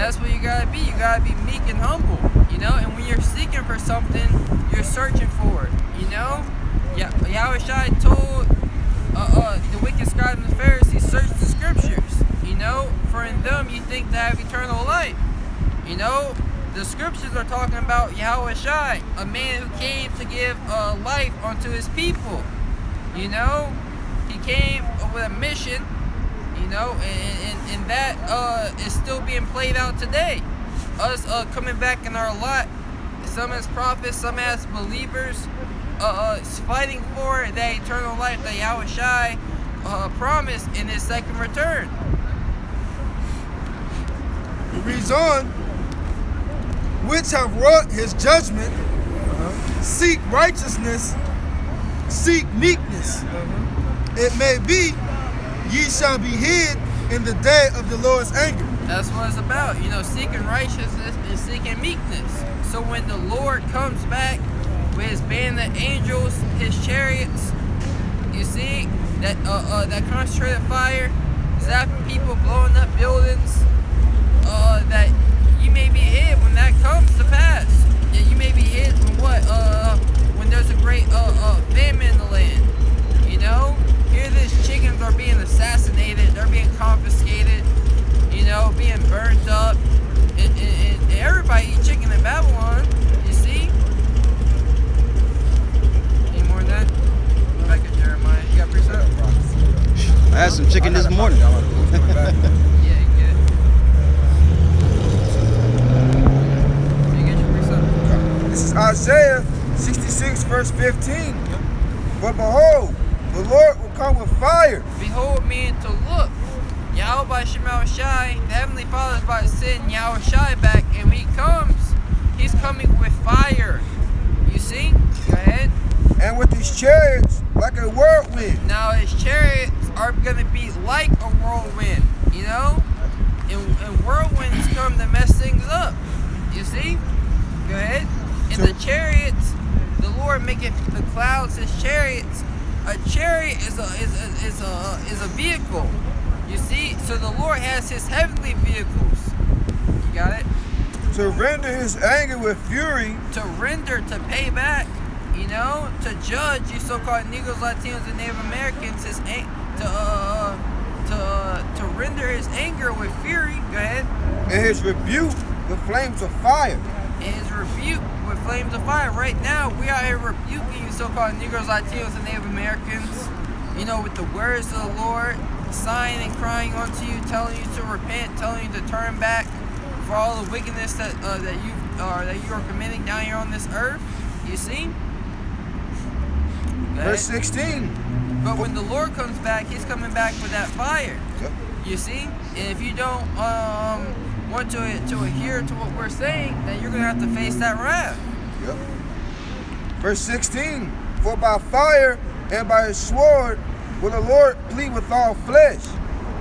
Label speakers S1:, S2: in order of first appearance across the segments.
S1: that's what you gotta be. You gotta be meek and humble, you know. And when you're seeking for something, you're searching for it, you know. Yeah, Yahweh told the wicked scribes and the Pharisees, search the scriptures, you know, for in them you think to have eternal life. You know, the scriptures are talking about Yahweh Shai, a man who came to give life unto his people. You know, he came with a mission, you know, and that is still being played out today. Us coming back in our lot, some as prophets, some as believers, fighting for that eternal life that Yahweh Shai promised in his second return.
S2: It reads on, which have wrought his judgment, seek righteousness, seek meekness. It may be, ye shall be hid in the day of the Lord's anger.
S1: That's what it's about, you know, seeking righteousness and seeking meekness. So when the Lord comes back with his band of angels, his chariots, you see, that concentrated fire, zapping people, blowing up buildings, that you may be hid when that comes to pass. Yeah, you may be hid when there's a great famine in the land. You know, here these chickens are being assassinated, they're being confiscated, you know, being burnt up, and everybody eats chicken in Babylon. You see? Any more than that? Back at Jeremiah. You got precept?
S3: I had some chicken this morning.
S2: This is Isaiah 66 verse 15. But behold, the Lord will come with fire.
S1: Behold, meaning to look. Yahweh by Shemel Shai, the Heavenly Father is about to send Yahweh Shai back, and when he comes, he's coming with fire. You see? Go ahead.
S2: And with his chariots like a whirlwind.
S1: Now his chariots are going to be like a whirlwind, you know? And whirlwinds come to mess things up. You see? Go ahead. And the chariots, the Lord maketh the clouds his chariots. A chariot is a vehicle. You see? So the Lord has his heavenly vehicles. You got it?
S2: To render his anger with fury.
S1: To render, to pay back, you know, to judge you so-called Negroes, Latinos, and Native Americans to render his anger with fury. Go ahead.
S2: And his rebuke with flames of fire.
S1: And his rebuke with flames of fire. Right now, we are here rebuking you so-called Negroes, Latinos, and Native Americans, you know, with the words of the Lord, sighing and crying unto you, telling you to repent, telling you to turn back for all the wickedness that you are committing down here on this earth. You see?
S2: Verse 16.
S1: But when the Lord comes back, he's coming back with that fire.
S2: Yep.
S1: You see? And if you don't want to adhere to what we're saying, then you're going to have to face that wrath.
S2: Yep. Verse 16. For by fire and by his sword will the Lord plead with all flesh.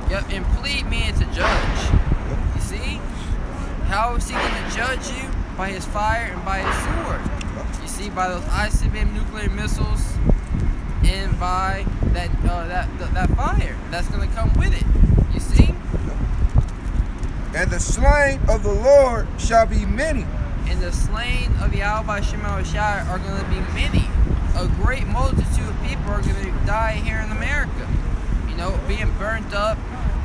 S1: Yep, and plead means to judge. Yep. You see? How is he going to judge you? By his fire and by his sword. Yep. You see, by those ICBM nuclear missiles and by that fire that's going to come with it. You see?
S2: Yep. And the slain of the Lord shall be many.
S1: And the slain of Yahweh Shemel Shai are going to be many. A great multitude of people are going to die here in America. You know, being burnt up.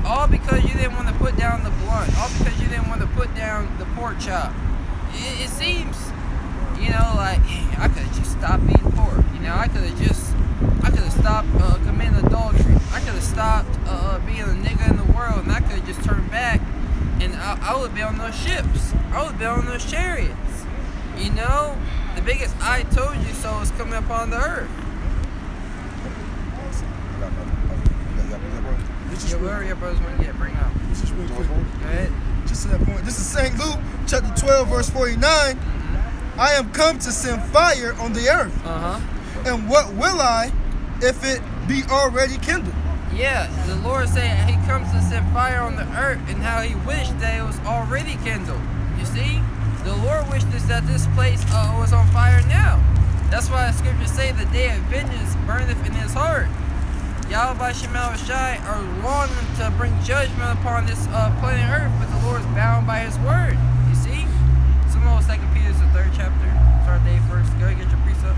S1: All because you didn't want to put down the blunt. All because you didn't want to put down the pork chop. It seems, you know, like, hey, I could have just stopped eating pork. You know, I could have stopped committing adultery. I could have stopped being a nigga in the world, and I could have just turned back, and I would be on those ships. I would be on those chariots. You know, the biggest "I told you so" is coming upon the earth. Whatever your brothers want to get, bring up.
S2: This is real quick.
S1: Go ahead.
S2: Just to that point. This is St. Luke, chapter 12, verse 49. I am come to send fire on the earth. And what will I if it be already kindled?
S1: Yeah, the Lord said he comes to set fire on the earth, and how he wished that it was already kindled. You see? The Lord wished that this place was on fire now. That's why the scriptures say the day of vengeance burneth in his heart. Yahweh Shema Shai are longing to bring judgment upon this planet Earth, but the Lord is bound by His word. You see? Someone 2 Peter, the 3rd chapter. Start day first. Go ahead, get your precept.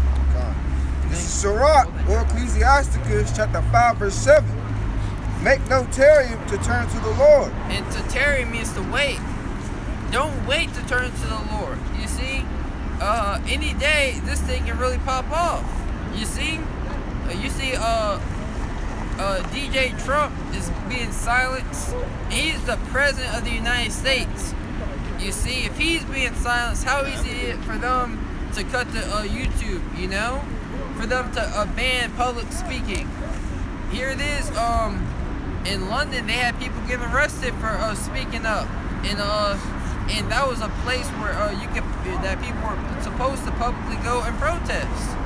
S4: This is Sirach, or Ecclesiasticus, chapter 5, verse 7. Make no tarry to turn to the Lord.
S1: And to tarry means to wait. Don't wait to turn to the Lord. You see? Any day, this thing can really pop off. You see? DJ Trump is being silenced. He's the president of the United States. You see, if he's being silenced, how easy is it for them to cut the YouTube, you know? For them to ban public speaking. Here it is, in London, they had people getting arrested for speaking up. And that was a place where that people were supposed to publicly go and protest.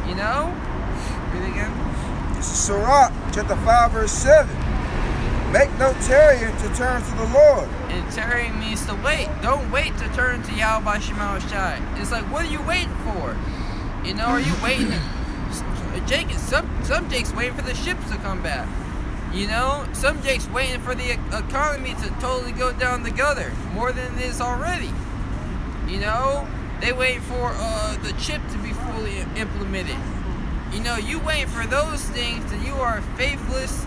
S1: You know? Read it again.
S4: This is Sirach, chapter 5, verse 7. Make no tarrying to turn to the Lord.
S1: And tarrying means to wait. Don't wait to turn to Yahweh Shema Shai. It's like, what are you waiting for? You know, are you waiting? Jake, some Jake's waiting for the ships to come back. You know, some Jake's waiting for the economy to totally go down the gutter more than it is already. You know, they waiting for the chip to be fully implemented. You know, you waiting for those things, and you are a faithless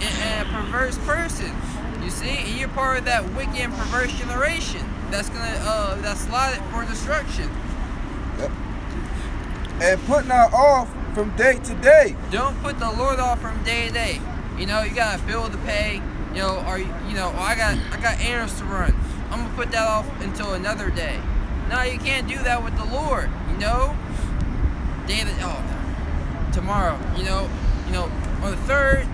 S1: and a perverse person. You see, and you're part of that wicked and perverse generation that's slotted for destruction.
S4: Yep. And put not off from day to day.
S1: Don't put the Lord off from day to day. You know, you got a bill to pay. You know, or I got errands to run. I'm gonna put that off until another day. No, you can't do that with the Lord. You know, tomorrow. You know, on the 3rd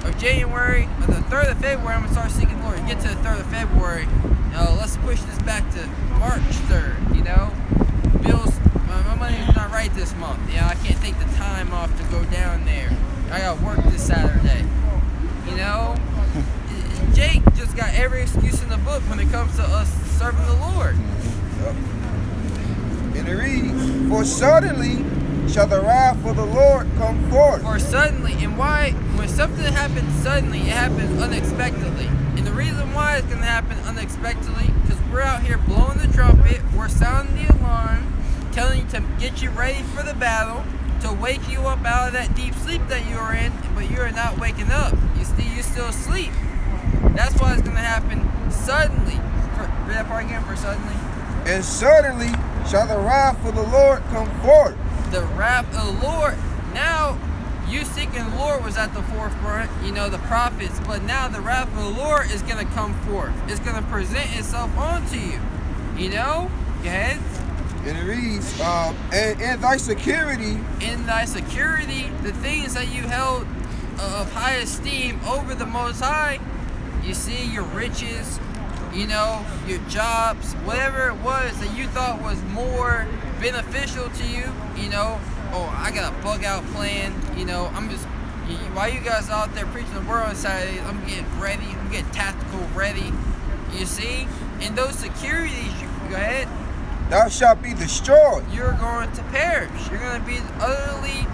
S1: of January, or the 3rd of February, I'm gonna start seeking the Lord. Get to the 3rd of February. Let's push this back to March 3rd. You know, bills. My money's not right this month. Yeah, I can't take the time off to go down there. I got work this Saturday. You know, Jake just got every excuse in the book when it comes to us serving the Lord.
S4: Yep. And it reads, for suddenly shall the wrath of the Lord come forth.
S1: Or suddenly, and why? When something happens suddenly, it happens unexpectedly. And the reason why it's going to happen unexpectedly, because we're out here blowing the trumpet, we're sounding the alarm, telling you to get you ready for the battle, to wake you up out of that deep sleep that you are in, but you are not waking up. You're still asleep. That's why it's going to happen suddenly. Read that part again, for suddenly.
S4: And suddenly shall the wrath of the Lord come forth.
S1: The wrath of the Lord. Now, you seeking the Lord was at the forefront, you know, the prophets, but now the wrath of the Lord is going to come forth. It's going to present itself onto you. You know? Go ahead.
S4: And it reads, and in thy security.
S1: In thy security, the things that you held of high esteem over the Most High, you see, your riches, you know, your jobs, whatever it was that you thought was more beneficial to you, you know, I got a bug out plan, you know, while you guys out there preaching the word on Saturdays, I'm getting ready, I'm getting tactical ready, you see, and those securities, go ahead.
S4: Thou shalt be destroyed.
S1: You're going to perish. You're going to be utterly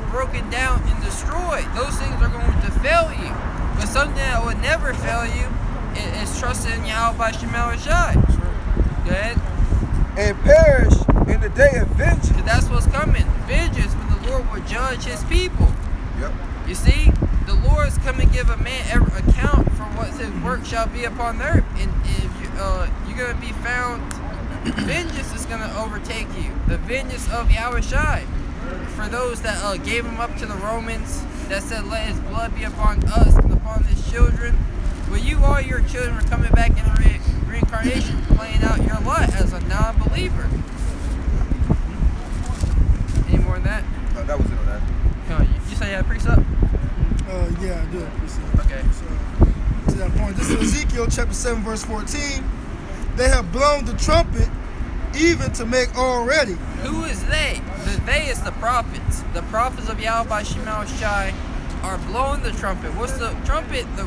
S1: broken down and destroyed. Those things are going to fail you. But something that would never fail you is trusting in Yahweh Shema Shai. Go ahead.
S4: And perish in the day of vengeance.
S1: Because that's what's coming. Vengeance, when the Lord will judge His people.
S4: Yep.
S1: You see, the Lord is coming to give a man every account for what His work shall be upon the earth. And if you're going to be found, vengeance is going to overtake you. The vengeance of Yahweh Shai. For those that gave Him up to the Romans, that said, let His blood be upon us and upon His children. Well, you, all your children, are coming back in reincarnation, playing out your lot as a non-believer. Any more than that?
S4: That was it on that.
S1: Come on, you say you had a precept?
S2: Yeah, I do have a precept.
S1: Okay.
S2: So, to that point, this is Ezekiel chapter 7, verse 14. They have blown the trumpet even to make all ready.
S1: Who is they? The they is the prophets. The prophets of Yahweh Shema Shai are blowing the trumpet. What's the trumpet? The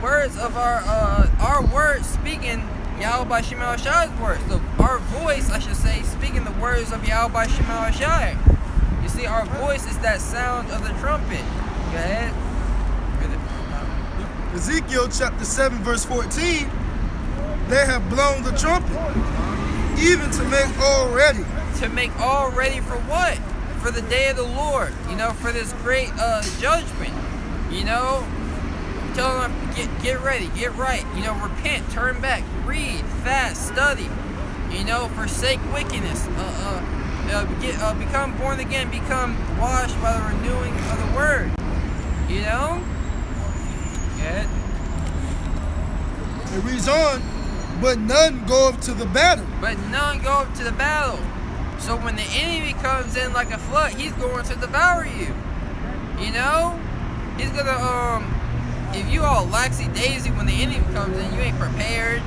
S1: words of our words speaking Yahweh Shema Shai's words. So our voice, I should say, speaking the words of Yahweh Shema Shai. You see, our voice is that sound of the trumpet. Go ahead.
S2: Ezekiel chapter 7 verse 14, they have blown the trumpet, even to make all ready.
S1: To make all ready for what? For the day of the Lord, for this great judgment, tell them, get ready, get right, repent, turn back, read, fast, study, forsake wickedness, become born again, become washed by the renewing of the word, Good.
S2: It reads on, but none go up to the battle.
S1: But none go up to the battle. So when the enemy comes in like a flood, he's going to devour you. He's gonna if you all laxy-daisy when the enemy comes in, you ain't prepared,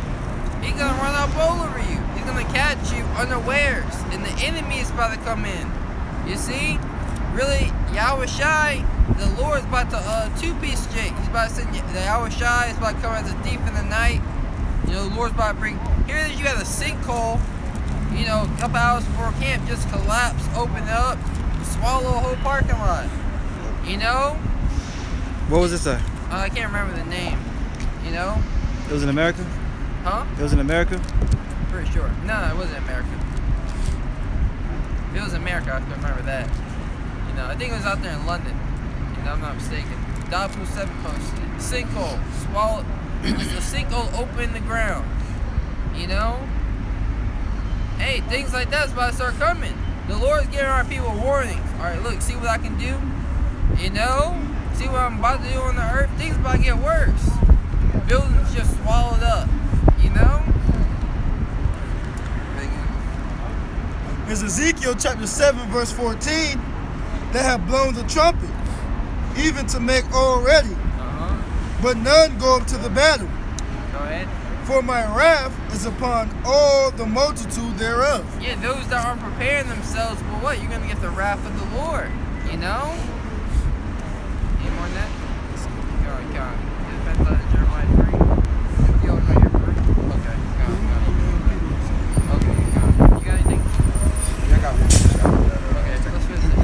S1: he's gonna run up all over you. He's gonna catch you unawares, and the enemy is about to come in. You see? Really, Yahweh Shai, the Lord's about to two-piece Jake. He's about to send the Yahweh Shai is about to come as a thief in the night. The Lord's about to bring. Here it is, you got a sinkhole. A couple hours before camp, just collapse, open up, swallow a whole parking lot.
S3: What was this?
S1: I can't remember the name.
S3: It was in America?
S1: Huh?
S3: It was in America?
S1: Pretty sure. No, it wasn't America. If it was America, I can remember that. I think it was out there in London. I'm not mistaken. Doppel 7 posted. Sinkhole. Swallowed. The sinkhole opened the ground. Hey, things like that's about to start coming. The Lord's giving our people warnings. Alright, look, see what I can do? See what I'm about to do on the earth? Things about to get worse. Buildings just swallowed up.
S2: It's Ezekiel chapter 7 verse 14, they have blown the trumpet, even to make all ready. But none go up to the battle.
S1: Go ahead.
S2: For my wrath is upon all the multitude thereof.
S1: Yeah, those that aren't preparing themselves, well, what? You're going to get the wrath of the Lord, Any more than that? Go on, go on. It depends on Jeremiah 3. You all know your verse? Okay, go on. Okay, go on. You got anything?
S4: Yeah, I got one.
S1: Okay, so let's finish it.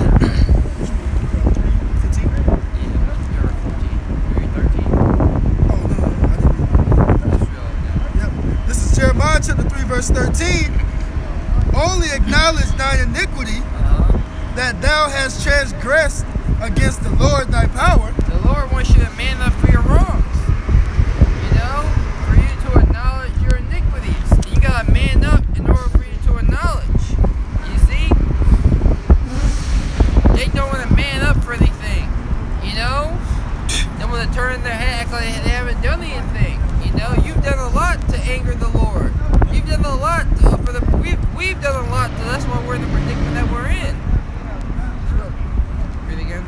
S2: 15?
S1: Yeah, you're 14. You're 13.
S2: Oh, no, I didn't.
S1: That's real.
S2: Yep. This is Jeremiah chapter 3 verse 13. Only acknowledge thine iniquity, that thou hast transgressed against the Lord thy power.
S1: The Lord wants you to man up for your wrongs. For you to acknowledge your iniquities. You gotta man up in order for you to acknowledge. You see? They don't want to man up for anything. They want to turn their head, act like they haven't done anything. You've done a lot to anger the Lord. You've done a lot we've done a lot, so that's why we're in the predicament that we're in. Read again.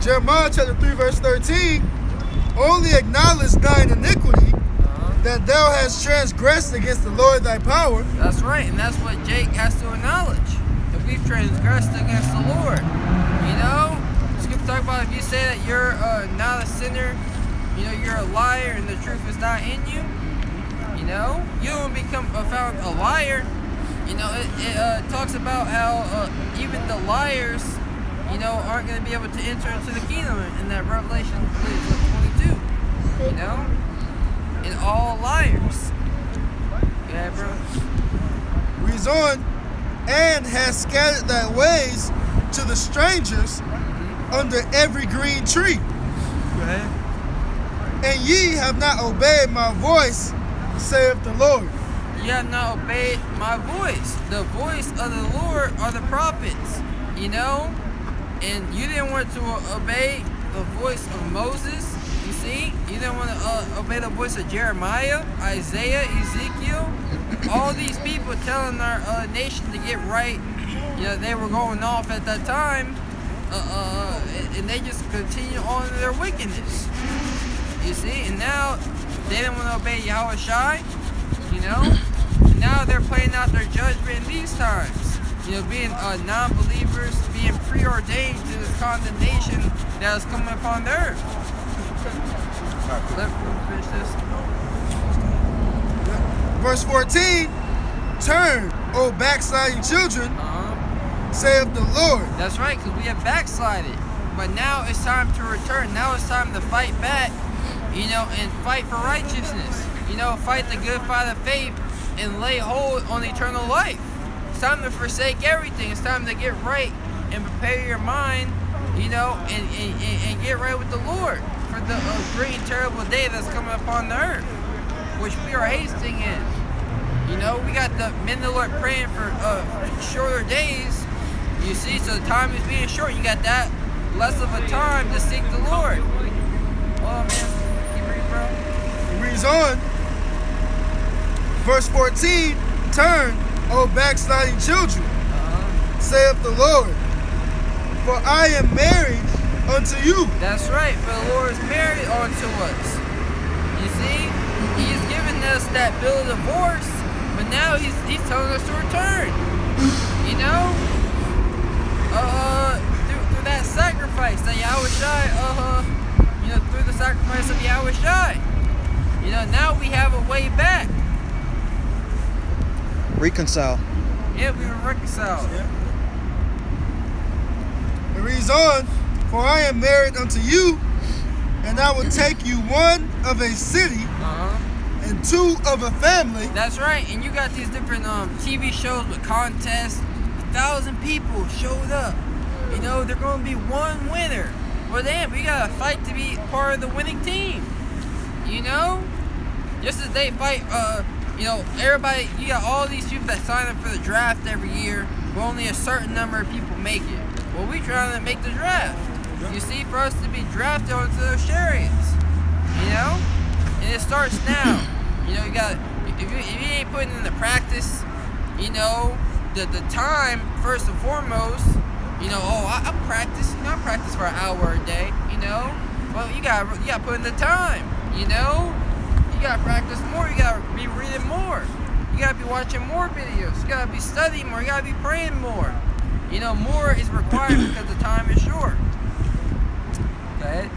S2: Jeremiah chapter 3 verse 13. Only acknowledge thine iniquity, that thou hast transgressed against the Lord thy power.
S1: That's right, and that's what Jake has to acknowledge. If we've transgressed against the Lord. Scripture talk about if you say that you're not a sinner, you're a liar and the truth is not in you. You don't become found a liar. It talks about how even the liars, aren't going to be able to enter into the kingdom in that Revelation 22. And all liars. Yeah, bro.
S2: Reads on, and has scattered thy ways to the strangers under every green tree.
S1: Go ahead.
S2: And ye have not obeyed my voice, saith the Lord.
S1: You have not obeyed my voice. The voice of the Lord are the prophets, And you didn't want to obey the voice of Moses, you see? You didn't want to obey the voice of Jeremiah, Isaiah, Ezekiel. All these people telling our nation to get right. They were going off at that time. And they just continue on in their wickedness. You see? And now they didn't want to obey Yahweh Shai. Now they're playing out their judgment in these times. Being non-believers, being preordained to this condemnation that is coming upon the earth. Let me finish this.
S2: Verse 14, turn, O backsliding children, saith the Lord.
S1: That's right, because we have backslided. But now it's time to return. Now it's time to fight back, and fight for righteousness. Fight the good fight of faith and lay hold on eternal life. It's time to forsake everything. It's time to get right and prepare your mind, and get right with the Lord for the great and terrible day that's coming upon the earth, which we are hasting in. We got the men of the Lord praying for shorter days. You see, so the time is being short. You got that less of a time to seek the Lord. Oh man, keep reading, bro.
S2: It reads on. Verse 14, turn, O backsliding children, saith the Lord, for I am married unto you.
S1: That's right, for the Lord is married unto us. You see, He's given us that bill of divorce, but now He's telling us to return. Through that sacrifice that Yahushai, through the sacrifice of Yahushai, now we have a way back.
S3: Reconcile.
S1: Yeah, we were reconciled.
S2: Yeah. It reads on, for I am married unto you, and I will take you one of a city and two of a family.
S1: That's right, and you got these different TV shows with contests. 1,000 people showed up. They're going to be one winner. Well, damn, we got to fight to be part of the winning team. Just as they fight, everybody, you got all these people that sign up for the draft every year, but only a certain number of people make it. Well, we trying to make the draft. You see, for us to be drafted onto those chariots. And it starts now. You got, if you ain't putting in the practice, the time, first and foremost, I practice, I practice for an hour a day, well, you got to put in the time, you got to practice more, you got to be reading more, you got to be watching more videos, you got to be studying more, you got to be praying more, more is required because the time is short. Go ahead.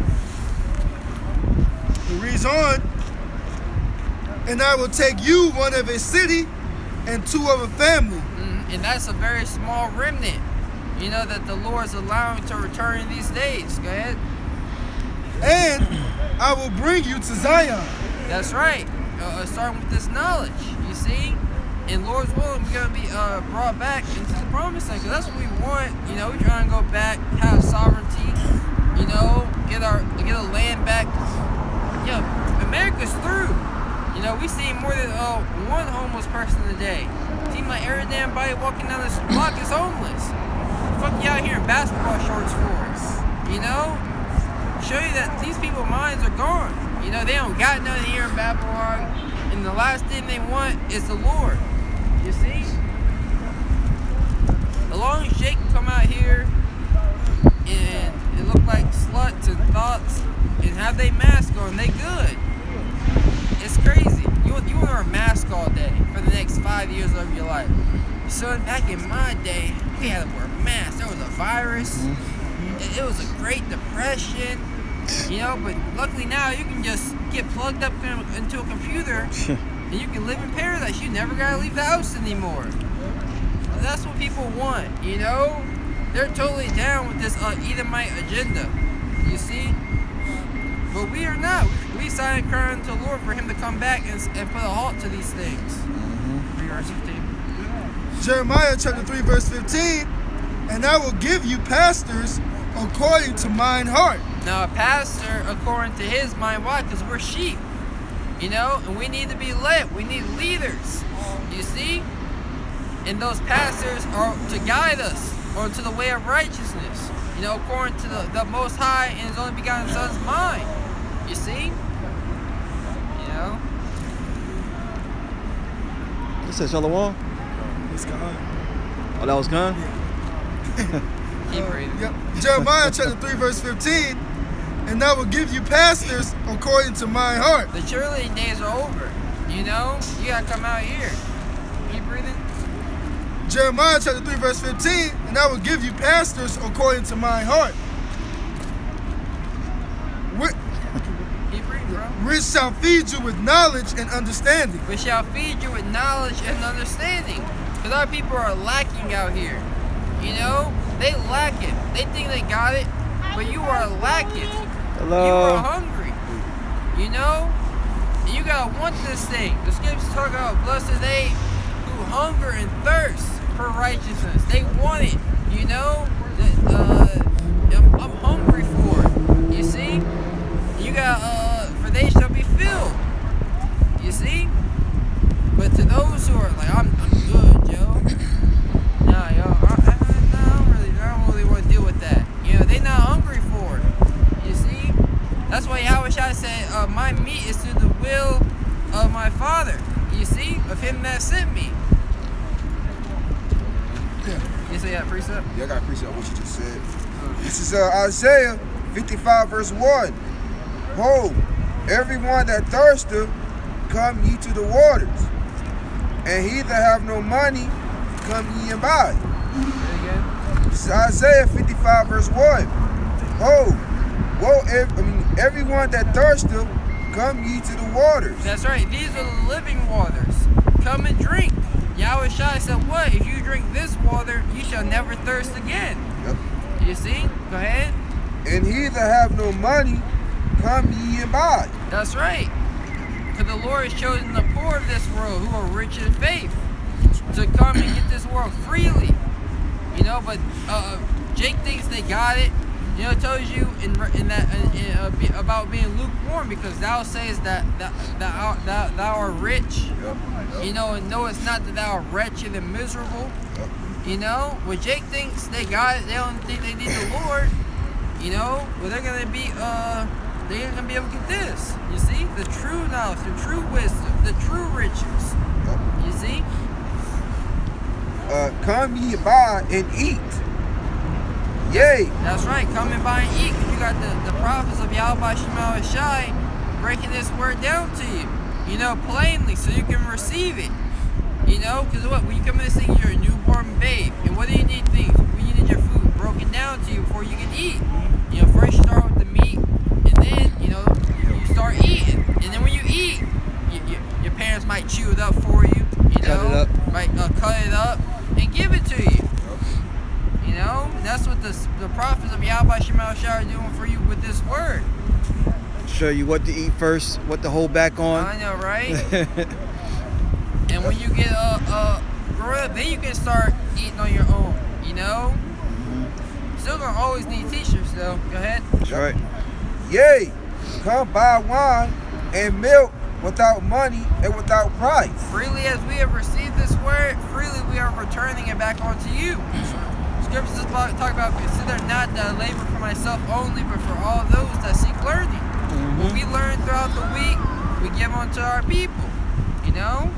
S2: It reads on, and I will take you one of a city and two of a family.
S1: And that's a very small remnant, that the Lord is allowing to return in these days. Go ahead.
S2: And I will bring you to Zion.
S1: That's right. Starting with this knowledge, you see. And Lord's willing, we're going to be brought back into the promised land. Because that's what we want. We're trying to go back, have sovereignty, get a land back. America's through. We see more than one homeless person a day. Seems like every damn body walking down this block is homeless. Fuck you out here in basketball shorts for us. Show you that these people's minds are gone. They don't got nothing here in Babylon, and the last thing they want is the Lord. You see? As long as Jake can come out here and it look like sluts and thoughts and have they mask on, they good. It's crazy. You want to wear a mask all day for the next 5 years of your life. So back in my day, we had to wear masks. There was a virus. It was a Great Depression. But luckily now you can just get plugged up into a computer and you can live in paradise. You never gotta leave the house anymore. That's what people want, They're totally down with this Edomite agenda, you see? But we are not. We signed a cry unto the Lord for Him to come back and put a halt to these things.
S2: Jeremiah chapter 3 verse 15, and I will give you pastors according to mine heart.
S1: Now a pastor according to his mind, why? Because we're sheep, and we need to be led. We need leaders, you see? And those pastors are to guide us onto the way of righteousness, according to the Most High and His only begotten Son's mind, you see?
S3: This is Shalom.
S2: It's gone.
S3: Oh, that was gone?
S1: Keep reading.
S2: Yep. Jeremiah chapter 3 verse 15, and I will give you pastors according to my heart.
S1: The cheerleading days are over, you gotta come out here. Keep breathing.
S2: Jeremiah chapter 3 verse 15, and I will give you pastors according to my heart,
S1: Keep reading, bro.
S2: which shall feed you with knowledge and understanding.
S1: We shall feed you with knowledge and understanding. Because our people are lacking out here. You know, they lack it. They think they got it, but you are lacking.
S3: Hello.
S1: You are hungry. You know, and you gotta want this thing. The scriptures talk about blessed are they who hunger and thirst for righteousness. They want it. You know, I'm hungry for it. You see, you got for they shall be filled. You see, but to those who are like, I'm good, yo. Nah, yo, I don't really want to deal with that. You know, they not hungry for it. You see, that's why Yahweh Shai said, my meat is to the will of my Father. You see, of Him that sent me. You say that precept?
S4: Yeah, I got to appreciate what you just said. This is Isaiah 55 verse 1. Ho, everyone that thirsteth, come ye to the waters. And he that have no money, come ye and buy. This is Isaiah 55 verse 1. Ho, everyone that thirsteth, come ye to the waters.
S1: That's right. These are the living waters. Come and drink. Yahweh Shai said, what? If you drink this water, you shall never thirst again.
S4: Yep.
S1: You see? Go ahead.
S4: And he that have no money, come ye and buy.
S1: That's right. For the Lord has chosen the poor of this world, who are rich in faith, to come and get this world freely. You know, but Jake thinks they got it. You know, it tells you about being lukewarm, because thou sayest that thou art rich.
S4: Yep.
S1: You know, and no, it's not that thou art wretched and miserable.
S4: Yep.
S1: You know, when Jake thinks they got it, they don't think they need the Lord. You know, well, they're gonna be able to get this. You see, the true knowledge, the true wisdom, the true riches.
S4: Yep.
S1: You see.
S4: Come ye buy and eat. Yea.
S1: That's right. Come and buy and eat. You got the prophets of Yahweh Shema Shai breaking this word down to you. You know, plainly, so you can receive it. You know, because what? When you come in this thing, you're a newborn babe. And what do you need things? When you need your food broken down to you before you can eat. You know, first you start with the meat, and then, you know, you start eating. And then when you eat, your parents might chew it up for you. You know,
S3: Cut it up.
S1: Might cut it up and give it to you. You know, that's what the prophets of Yahweh Shema Shai are doing for you with this word.
S3: Show you what to eat first, what to hold back on.
S1: I know, right? And when you get grow up, then you can start eating on your own. You know, still gonna always need teachers though. Go ahead.
S3: That's right.
S4: Yea, come buy wine and milk without money and without price.
S1: Freely as we have received this word, freely we are returning it back onto you. Scriptures talk about, consider not that I labor for myself only, but for all those that seek learning. When we learn throughout the week, we give unto our people. You know?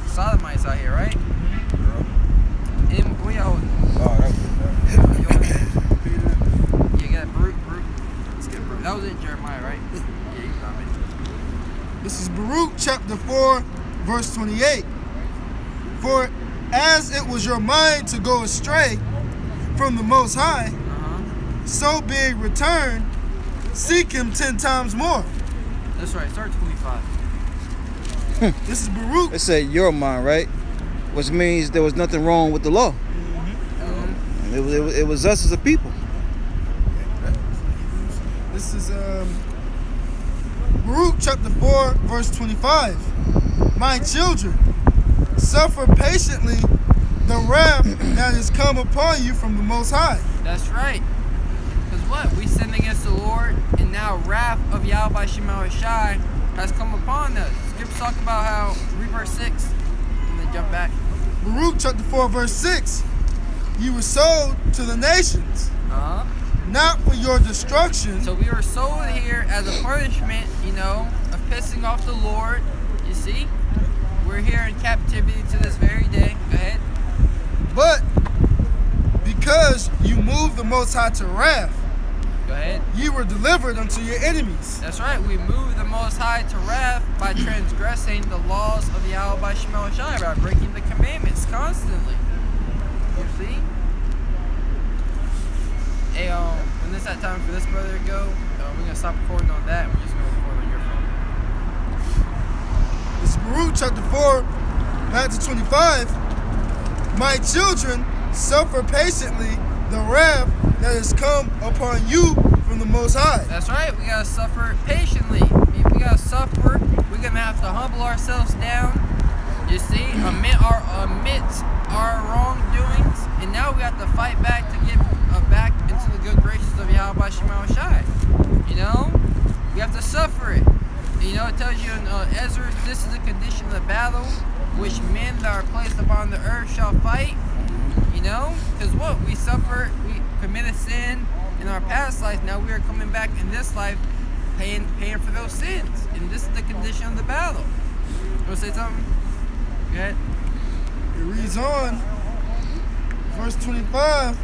S1: Sodomites out here, right? And we all.
S4: Oh,
S1: You got Baruch. Let's get Baruch. That was in Jeremiah, right? Yeah, you got it.
S2: This is Baruch chapter 4, verse 28. For as it was your mind to go astray from the Most High, so being returned, seek Him 10 times more.
S1: That's right. Start 25.
S2: This is Baruch.
S3: It said your mind, right? Which means there was nothing wrong with the law. It was us as a people.
S2: This is Baruch chapter 4, verse 25. My children, suffer patiently the wrath that has come upon you from the Most High.
S1: That's right. Because what? We sinned against the Lord, and now wrath of Yahweh Shema Shai has come upon us. Scriptures talk about how, read verse 6, and then jump back.
S2: Baruch chapter 4, verse 6. You were sold to the nations, not for your destruction.
S1: So we were sold here as a punishment, you know, of pissing off the Lord. You see? We're here in captivity to this very day. Go ahead.
S2: But because you moved the Most High to wrath,
S1: Go ahead.
S2: you were delivered unto your enemies.
S1: That's right. We moved the Most High to wrath by transgressing the laws of Yahweh Shema Shai, by breaking the commandments constantly. You see? Hey, when it's that time for this brother to go, we're going to stop recording on that, and we're just going to record on your phone.
S2: It's Baruch chapter 4, verse 25. My children, suffer patiently the wrath that has come upon you from the Most High.
S1: That's right. We gotta suffer patiently. We gotta suffer. We're gonna have to humble ourselves down. You see, admit our wrongdoings, and now we have to fight back to get back into the good graces of Yahweh Shema Shai. You know, we have to suffer it. You know, it tells you in Ezra, this is the condition of the battle, which men that are placed upon the earth shall fight. You know, because what? We suffer, we committed sin in our past life. Now we are coming back in this life, paying for those sins. And this is the condition of the battle. You want to say something? Go ahead.
S2: It reads on, verse 25,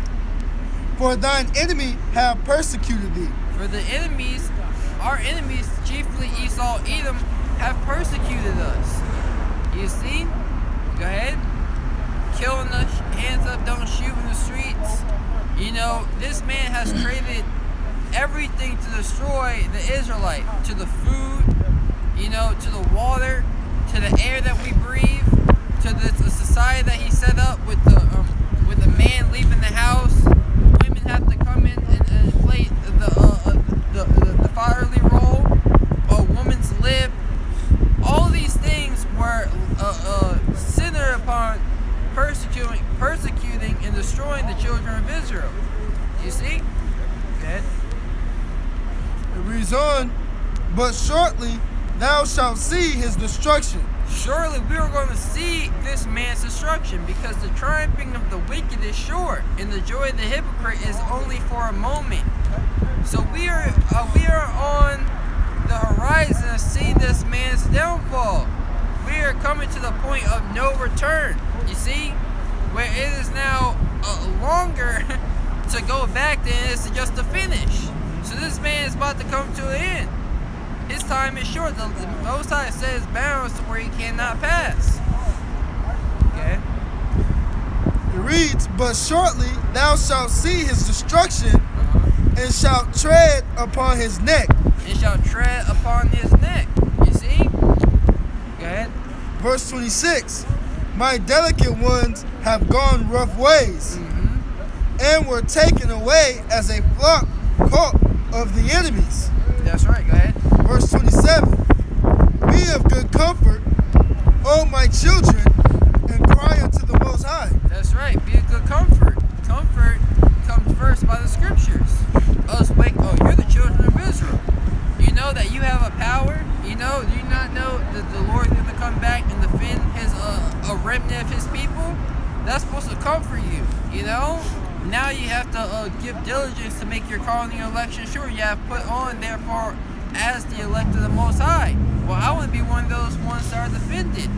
S2: for thine enemy have persecuted thee.
S1: For the enemies, our enemies, chiefly Esau, Edom, have persecuted us. You see? Go ahead. Killing us, hands up, don't shoot in the streets. You know, this man has created everything to destroy the Israelite. To the food, you know, to the water, to the air that we breathe, to the society that he set up with the man leaving the house. Women have to come in and play the fatherly role, a woman's lip. All these things were centered upon persecuting and destroying the children of Israel. You see? Go ahead.
S2: It reads on, but shortly thou shalt see his destruction.
S1: Surely we are going to see this man's destruction, because the triumphing of the wicked is short, and the joy of the hypocrite is only for a moment. So we are on the horizon of seeing this man's downfall. We are coming to the point of no return. You see, where it is now longer to go back than it is to just to finish. So this man is about to come to an end. His time is short. The Most High says bounds to where he cannot pass. Okay.
S2: It reads, but shortly thou shalt see his destruction, and shalt tread upon his neck.
S1: And shall tread upon his neck. You see? Go ahead.
S2: Verse 26, my delicate ones have gone rough ways, and were taken away as a flock caught of the enemies.
S1: That's right. Go ahead.
S2: Verse 27, be of good comfort, O my children, and cry unto the Most High.
S1: That's right. Be of good comfort. Comfort comes first by the scriptures. You're the children of Israel. You know that you have a power. You know, do you not know that the Lord is going to come back and defend a remnant of his people? That's supposed to comfort you. You know? Now you have to give diligence to make your calling and your election sure. You have put on, therefore, as the elect of the Most High. Well, I want to be one of those ones that are defended.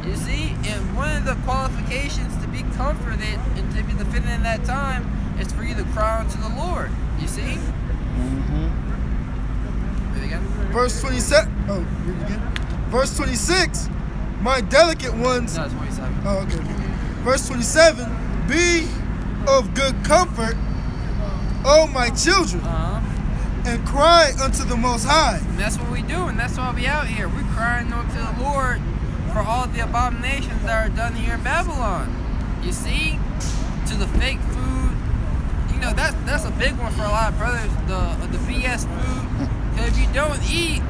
S1: You see? And one of the qualifications to be comforted and to be defended in that time is for you to cry unto the Lord. You see? Read it again.
S2: Verse 27, read it again. Verse 26, my delicate ones.
S1: No, 27.
S2: Oh, okay. Verse 27, be of good comfort, O my children, and cry unto the Most High.
S1: And that's what we do, and that's why we out here. We're crying unto the Lord for all the abominations that are done here in Babylon. You see? To the fake food. You know, that's a big one for a lot of brothers, the BS food. Because if you don't eat,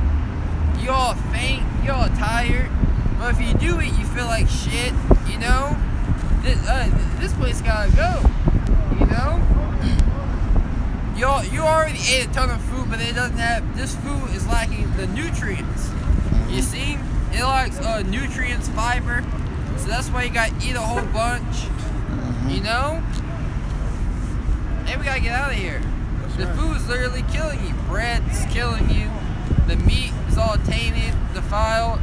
S1: you all faint, you all tired. But if you do eat, you feel like shit, you know? This place gotta go, you know? You already ate a ton of food, but it doesn't have, this food is lacking the nutrients. You see? It lacks nutrients, fiber. So that's why you gotta eat a whole bunch, you know? And we gotta get out of here. The food is literally killing you. Bread's killing you. The meat is all tainted, defiled.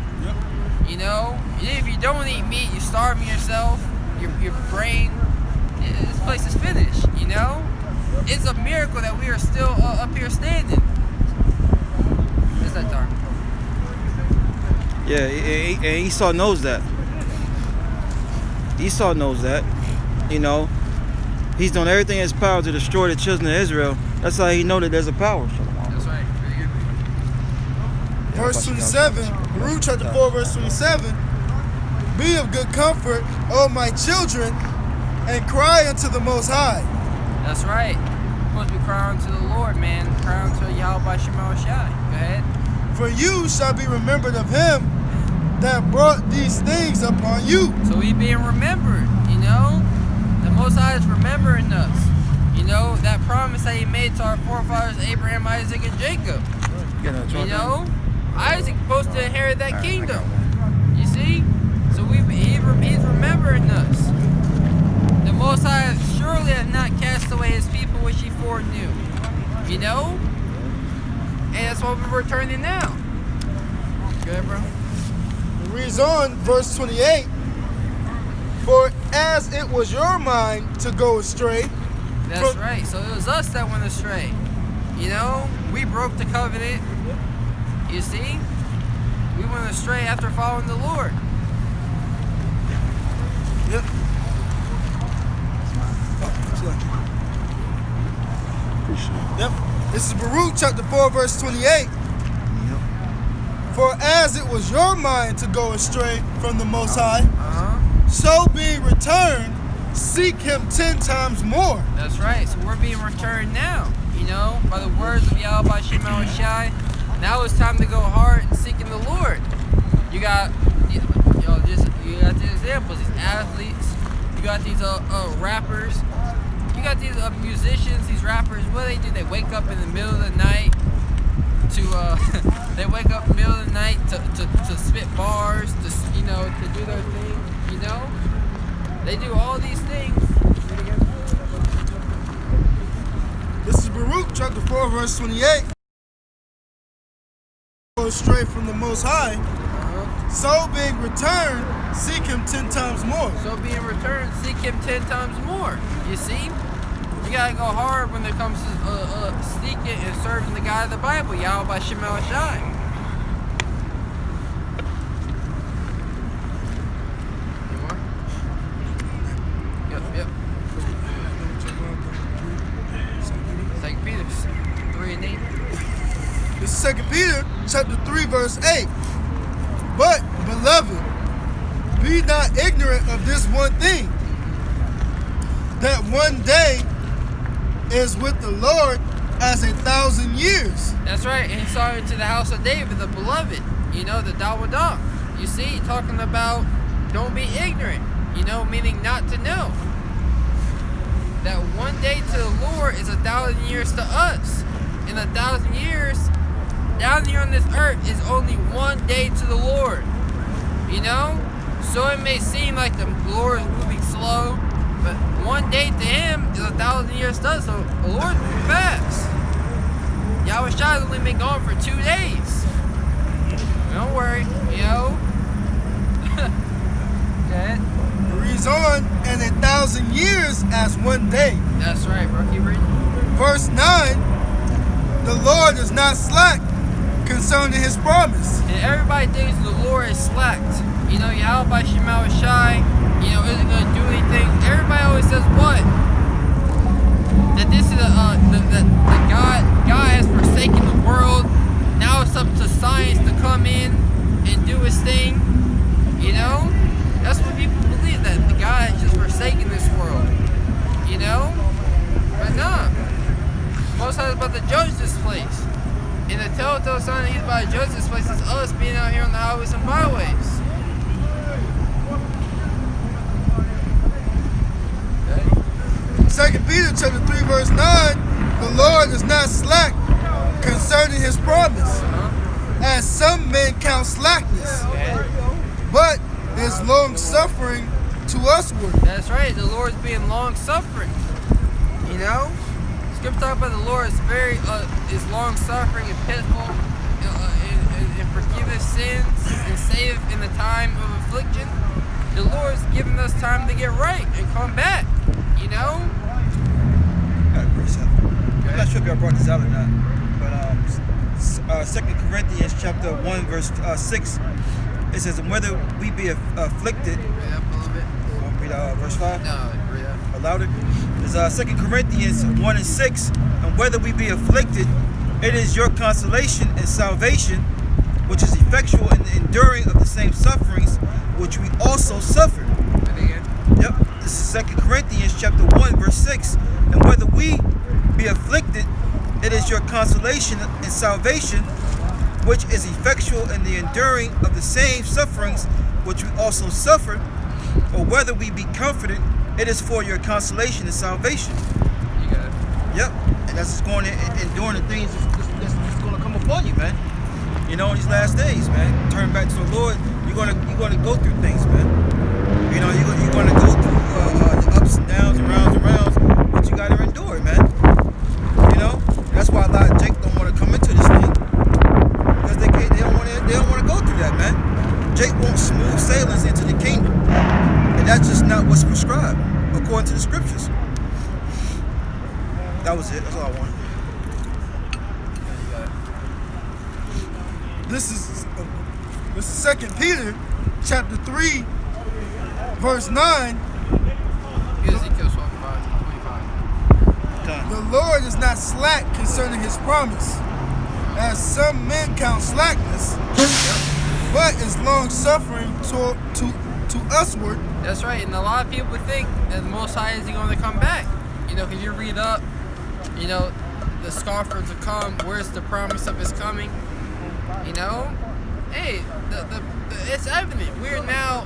S1: You know? And if you don't eat meat, you're starving yourself. Your brain. This place is finished, you know? It's a miracle that we are still up here standing. It's that dark.
S3: Yeah, and Esau knows that. Esau knows that. You know, he's done everything in his power to destroy the children of Israel. That's how he know that there's a power.
S1: That's right.
S2: Verse 27, Ruth chapter 4, verse 27. Be of good comfort, O my children, and cry unto the Most High.
S1: That's right. We're supposed to be crying to the Lord, man. Crying to Yahweh Shema Shai. Go ahead.
S2: For you shall be remembered of him that brought these things upon you.
S1: So we being remembered, you know? The Most High is remembering us. You know, that promise that he made to our forefathers, Abraham, Isaac, and Jacob. You know? Isaac's supposed to inherit that kingdom. You see? So he's remembering us. The Most High surely has not cast away his people which he foreknew. You know? And that's what we're returning now. Go ahead, bro.
S2: It reads on, verse 28. For as it was your mind to go astray.
S1: That's right. So it was us that went astray. You know? We broke the covenant. You see? We went astray after following the Lord.
S2: Yep. Yep. This is Baruch chapter 4, verse 28. For as it was your mind to go astray from the Most High, so being returned, seek him 10 times more.
S1: That's right. So we're being returned now. You know, by the words of Yahweh Shema Shai. Now it's time to go hard and seeking the Lord. You got, you got these examples, these athletes. You got these rappers. You got these musicians, these rappers. What do? They wake up in the middle of the night to they wake up in the middle of the night to spit bars, to do their thing. You know, they do all these things.
S2: This is Baruch chapter 4, verse 28. Go astray from the Most High. So being returned, seek him 10 times more.
S1: So being returned, seek him 10 times more. You see? You gotta go hard when it comes to seeking and serving the God of the Bible, Yahweh Shema Shai. Yep. 2 Peter 3 and 8.
S2: This is 2 Peter chapter 3, verse 8. But, beloved, be not ignorant of this one thing, that one day is with the Lord as 1,000 years.
S1: That's right. And he's talking to the house of David, the beloved, you know, the Dawadah. You see, talking about don't be ignorant, you know, meaning not to know. That one day to the Lord is 1,000 years to us. And 1,000 years down here on this earth is only one day to the Lord. You know? So it may seem like the Lord is moving slow, but one day to him is 1,000 years to us. So the Lord's moving fast. Yahweh Shai has only been gone for 2 days. Don't worry, you know? Okay.
S2: It reads on, and 1,000 years as one day.
S1: That's right, bro. Keep reading.
S2: Verse 9, the Lord is not slack concerning his promise.
S1: And everybody thinks the Lord is slacked. You know, Yahweh Shema Shai, you know, isn't going to do anything. Everybody always says what? That this is God has forsaken the world. Now it's up to science to come in and do his thing. You know? That's what people believe, that the God has just forsaken this world. You know? But nah. Most High is about to judge this place. And the telltale sign that he's about to judge this place is us being out here on the highways and byways.
S2: Okay. 2 Peter chapter 3, verse 9, the Lord is not slack concerning his promise, as some men count slackness, but is long suffering to usward.
S1: That's right, the Lord's being long suffering. You know? Scripture talk about the Lord is very is long suffering and pitiful and forgiveth sins and saveth in the time of affliction. The Lord's giving us time to get right and come back. You know?
S3: I'm not sure if y'all brought this out or not, but 2 Corinthians chapter 1 verse 6, it says, and whether we be afflicted,
S1: Read up a little bit.
S3: read verse 5?
S1: No, read up.
S3: Louder. It's 2 Corinthians 1 and 6, and whether we be afflicted, it is your consolation and salvation, which is effectual in the enduring of the same sufferings which we also suffered.
S1: Read again.
S3: Yep, this is 2 Corinthians chapter 1, verse 6. And whether we be afflicted, it is your consolation and salvation, which is effectual in the enduring of the same sufferings which we also suffer, or whether we be comforted, it is for your consolation and salvation.
S1: You got it.
S3: Yep. And that's just going and enduring the things that's going to come upon you, man. You know, in these last days, man. Turn back to the Lord. You're gonna go through things, man. You know, you're gonna go through the ups and downs and rounds, but you gotta endure it, man. You know, that's why a lot of Jake don't want to come into this thing, because they don't want to go through that, man. Jake wants smooth sailings into the kingdom, and that's just not what's prescribed according to the scriptures. That was it. That's all I wanted.
S2: This is 2 Peter chapter 3, verse 9.
S1: Ezekiel 25.
S2: The Lord is not slack concerning his promise, as some men count slackness, but is long suffering to usward.
S1: That's right, and a lot of people think that the Most High isn't going to come back. You know, because you read up, you know, the scoffers will come. Where's the promise of his coming? You know, hey, it's evident. We're now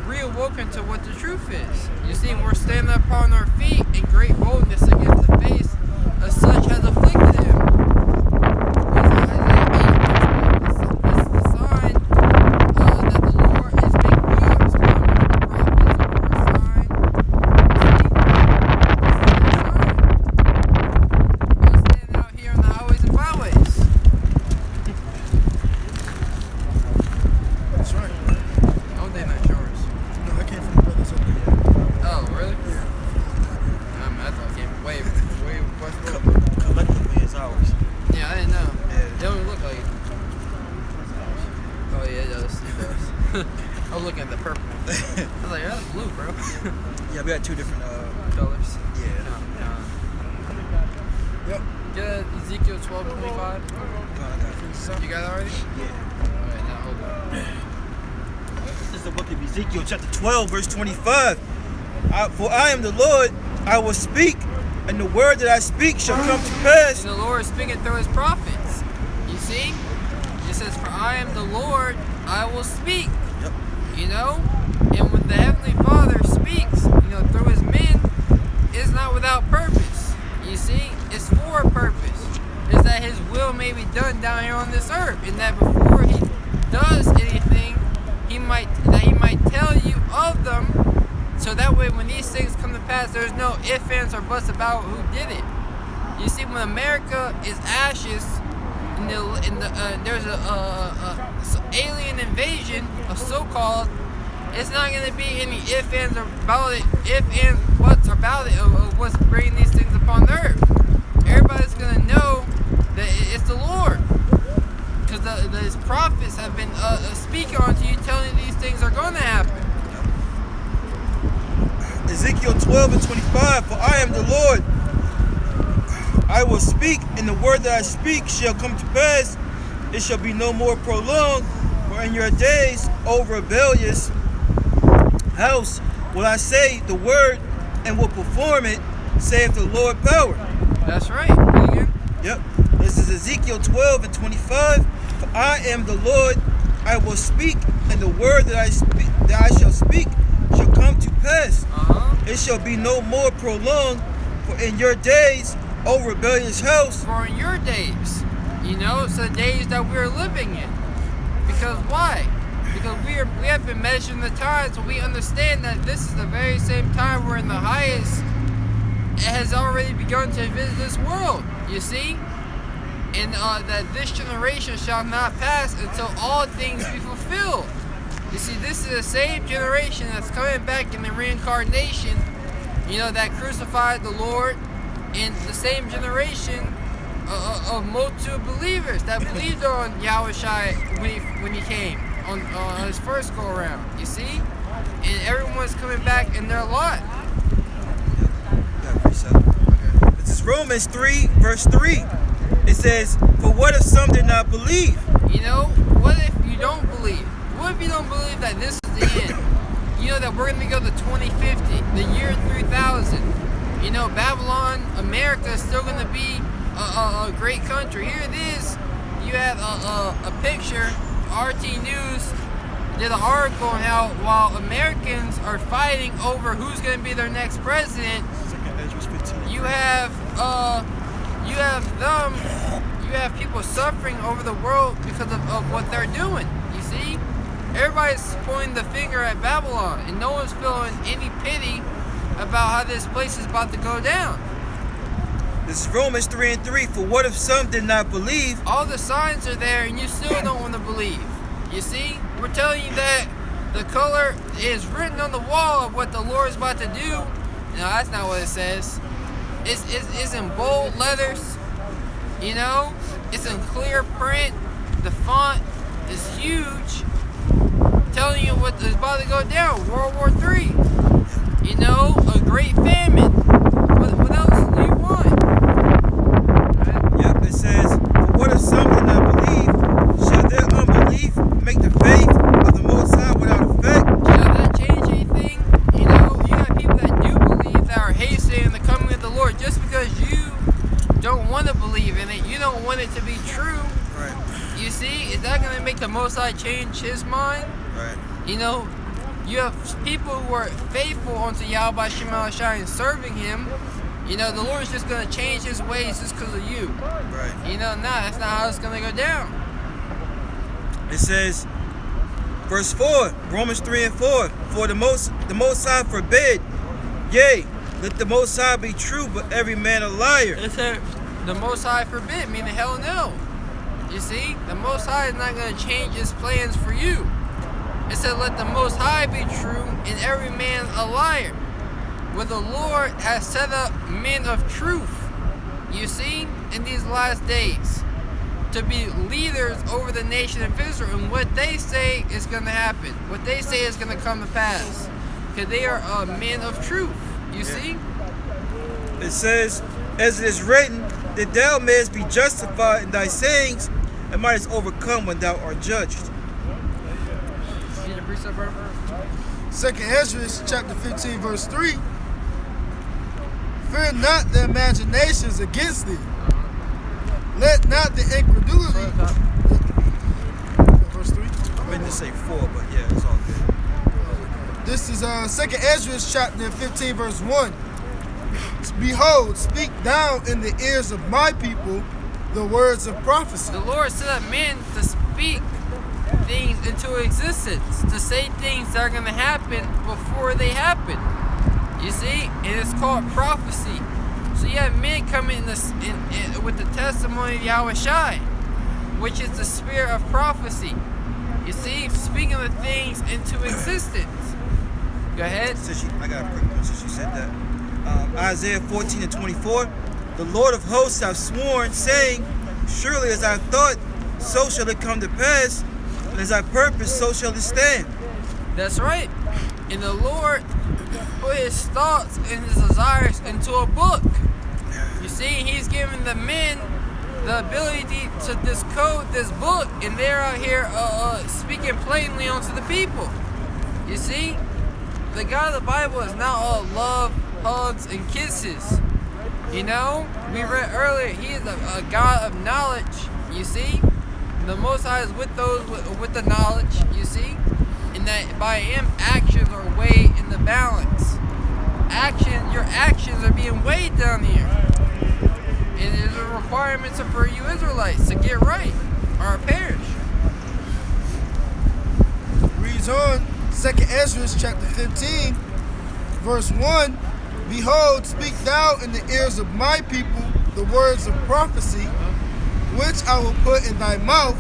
S1: reawoken to what the truth is. You see, we're standing upon our feet in great boldness against the face of such has afflicted him. This is the sign that the Lord is making good of his promise to the prophets for a sign. You see, this is the sign. We're standing out here on the highways and byways.
S2: That's right.
S1: Oh, they're not yours.
S2: No, I came from the brothers over there.
S1: Oh, really?
S2: Yeah.
S1: I thought it came way west.
S3: Collectively, it's ours.
S1: Yeah, I didn't know.
S3: Yeah.
S1: They don't look like it. Oh, yeah, it does. It does. I was looking at the purple one. I was like, that's blue, bro.
S3: Yeah, we had two different
S1: Colors.
S3: yeah.
S2: Yep.
S1: Get Ezekiel 12:25. You got it already?
S3: Yeah.
S1: Alright, now hold on.
S3: This is the book of Ezekiel chapter 12, verse 25. For I am the Lord, I will speak, and the word that I speak shall come to pass.
S1: And the Lord is speaking through his prophets. You see? It says, for I am the Lord, I will speak.
S3: Yep.
S1: You know? And when the Heavenly Father speaks, you know, through his men, it's not without purpose. You see? It's for a purpose. Is that his will may be done down here on this earth. And that before he does anything, he might tell you of them. So that way when these things come to pass, there's no ifs, ands, or buts about who did it. You see, when America is ashes, there's a alien invasion, a so-called, it's not going to be any ifs, ands, or about it, ifs, ands, buts about it of what's bringing these things upon the earth. Everybody's going to know that it's the Lord. Because his prophets have been speaking onto you, telling you these things are going to happen.
S3: Ezekiel 12 and 25. For I am the Lord, I will speak, and the word that I speak shall come to pass. It shall be no more prolonged. For in your days, O rebellious house, will I say the word and will perform it, saith the Lord power.
S1: That's right. Again.
S3: Yep. This is Ezekiel 12 and 25. For I am the Lord, I will speak, and the word that I shall speak shall come to pass. It shall be no more prolonged. For in your days, O rebellious house.
S1: For in your days, you know, it's the days that we're living in. Because why? Because we have been measuring the time, so we understand that this is the very same time we're in the highest. It has already begun to visit this world, you see? And that this generation shall not pass until all things be fulfilled. You see, this is the same generation that's coming back in the reincarnation, you know, that crucified the Lord, and the same generation of multitude of believers that believed on Yahushua when he came on his first go around, you see? And everyone's coming back in their lot.
S3: This is Romans 3, verse 3. It says, for what if some did not believe?
S1: You know, what if you don't believe? What if you don't believe that this is the end? you know that we're going to go to 2050, the year 3000. You know, Babylon, America is still going to be a great country. Here it is. You have a picture. RT News did an article on how while Americans are fighting over who's going to be their next president, you have people suffering over the world because of what they're doing. You see, everybody's pointing the finger at Babylon, and no one's feeling any pity about how this place is about to go down.
S3: This is Romans 3:3. For what if some did not believe?
S1: All the signs are there, and you still don't want to believe. You see, we're telling you that the color is written on the wall of what the Lord is about to do. No, that's not what it says. It's in bold letters. You know, it's in clear print. The font is huge, telling you what is about to go down. World War III. You know, a great famine. What else do you want?
S3: Yep, it says, for what if some did not believe? Shall their unbelief make the faith of the Most High without effect?
S1: Shall that change anything? You know, you got people that do believe that are hastening the coming of the Lord. Just because you don't want to believe in it, you don't want it to be true.
S3: Right.
S1: You see, is that going to make the Most High change his mind?
S3: Right.
S1: You know, you have people who are faithful unto Yahweh Shema Shai and serving him. You know, the Lord's just going to change his ways just because of you.
S3: Right.
S1: You know, that's not how it's going to go down.
S3: It says, verse 4, Romans 3:4. For the Most High forbid, yea, let the Most High be true, but every man a liar.
S1: It said, the Most High forbid, meaning hell no. You see, the Most High is not going to change his plans for you. It said, let the Most High be true, and every man a liar. Where the Lord has set up men of truth, you see, in these last days, to be leaders over the nation of Israel, and what they say is going to happen. What they say is going to come to pass. Because they are men of truth, you see?
S3: It says, as it is written, that thou mayest be justified in thy sayings, and mightest overcome when thou art judged.
S1: Need a precept, bro?
S2: 2nd Ezra chapter 15 verse 3. Fear not the imaginations against thee. Let not the incredulity. Verse 3.
S3: I meant to say 4, but yeah, it's all good.
S2: This is 2nd Ezra chapter 15 verse 1. Behold, speak down in the ears of my people the words of prophecy.
S1: The Lord set up men to speak things into existence, to say things that are going to happen before they happen. You see, and it's called prophecy. So you have men coming in with the testimony of Yahweh Shai, which is the spirit of prophecy. You see, speaking of things into existence. Go ahead.
S3: I got a quick one since you said that. Isaiah 14:24. The Lord of hosts hath sworn, saying, surely as I thought, so shall it come to pass, and as I purpose, so shall it stand.
S1: That's right. And the Lord put his thoughts and his desires into a book. You see, he's giving the men the ability to decode this book, and they're out here speaking plainly unto the people. You see, the God of the Bible is not all love, hugs, and kisses. You know, we read earlier, he is a God of knowledge. You see, the Most High is with those with the knowledge. You see, and that by him actions are weighed in the balance. Your actions are being weighed down here. And there's a requirement for you Israelites to get right or perish.
S2: Reads on 2nd Ezra chapter 15 verse 1. Behold, speak thou in the ears of my people the words of prophecy, which I will put in thy mouth,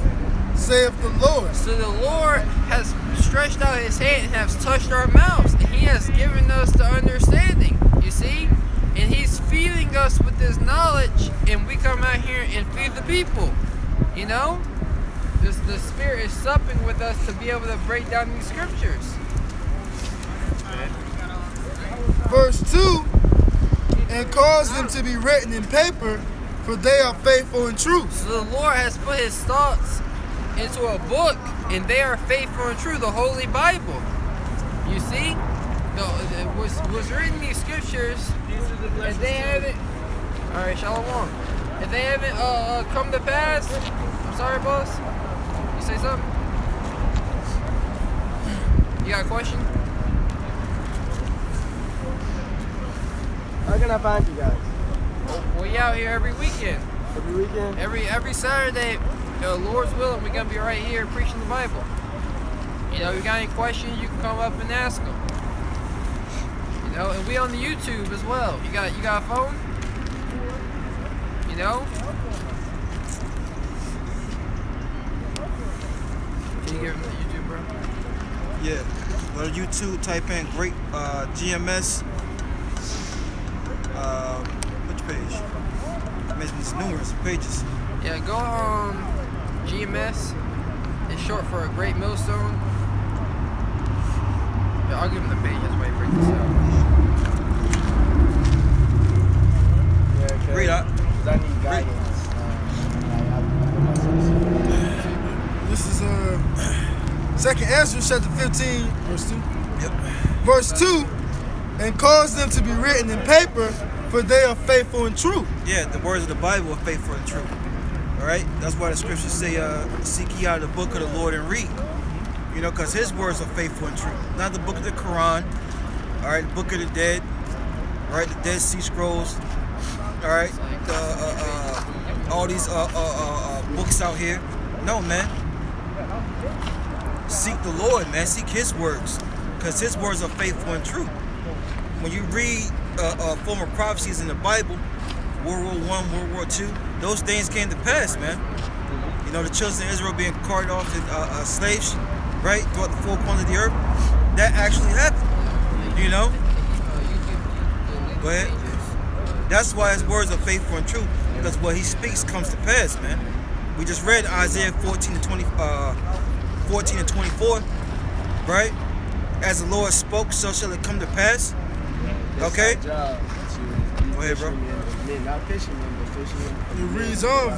S2: saith the Lord.
S1: So the Lord has stretched out his hand and has touched our mouths, and he has given us the understanding, you see? And he's feeding us with this knowledge, and we come out here and feed the people, you know? The Spirit is supping with us to be able to break down these scriptures.
S2: Verse 2, and cause them to be written in paper, for they are faithful and true.
S1: So the Lord has put his thoughts into a book, and they are faithful and true, the Holy Bible. You see, was reading these scriptures, if they haven't, all right, shalom. If they haven't come to pass, I'm sorry, boss. You say something? You got a question?
S5: How can I find you guys?
S1: We out here every weekend.
S5: Every weekend?
S1: Every Saturday, Lord's willing, we're gonna be right here preaching the Bible. You know, you got any questions, you can come up and ask them. You know, and we on the YouTube as well. You got a phone? You know? Can you give him the YouTube, bro?
S3: Yeah. Go to YouTube, type in great GMS. Which page? I mean, there's numerous pages.
S1: Yeah, go on GMS. It's short for a Great Millstone. Yeah, I'll give him the page. That's why he brings this out.
S5: Yeah, okay.
S3: Read out.
S5: 'Cause I need guidance.
S2: This is 2nd Ezra chapter 15, verse 2.
S3: Yep.
S2: Verse 2, and cause them to be written in paper, for they are faithful and true.
S3: Yeah, the words of the Bible are faithful and true. All right? That's why the scriptures say, seek ye out the book of the Lord and read. You know, because his words are faithful and true. Not the book of the Quran, all right, the book of the dead, all right, the Dead Sea Scrolls, all right, all these books out here. No, man. Seek the Lord, man. Seek his words, because his words are faithful and true. When you read former prophecies in the Bible, World War I, World War II, those things came to pass, man. You know, the children of Israel being carted off in slaves, right, throughout the four corners of the earth. That actually happened, you know? Go ahead. That's why his words are faithful and true, because what he speaks comes to pass, man. We just read Isaiah 14 and 24, right? As the Lord spoke, so shall it come to pass. Okay?
S5: Go
S3: ahead, bro.
S5: Not fishermen, but fishermen.
S2: It reads on,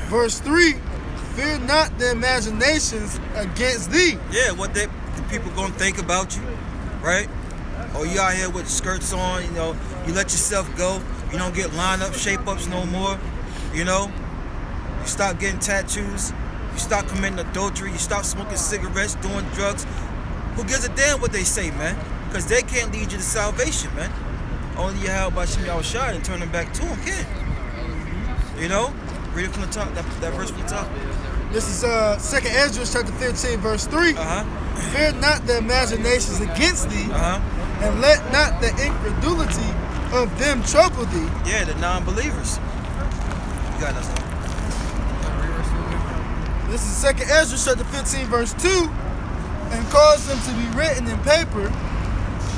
S2: verse 3, fear not the imaginations against thee.
S3: Yeah, what the people gonna think about you, right? Or you out here with skirts on, you know, you let yourself go. You don't get line-up, shape-ups no more, you know? You stop getting tattoos. You stop committing adultery. You stop smoking cigarettes, doing drugs. Who gives a damn what they say, man? Because they can't lead you to salvation, man. Only you have about Shimmy Shad and turn them back to him, can. You know? Read it from the top, that verse from the top.
S2: This is 2nd Ezra chapter 15, verse 3.
S3: Uh-huh.
S2: Fear not the imaginations against thee,
S3: Uh-huh.
S2: and let not the incredulity of them trouble thee.
S3: Yeah, the non-believers. You got us.
S2: This is 2nd Ezra chapter 15, verse 2, and cause them to be written in paper,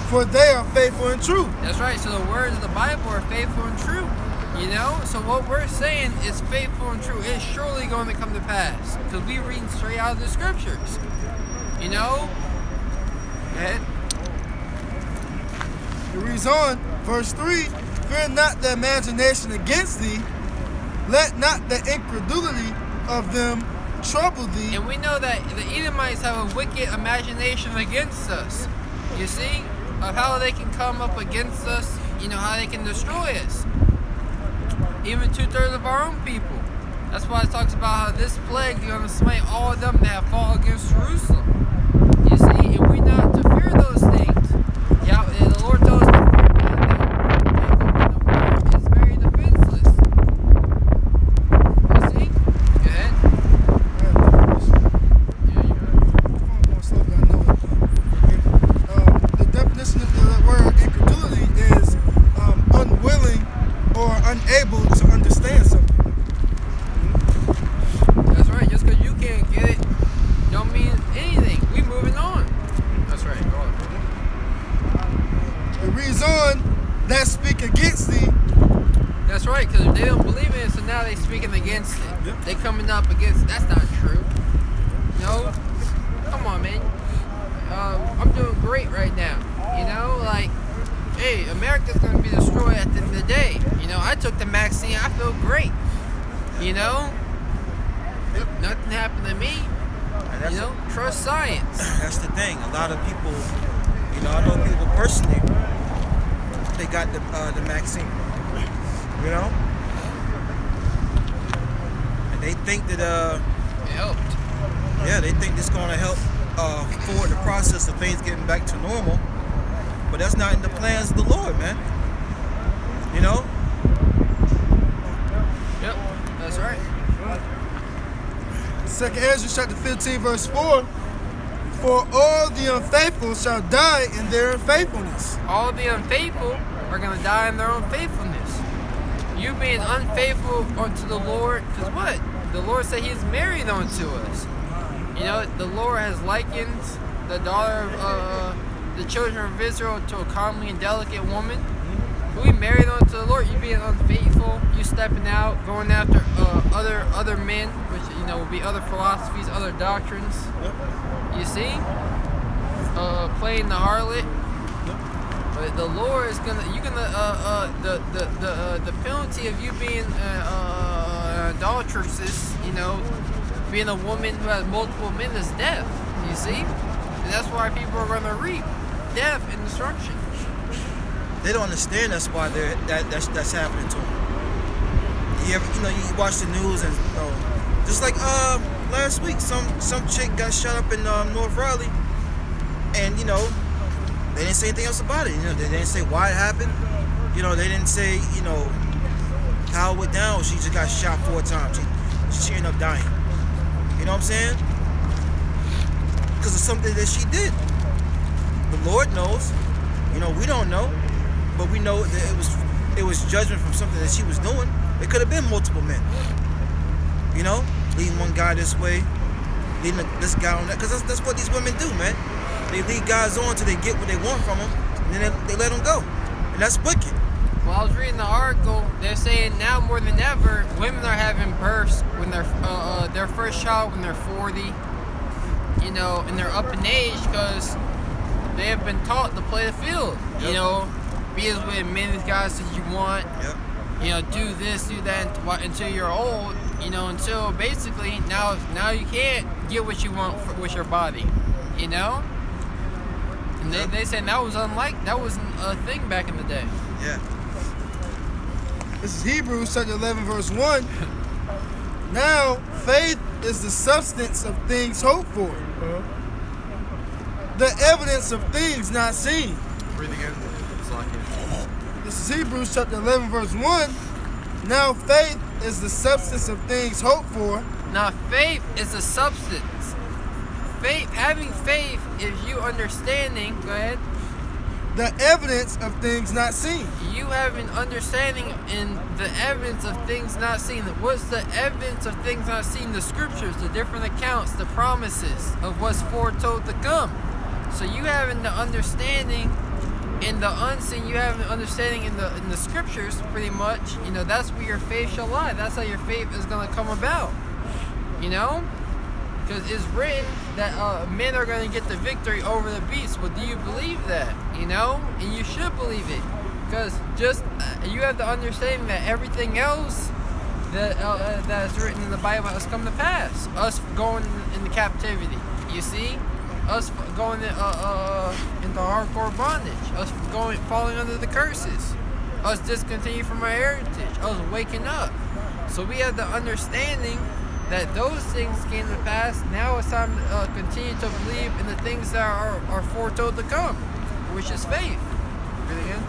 S2: for they are faithful and true.
S1: That's right. So the words of the Bible are faithful and true. You know? So what we're saying is faithful and true. It's surely going to come to pass. Because we reading straight out of the scriptures. You know? Go ahead.
S2: It reads on, verse 3, fear not the imagination against thee, let not the incredulity of them trouble thee.
S1: And we know that the Edomites have a wicked imagination against us. You see? Of how they can come up against us, you know, how they can destroy us. Even 2/3 of our own people. That's why it talks about how this plague is going to smite all of them that have fought against Jerusalem. You see? And we not to fear those things. Yeah, the Lord told us to fear not that the world is very defenseless. You see? Go ahead.
S2: The definition of the word incredulity is unwilling or unable to understand something.
S1: That's right. Just because you can't get it, don't mean anything. We moving on. That's right. Go on.
S2: It reads on, that speak against thee.
S1: That's right. Because they don't believe in it, so now they speaking against it.
S2: Yep.
S1: They coming up against it. That's not true. No. Come on, man. I'm doing great right now. You know, like, hey, America's gonna be destroyed at the end of the day. You know, I took the vaccine. I feel great. You know, nothing happened to me.
S3: And that's
S1: You know, trust science.
S3: that's the thing. A lot of people, I know people personally, they got the vaccine, and they think that
S1: It helped.
S3: yeah, they think it's going to help forward the process of things getting back to normal, but that's not in the plans of the Lord, man.
S1: Yep, that's right.
S2: 2nd Ezra chapter 15 verse 4. For all the unfaithful shall die in their unfaithfulness.
S1: All the unfaithful are going to die in their unfaithfulness. You being unfaithful unto the Lord, because what? The Lord said He's married unto us. The Lord has likened the daughter of the children of Israel to a comely and delicate woman. We married unto the Lord. You being unfaithful, you stepping out, going after other men, which will be other philosophies, other doctrines. You see, playing the harlot. But the Lord is the penalty of you being adulteresses, being a woman who has multiple men is death. You see, and that's why people are going to reap death and destruction.
S3: They don't understand that's why that's happening to them. You watch the news and just like last week, some chick got shot up in North Raleigh, and they didn't say anything else about it. They didn't say why it happened. They didn't say how it went down. She just got shot 4 times. She ended up dying. You know what I'm saying? Because of something that she did. The Lord knows. We don't know, but we know that it was judgment from something that she was doing. It could have been multiple men. Leading one guy this way, leading this guy on that. Because that's what these women do, man. They lead guys on till they get what they want from them, and then they let them go. And that's wicked.
S1: Well, I was reading the article. They're saying now more than ever, women are having births when they're their first child when they're 40, and they're up in age because they have been taught to play the field.
S3: Yep.
S1: Be as many guys as you want.
S3: Yep.
S1: Do this, do that until you're old. Until basically now you can't get what you want with your body. And they said that wasn't a thing back in the day.
S3: Yeah.
S2: This is Hebrews chapter 11 verse 1. Now faith is the substance of things hoped for, the evidence of things not seen.
S1: Read again.
S2: This is Hebrews chapter 11 verse 1. Now faith is the substance of things hoped for.
S1: Now faith is a substance. Having faith is you understanding. Go ahead.
S2: The evidence of things not seen.
S1: You have an understanding in the evidence of things not seen. What's the evidence of things not seen? The scriptures, the different accounts, the promises of what's foretold to come. So you having the understanding in the unseen, you have an understanding in the scriptures, pretty much. That's where your faith shall lie. That's how your faith is going to come about. Because it's written that men are going to get the victory over the beast. Well, do you believe that? And you should believe it. Because you have the understanding that everything else that's written in the Bible has come to pass. Us going into captivity, you see? Us going into hardcore bondage. Us falling under the curses. Us discontinuing from our heritage. Us waking up. So we have the understanding that those things came to pass. Now it's time to continue to believe in the things that are foretold to come, which is faith. Read it again.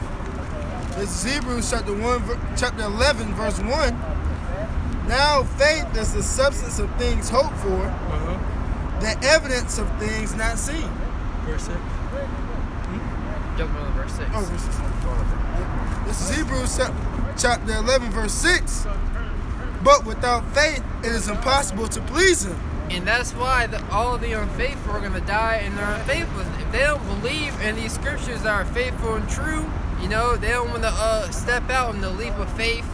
S2: This is Hebrews chapter 11 verse 1. Now faith is the substance of things hoped for, the evidence of things not seen.
S1: Verse 6. Jump on verse 6.
S2: Oh, verse 6. This is Hebrews chapter 11 verse 6. But without faith, it is impossible to please Him.
S1: And that's why all of the unfaithful are going to die in their unfaithfulness. If they don't believe in these scriptures that are faithful and true, they don't want to step out in the leap of faith,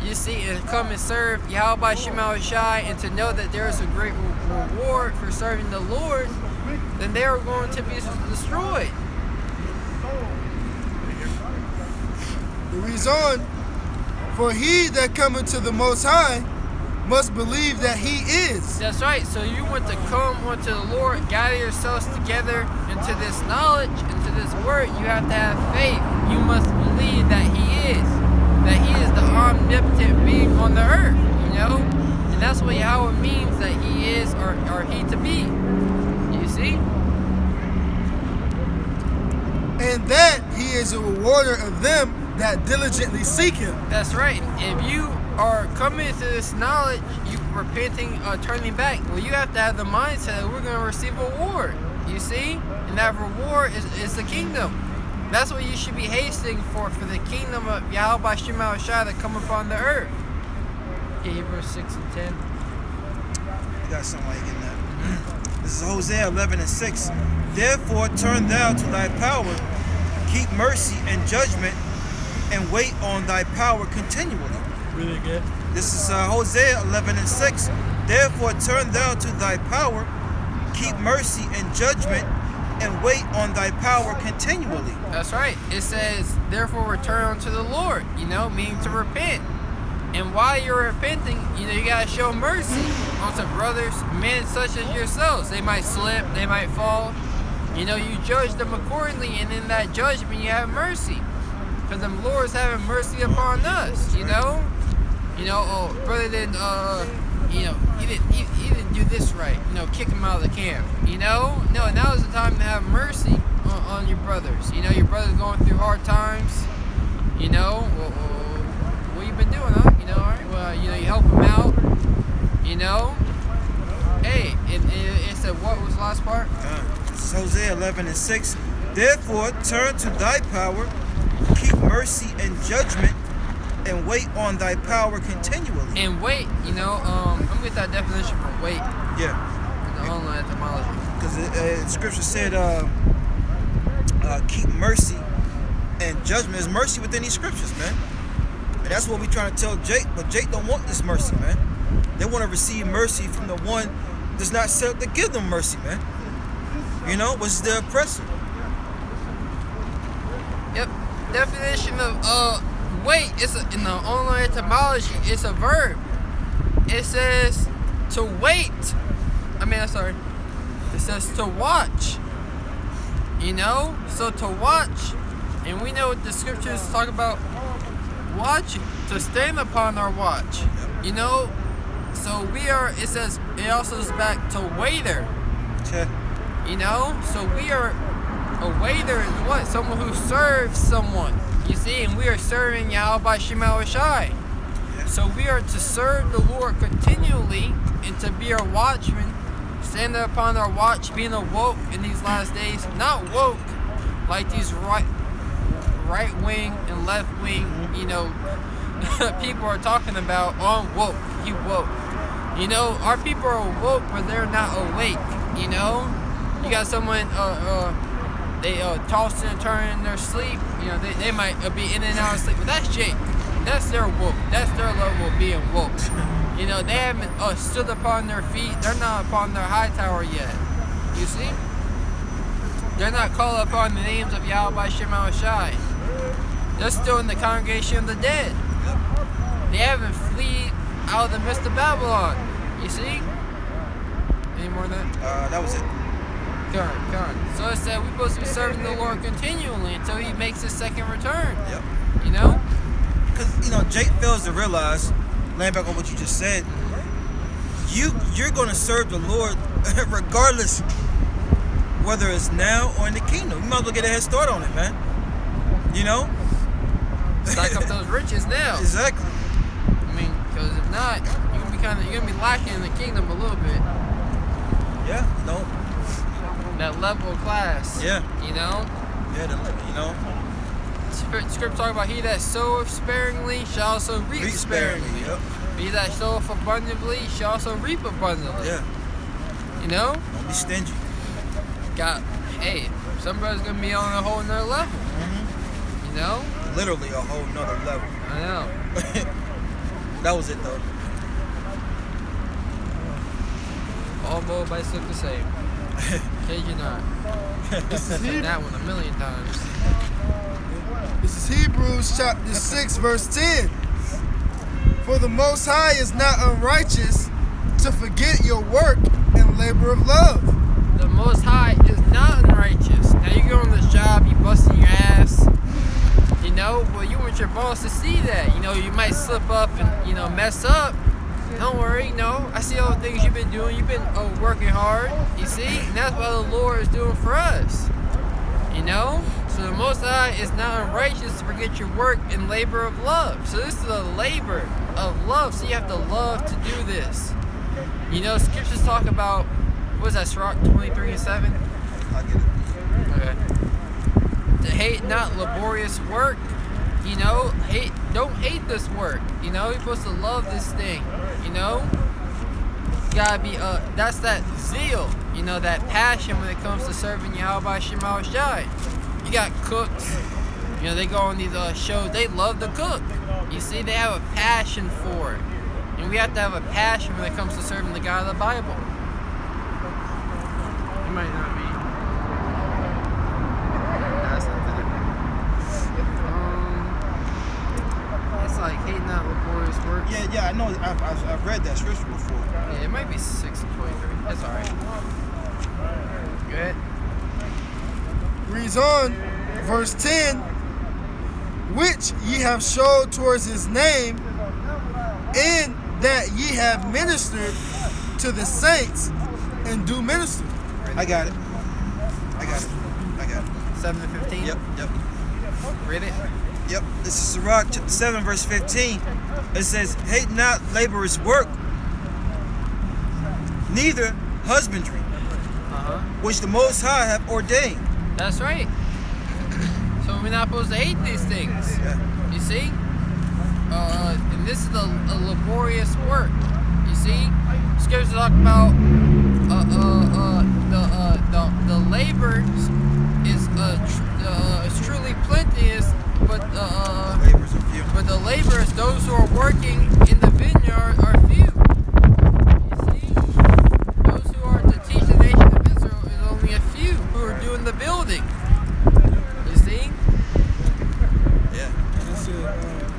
S1: you see, and come and serve Yahweh Shema Shai, and to know that there is a great reward for serving the Lord, then they are going to be destroyed.
S2: It reads on, for he that cometh to the Most High must believe that he is.
S1: That's right. So you want to come unto the Lord, gather yourselves together into this knowledge, into this word. You have to have faith. You must believe that He is the omnipotent being on the earth. You know, and that's what Yahweh means, that He is or He to be. You see?
S2: And that he is a rewarder of them that diligently seek him.
S1: That's right. If you are coming to this knowledge, you repenting, turning back, well, you have to have the mindset that we're going to receive a reward. You see? And that reward is the kingdom. That's what you should be hastening for the kingdom of Yahweh Hashem Shai to come upon the earth. Yeah, Hebrews 6 and 10.
S3: You got something like in that. This is Hosea 11 and 6. Therefore turn thou to thy power, keep mercy and judgment, and wait on thy power continually.
S1: Really good.
S3: This is Hosea 11 and 6. Therefore turn thou to thy power, keep mercy and judgment, and wait on thy power continually.
S1: That's right. It says, therefore return unto the Lord, meaning to repent. And while you're repenting, you gotta show mercy unto brothers, men such as yourselves. They might slip, they might fall. You judge them accordingly, and in that judgment you have mercy. Because the Lord's having mercy upon us, oh, brother didn't, he didn't do this right, kick him out of the camp, No, now is the time to have mercy on your brothers. Your brother's going through hard times, what you been doing, huh? All right, well, you help him out, Hey, it said, what was the last part?
S3: This is Hosea 11 and 6. Therefore turn to thy power, keep mercy and judgment, and wait on thy power continually.
S1: And wait, I'm gonna get that definition for wait.
S3: Yeah.
S1: In the online etymology.
S3: Because Scripture said, keep mercy and judgment. There's mercy within these scriptures, man. And that's what we're trying to tell Jake. But Jake don't want this mercy, man. They want to receive mercy from the one that's not set up to give them mercy, man. Which is the oppressor.
S1: Yep. Definition of wait. In the online etymology, it's a verb. It says to wait. It says to watch. So to watch, and we know what the scriptures talk about watching, to stand upon our watch. So we are. It also is back to waiter. So we are a waiter is what? Someone who serves someone. You see, and we are serving Yahweh Shema Shai.
S3: Yeah.
S1: So we are to serve the Lord continually and to be our watchmen, standing upon our watch, being awoke in these last days. Not woke like these right wing and left wing, people are talking about on woke. You woke. Our people are woke, but they're not awake. You got someone they toss and turn in their sleep. They might be in and out of sleep, but that's Jake. That's their woke. That's their level of being woke. They haven't stood upon their feet. They're not upon their high tower yet. You see? They're not called upon the names of Yahweh Shema Shai. They're still in the congregation of the dead. They haven't fled out of the midst of Babylon. You see? Any more than that?
S3: That was it.
S1: Come on. So it said we're supposed to be serving the Lord continually until He makes His second return.
S3: Yep.
S1: Because
S3: Jake fails to realize, laying back on what you just said, you're going to serve the Lord regardless whether it's now or in the kingdom. You might as well get a head start on it, man.
S1: Stack up those riches now.
S3: Exactly.
S1: Because if not, you're gonna be lacking in the kingdom a little bit.
S3: Yeah.
S1: That level of class.
S3: Yeah.
S1: Yeah. Scripture talk about he that soweth sparingly shall also reap sparingly.
S3: Yep.
S1: He that soweth abundantly shall also reap abundantly.
S3: Yeah.
S1: Don't
S3: be stingy.
S1: Hey, somebody's gonna be on a whole nother level.
S3: Mm-hmm. Literally a whole nother level.
S1: I know.
S3: That was it though.
S1: All motorbikes look the same. Kid you not. I've seen that one a million times.
S2: This is Hebrews chapter 6, verse 10. For the Most High is not unrighteous to forget your work and labor of love.
S1: The Most High is not unrighteous. Now you go on this job, you busting your ass, you know, well, you want your boss to see that. You know, you might slip up and, you know, mess up. Don't worry, no. I see all the things you've been doing. You've been working hard, you see? And that's what the Lord is doing for us, you know? So the Most High is not unrighteous to forget your work and labor of love. So this is a labor of love. So you have to love to do this. You know, scriptures talk about, what is that, Sirach 23:7?
S3: I get it.
S1: Okay. To hate not laborious work, you know, don't hate this work, you know, you're supposed to love this thing, you know. You gotta be, that's that zeal, you know, that passion when it comes to serving Yahweh Shema Shai. You got cooks, you know, they go on these shows, they love to cook. You see, they have a passion for it. And we have to have a passion when it comes to serving the God of the Bible. It might not be. That's not that. It's like hating not laborious work.
S3: Yeah, I know. I've read that scripture before.
S1: Yeah, it might be 6:23. That's alright. Good.
S2: Reads on, verse 10, which ye have showed towards his name, in that ye have ministered to the saints and do minister.
S3: I got it.
S1: 7 to 15.
S3: Yep.
S1: Read it.
S3: Yep. This is Sirach chapter 7, verse 15. It says, hate not laborers' work, neither husbandry, which the Most High have ordained.
S1: That's right. So we're not supposed to hate these things.
S3: Yeah.
S1: You see? And this is a laborious work. You see? Scriptures talk about the labor is truly plenteous, but
S3: Laborers are few.
S1: but the laborers, those who are working in the vineyard, are few. You see? Those who are to teach the nation of Israel is only a few who are doing the building. You see?
S3: Yeah.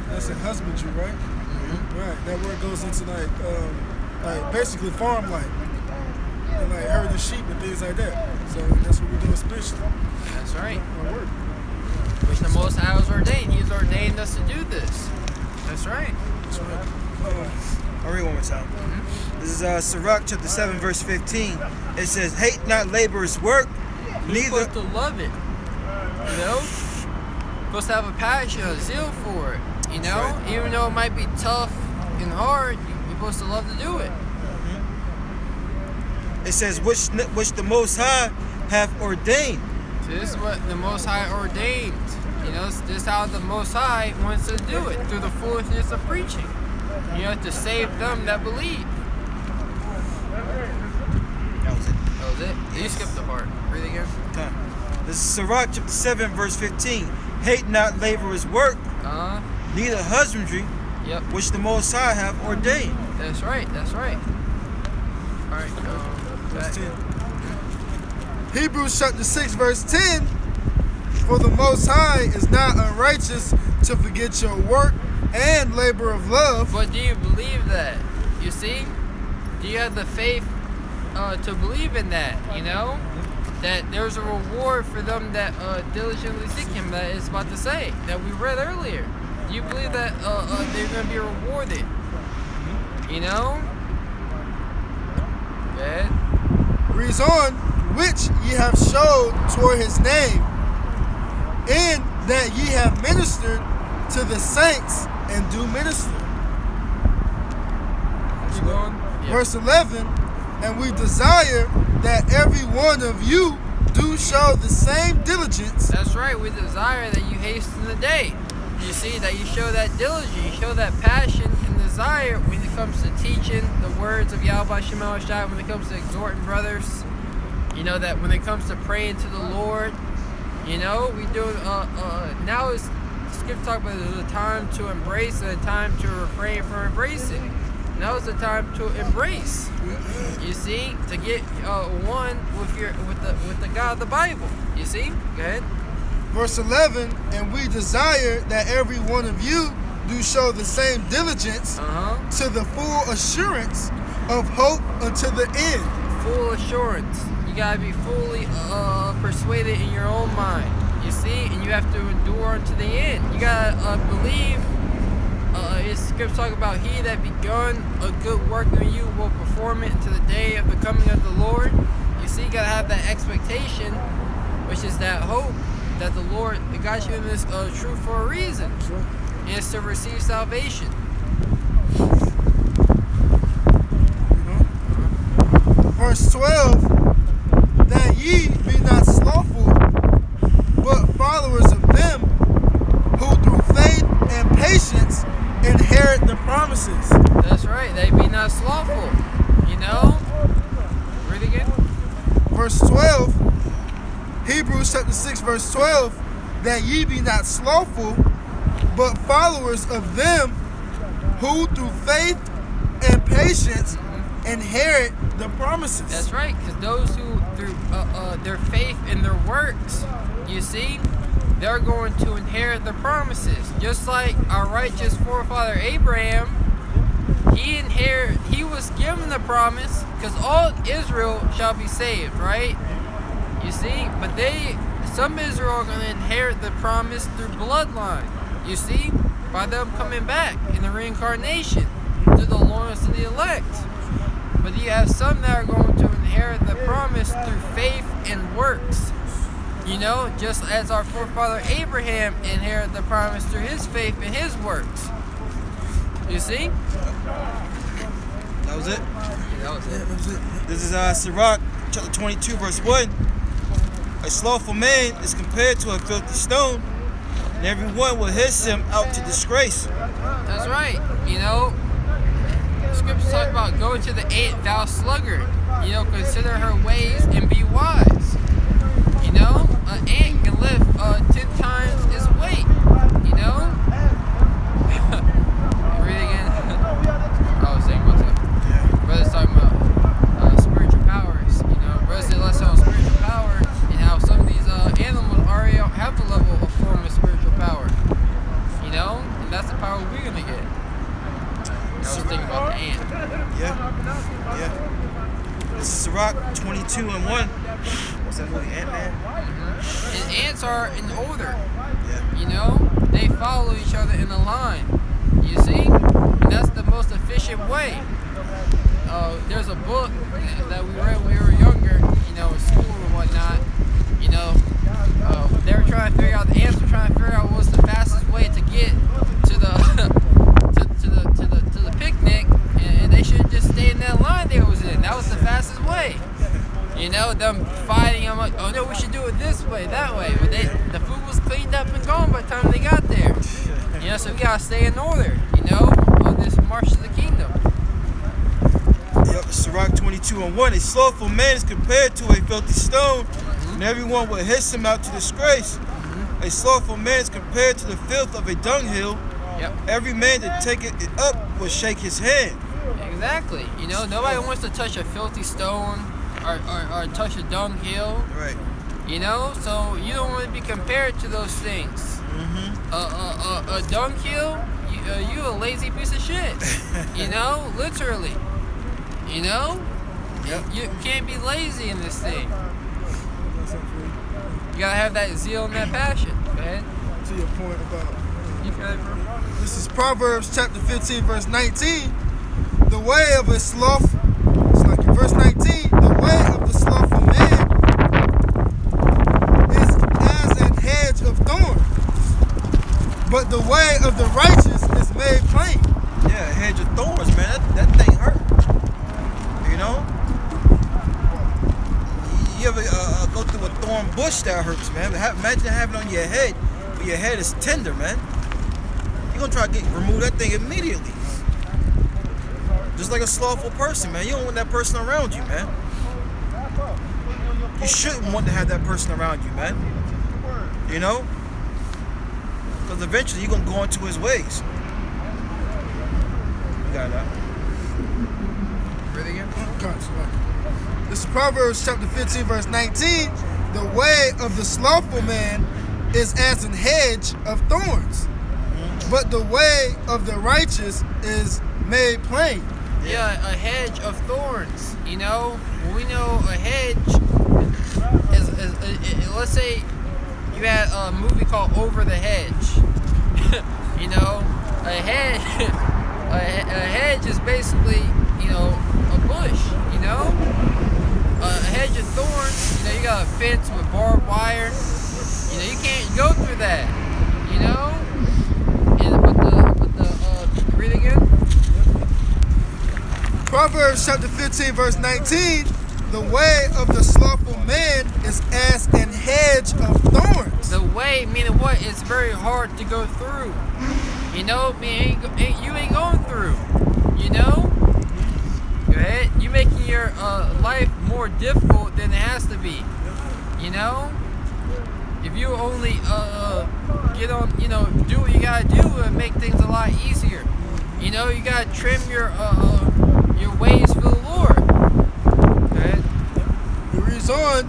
S2: That's a husbandry, right?
S1: Mm-hmm.
S2: Right. That word goes into like basically farm life. And like herding sheep and things like that. So that's what we're doing spiritually.
S1: That's right.
S2: Our work.
S1: Which the Most High has ordained. He's ordained us to do this. That's right.
S2: That's right.
S3: I'll read one more time. This is Sirach chapter 7, verse 15. It says, hate not laborers' work,
S1: You're
S3: neither...
S1: supposed to love it. You know? Supposed to have a passion, a zeal for it. You know?
S3: That's right.
S1: Even though it might be tough and hard, you're supposed to love to do it.
S3: It says, which the Most High have ordained.
S1: So this is what the Most High ordained. You know, this is how the Most High wants to do it, through the foolishness of preaching. You know, to save them that believe.
S3: That was it.
S1: That was it. You skipped the part. Read it again.
S3: Okay. This is Sirach chapter 7, verse 15. Hate not laborers' work, neither husbandry,
S1: Yep.
S3: which the Most High have ordained.
S1: That's right. That's right. All right.
S2: Verse
S1: Back.
S2: 10. Hebrews chapter 6, verse 10. For the Most High is not unrighteous to forget your work and labor of love.
S1: But do you believe that? You see? Do you have the faith to believe in that? You know? That there's a reward for them that diligently seek Him, that it's about to say, that we read earlier. Do you believe that they're going to be rewarded? You know? Good.
S2: Reads on, which ye have showed toward his name, in that ye have ministered to the saints and do minister.
S1: Keep going. Yeah.
S2: Verse 11, and we desire that every one of you do show the same diligence.
S1: That's right. We desire that you hasten the day. You see, that you show that diligence, you show that passion and desire when it comes to teaching the words of Yahweh Shema Shai, when it comes to exhorting brothers. You know, that when it comes to praying to the Lord, you know, we do, now is, Scripture talk about there's a time to embrace and a time to refrain from embracing. Now is the time to embrace. You see, to get one with the God of the Bible. You see? Go ahead.
S2: Verse 11, and we desire that every one of you do show the same diligence
S1: Uh-huh.
S2: to the full assurance of hope unto the end.
S1: Full assurance. You gotta be fully persuaded in your own mind. You see, and you have to endure unto the end. You gotta believe. It's scripture talk about he that begun a good work in you will perform it unto the day of the coming of the Lord. You see, you gotta have that expectation, which is that hope that the Lord got you in this truth for a reason. And it's to receive salvation.
S2: Verse 12, that ye be not slothful, but followers of them who through faith and patience inherit the promises.
S1: That's right. They be not slothful. You know? Read again.
S2: Verse 12, Hebrews chapter 6, verse 12, that ye be not slothful, but followers of them who through faith and patience inherit the promises.
S1: That's right. Because those who through their faith and their works, you see, they're going to inherit the promises. Just like our righteous forefather Abraham, he was given the promise, because all Israel shall be saved, right? You see, but some Israel are going to inherit the promise through bloodline. You see, by them coming back in the reincarnation through the loins of the elect. But you have some that are going to inherit the promise through faith and works. You know, just as our forefather Abraham inherited the promise through his faith and his works. You see?
S3: That was it.
S1: Yeah, that was it.
S3: This is Sirach, chapter 22, verse 1. A slothful man is compared to a filthy stone, and everyone will hiss him out to disgrace.
S1: That's right. You know, the scriptures talk about go to the ant, thou sluggard. You know, consider her ways and be wise. You know, an ant can lift 10 times its weight. You know? Read it again. I was saying about that. Brother's talking about spiritual powers. You know, brothers did lesson on spiritual power and how some of these animals already have the level of form of spiritual power. You know? And that's the power we're going to get. I was thinking about the ant.
S3: Yeah. This is Sirach 22 and 1. What's that movie, Ant-Man?
S1: And ants are in order.
S3: Yeah.
S1: You know? They follow each other in a line. You see? And that's the most efficient way. There's a book that we read when we were younger, you know, in school and whatnot. You know, they were trying to figure out, the ants were trying to figure out what was the fastest way to get to the to the picnic, and they should just stay in that line they was in. That was the fastest way. You know, them fighting, I'm like, oh no, we should do it this way, that way. But the food was cleaned up and gone by the time they got there. You know, so we gotta stay in order, you know, on this march to the kingdom.
S3: Yep, Sirach 22 and 1. A slothful man is compared to a filthy stone, and everyone will hiss him out to disgrace. A slothful man is compared to the filth of a dunghill.
S1: Yep.
S3: Every man that taketh it up will shake his hand.
S1: Exactly. You know, nobody wants to touch a filthy stone or touch a dunghill.
S3: Right.
S1: You know, so you don't want to be compared to those things. A dunghill, you a lazy piece of shit. You know, literally. You know,
S3: Yep.
S1: you can't be lazy in this thing. You gotta have that zeal and that passion. Go ahead.
S2: To your point about,
S1: You got it, bro.
S2: this is Proverbs chapter 15, verse 19. The way of a sloth, it's like in verse 19, the way of the slothful man is as an hedge of thorns, but the way of the righteous is made plain.
S3: Yeah, a hedge of thorns, man. That thing hurt. You know? You ever go through a thorn bush that hurts, man? Imagine having it on your head, but your head is tender, man. You're gonna try to remove that thing immediately. Just like a slothful person, man. You don't want that person around you, man. You shouldn't want to have that person around you, man. You know? Because eventually you're gonna go into his ways. You got that.
S1: Read it again.
S2: This is Proverbs chapter 15, verse 19. The way of the slothful man is as an hedge of thorns, But the way of the righteous is made plain.
S1: Yeah, a hedge of thorns. You know, we know a hedge is let's say you had a movie called Over the Hedge. You know, a hedge, a hedge is basically, you know, a bush. You know, a hedge of thorns. You know, you got a fence with barbed wire. You know, you can't go through that. You know, and read again.
S2: Proverbs chapter 15, verse 19, the way of the slothful man is as an hedge of thorns.
S1: The way, meaning what? It's very hard to go through. You know, you ain't going through. You know? Go ahead. You making your life more difficult than it has to be. You know? If you only get on, you know, do what you gotta do and make things a lot easier. You know, you gotta trim your ways for the Lord. Okay.
S2: It reads on,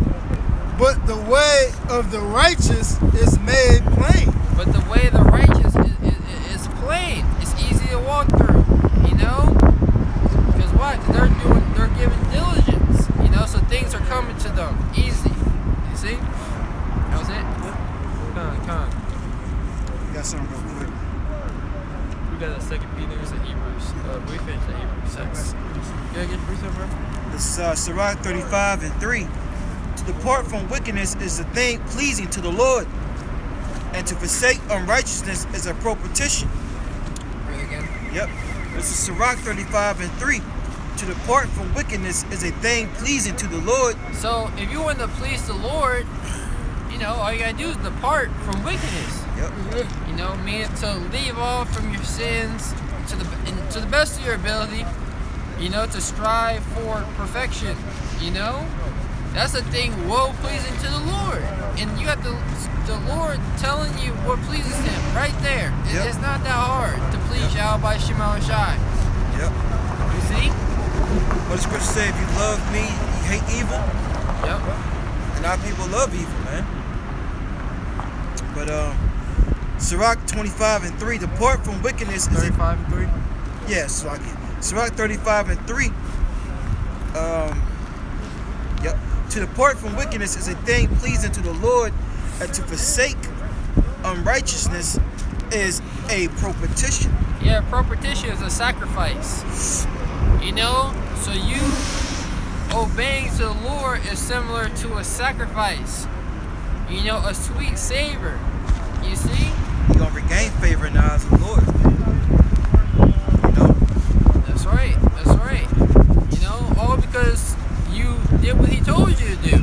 S2: but the way of the righteous is made plain.
S1: But the way of the righteous is plain. It's easy to walk through. You know, because what? They're giving diligence. You know, so things are coming to them easy. You see? That was it. Come on.
S3: Got something real quick.
S1: We got the 2 Peter and Hebrews. We finished the Hebrews 6. You gotta get your something, bro?
S3: This is Sirach 35 and 3. To depart from wickedness is a thing pleasing to the Lord, and to forsake unrighteousness is a propitiation.
S1: Read it again.
S3: Yep. This is Sirach 35 and 3. To depart from wickedness is a thing pleasing to the Lord.
S1: So if you want to please the Lord, you know, all you gotta do is depart from wickedness.
S3: Yep.
S1: You know, meaning to leave off from your sins to the best of your ability. You know, to strive for perfection. You know, that's a thing well pleasing to the Lord, and you got the Lord telling you what pleases Him right there.
S3: Yep.
S1: It's not that hard to please Yahweh Shema Shai.
S3: Yep.
S1: You see?
S3: What the scripture say, if you love me, you hate evil.
S1: Yep.
S3: And our people love evil, man. But Sirach 25 and 3, depart from wickedness is
S1: 35 and 3.
S3: Yes, so I get Sirach 35 and 3. Yep. To depart from wickedness is a thing pleasing to the Lord, and to forsake unrighteousness is a propitiation.
S1: Yeah, propitiation is a sacrifice. You know, so you obeying to the Lord is similar to a sacrifice. You know, a sweet savor. You see?
S3: You're gonna regain favor in the eyes of the Lord. You know?
S1: That's right. That's right. You know, all because you did what He told you to do.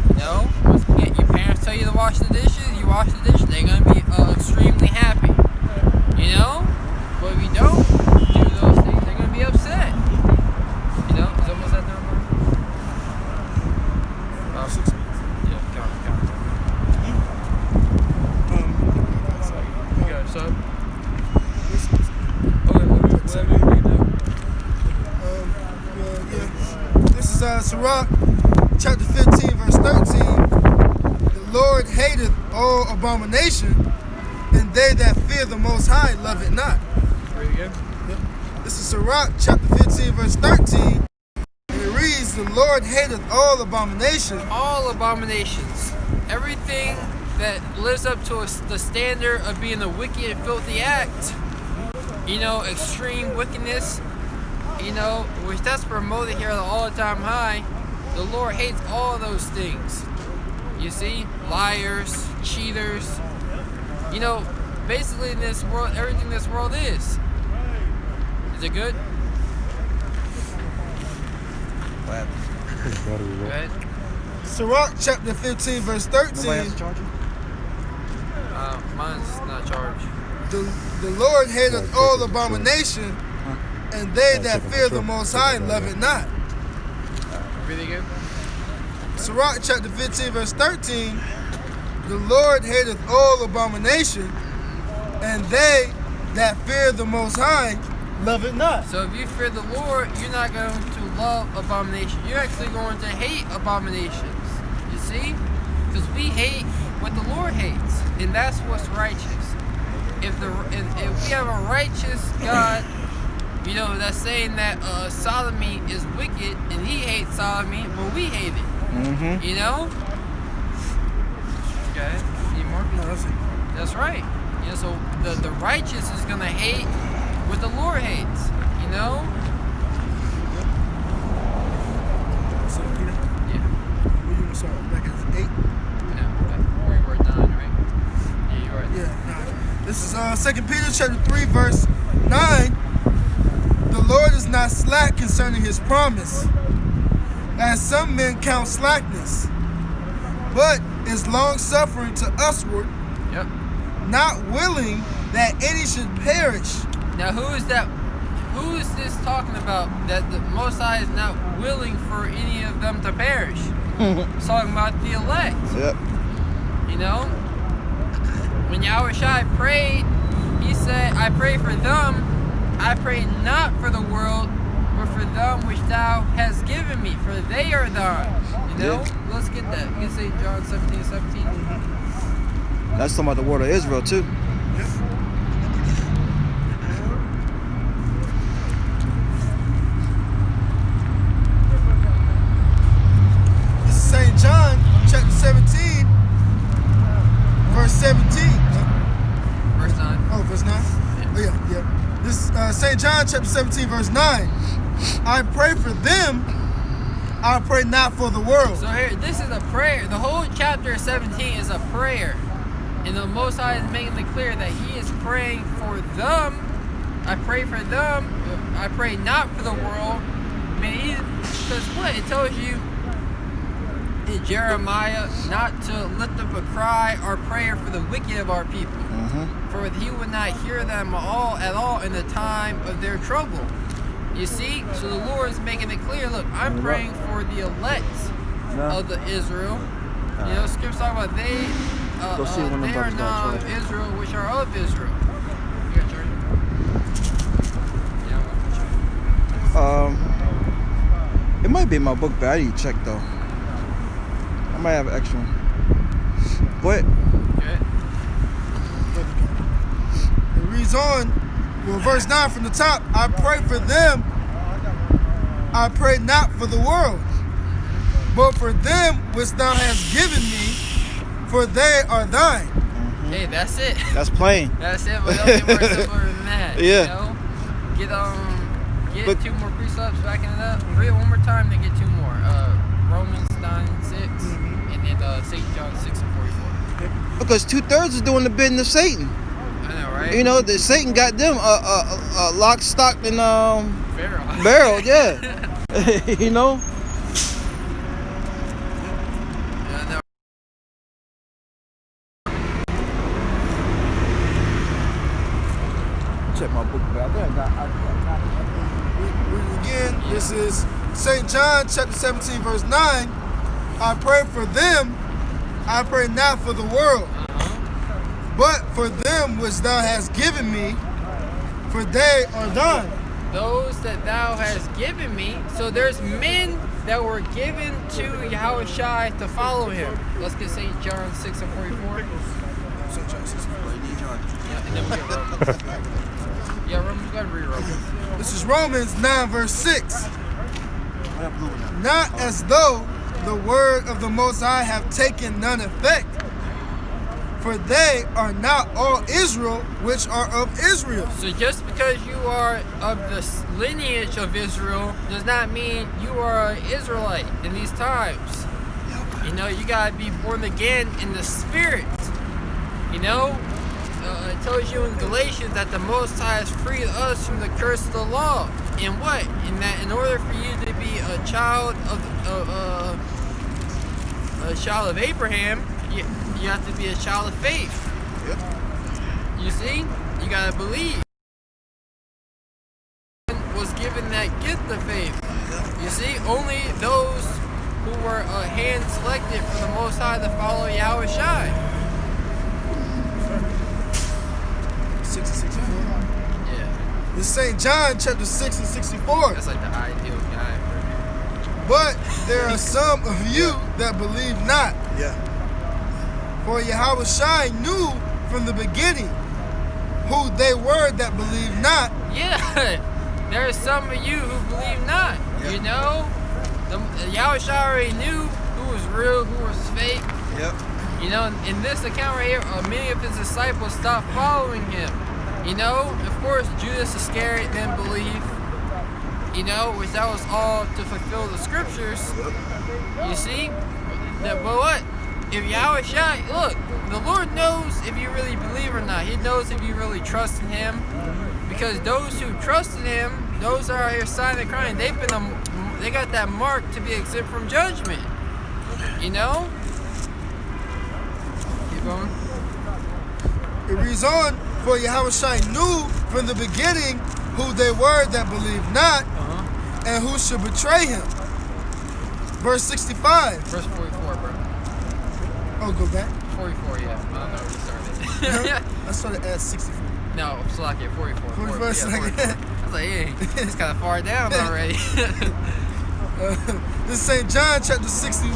S1: You know, once again, your parents tell you to wash the dishes, you wash the dishes. They're gonna be extremely happy. You know, but if you don't do those things, they're gonna be upset. You know, is almost that number? About 6 minutes. Yeah, count. You got a sub?
S2: This is Sirach chapter 15, verse 13. The Lord hateth all abomination, and they that fear the Most High love it not.
S1: Read again.
S2: This is Sirach chapter 15, verse 13. And it reads, the Lord hateth all abomination.
S1: All abominations. Everything that lives up to the standard of being a wicked and filthy act. You know, extreme wickedness. You know, which that's promoted here at the all-time high. The Lord hates all those things. You see? Liars, cheaters. You know, basically in this world, everything this world is. Is it good?
S3: What happened?
S1: Go ahead.
S2: Sirach chapter 15, verse 13.
S3: Nobody has to charge you?
S1: Mine's not charged.
S2: The Lord hateth all abomination, and they that fear the Most High love it not.
S1: Read it again.
S2: Sirach chapter 15, verse 13. The Lord hateth all abomination, and they that fear the Most High love it not.
S1: So if you fear the Lord, you're not going to love abomination. You're actually going to hate abominations. You see? Because we hate what the Lord hates. And that's what's righteous. if we have a righteous God, you know, that's saying that sodomy is wicked and he hates sodomy, but we hate it.
S3: Mm-hmm.
S1: You know? Okay. Any more?
S2: No, that's it.
S1: That's right. You know, so the righteous is gonna hate what the Lord hates. You know?
S2: So, Peter,
S1: Yeah.
S2: where you want to start? Back at 8?
S1: No. We were 9, right? Yeah, you're right.
S2: Yeah, 9. This is 2 Peter chapter 3, verse 9. The Lord is not slack concerning his promise, as some men count slackness, but is long-suffering to usward,
S1: Yep.
S2: not willing that any should perish.
S1: Now, who is that? Who is this talking about? That the Most High is not willing for any of them to perish. It's talking about the elect.
S3: Yep.
S1: You know, when Yahushua prayed, he said, "I pray for them. I pray not for the world, but for them which Thou hast given me, for they are Thine." You know, let's get that. You can say John 17:17.
S3: That's talking about the word of Israel too.
S2: This is St. John chapter 17, verse 17.
S1: Verse 9.
S2: Oh, verse 9? Oh, yeah. This is St. John chapter 17, verse 9. I pray for them, I pray not for the world.
S1: So here, this is a prayer. The whole chapter 17 is a prayer. And the Most High is making it clear that He is praying for them. I pray for them. I pray not for the world. I mean, because what? It tells you in Jeremiah not to lift up a cry or prayer for the wicked of our people.
S3: Mm-hmm.
S1: For He would not hear them at all in the time of their trouble. You see? So the Lord is making it clear, look, I'm praying for the elect of the Israel. You know, Scripture talk about they are not of Israel, which are of Israel. You got charger? Yeah,
S3: It might be in my book bag. I need to check though. I might have an extra one. Go ahead.
S1: okay.
S2: It reads on, well, verse 9 from the top. I pray for them, I pray not for the world, but for them which thou hast given me, for they are thine.
S1: Hey, that's it.
S3: That's plain.
S1: That's it, but don't get more simpler than that.
S3: Yeah.
S1: You know? Get
S3: But-
S1: 2 more precepts, backing it up. Read it one more time, then get 2 more. Romans 9:6, and then St. John 6:44.
S3: Because 2/3 is doing the bidding of Satan.
S1: I know, right?
S3: You know, that Satan got them lock, stock, and
S1: Pharaoh.
S3: barrel. Yeah. You know.
S1: I know.
S3: Check my book bag. I think I got
S2: Read it again. This is St. John chapter 17, verse 9. I pray for them, I pray not for the world, but for them which thou hast given me, for they are thine.
S1: Those that thou hast given me. So there's men that were given to Yahushua to follow him. Let's get St. John 6:44. Yeah, and then we get Romans. Yeah, Romans, go ahead and read Romans.
S2: This is Romans 9, verse 6. Not as though the word of the Most High have taken none effect, for they are not all Israel which are of Israel.
S1: So just because you are of the lineage of Israel does not mean you are an Israelite in these times. You know, you gotta be born again in the Spirit. You know, it tells you in Galatians that the Most High has freed us from the curse of the law. And what? In that, in order for you to be a child of Abraham, you have to be a child of faith.
S3: Yep.
S1: You see, you gotta believe. Was given that gift of faith. You see, only those who were hand selected for the Most High to follow Yahushua.
S2: 6 and 64.
S1: Yeah,
S2: This is St. John chapter 6 and 64.
S1: that's like the ideal guy.
S2: But there are some of you that believe not.
S3: Yeah.
S2: For Yahushua knew from the beginning who they were that believed not.
S1: Yeah, there are some of you who believe not.
S3: Yep.
S1: You know, Yahushua already knew who was real, who was fake.
S3: Yep.
S1: You know, in this account right here, many of his disciples stopped following him. You know, of course, Judas Iscariot didn't believe. You know, which that was all to fulfill the scriptures. You see, but what? If Yahushua, look, the Lord knows if you really believe or not. He knows if you really trust in Him, because those who trust in Him, those are here signing and crying. They got that mark to be exempt from judgment. You know. Keep going.
S2: It reads on, for Yahushua knew from the beginning who they were that believed not, and who should betray him. Verse 65.
S1: Verse 44, bro.
S2: Oh, go back.
S1: 44, yeah. I don't know where we started.
S2: I started at 64.
S1: No, Slovakia, 44.
S2: 44
S1: Yeah,
S2: seconds.
S1: 44. I was like, hey, it's kind of far down already.
S2: This is St. John chapter 60.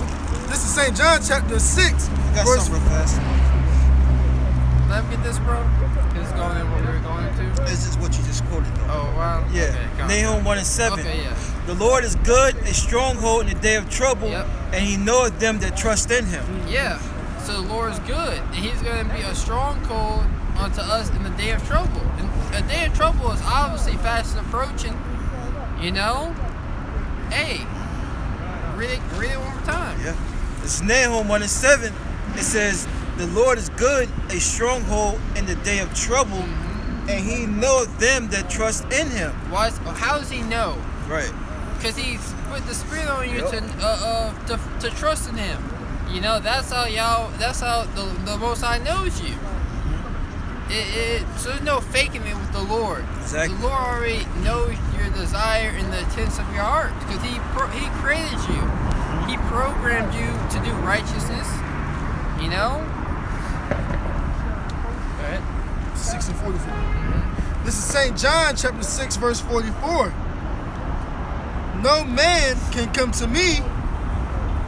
S2: This is St. John chapter 6.
S3: Got
S2: Verse,
S3: something real fast.
S1: Let me get this, bro. This is going in what we were going into.
S3: This is what you just quoted, though.
S1: Oh, wow.
S3: Yeah.
S1: Okay, come on.
S3: Nahum 1:7.
S1: Okay, yeah.
S3: The Lord is good, a stronghold in the day of trouble,
S1: Yep.
S3: and He knoweth them that trust in Him.
S1: Yeah. So the Lord is good, and He's going to be a stronghold unto us in the day of trouble. And a day of trouble is obviously fast approaching. You know? Hey, read it one more time.
S3: Yeah. It's Nahum 1:7. It says, the Lord is good, a stronghold in the day of trouble, and He knoweth them that trust in Him.
S1: How does He know?
S3: Right.
S1: Because He's put the Spirit on you
S3: Yep.
S1: to trust in Him. You know, that's how the Most High knows you. So there's no faking it with the Lord.
S3: Exactly.
S1: The Lord already knows your desire and the intents of your heart, because He created you. He programmed you to do righteousness. You know. Go ahead.
S2: 6 and 44. This is St. John chapter 6 verse 44. No man can come to me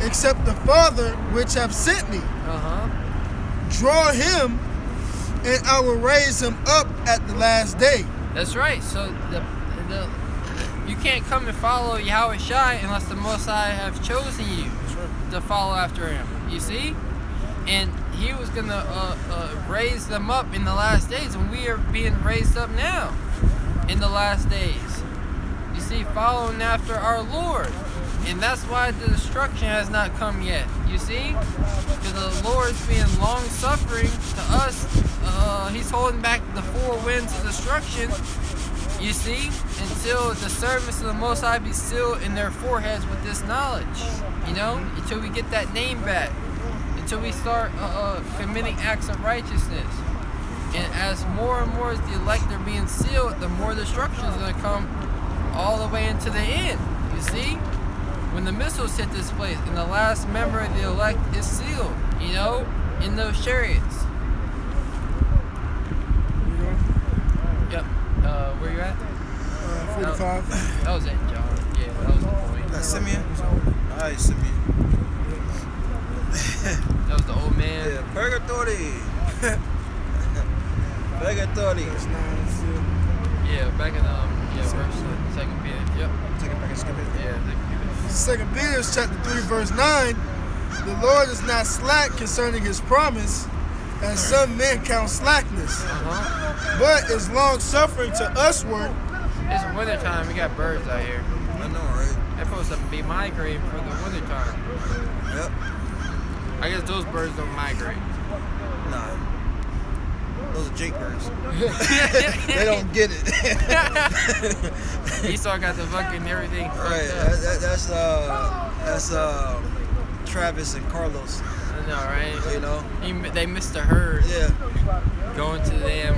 S2: except the Father which hath sent me. Draw him, and I will raise him up at the last day.
S1: That's right. So you can't come and follow Yahushua unless the Most High have chosen you to follow after Him. You see, and He was gonna raise them up in the last days, and we are being raised up now in the last days. You see, following after our Lord, and that's why the destruction has not come yet. You see, because the Lord's being long suffering to us. He's holding back the four winds of destruction. You see, until the servants of the Most High be sealed in their foreheads with this knowledge. You know, until we get that name back, until we start committing acts of righteousness. And as more and more as the elect are being sealed, the more destruction is going to come all the way into the end. You see, when the missiles hit this place and the last member of the elect is sealed, you know, in those chariots. Yep. Where you at?
S2: 45.
S1: That was it, John. Yeah, that was the point.
S3: That's Simeon? Alright, Simeon.
S1: That was the old man.
S3: Yeah, Purgatory. Purgatory.
S1: Yeah, back in verse 2 Peter. Yep.
S3: Take it back and skip it.
S1: Yeah, 2 Peter.
S2: 2 Peter chapter 3 verse 9. The Lord is not slack concerning His promise, as some men count slackness, but is long suffering to usward.
S1: It's winter time. We got birds out here.
S3: I know, right?
S1: They're supposed to be migrating for the winter time.
S3: Yep.
S1: I guess those birds don't migrate.
S3: Nah. Those are Jake birds. They don't get it.
S1: Esau got the fucking everything.
S3: Right. That's Travis and Carlos.
S1: I know, right?
S3: You know?
S1: They missed the herd.
S3: Yeah.
S1: Going to the damn.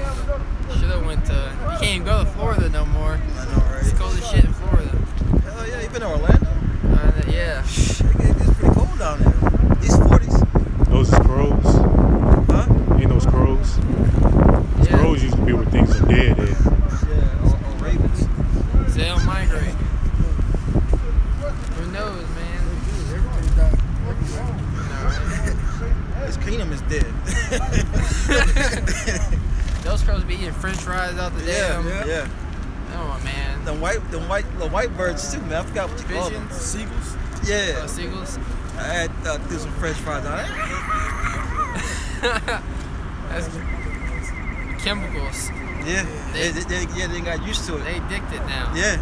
S1: Should have went to. You can't even go to Florida no more.
S3: I know, right?
S1: It's cold as shit in Florida.
S3: Hell yeah, you been to Orlando?
S1: Yeah.
S3: It's pretty cold down there. These 40s.
S6: Those is crows.
S3: Huh?
S6: Ain't those crows?
S1: Yeah.
S6: Crows used to be where things are dead at.
S3: Yeah, or ravens.
S1: So they don't migrate. Who knows, man?
S3: His kingdom is dead.
S1: Those crows be eating French fries out the damn.
S3: Yeah.
S1: Oh man.
S3: The white birds too, man. I forgot what you call them.
S1: Pigeons?
S2: Seagulls.
S3: Yeah.
S1: Seagulls.
S3: I had threw some French fries on it.
S1: That's chemicals.
S3: Yeah. They got used to it.
S1: They addicted now.
S3: Yeah.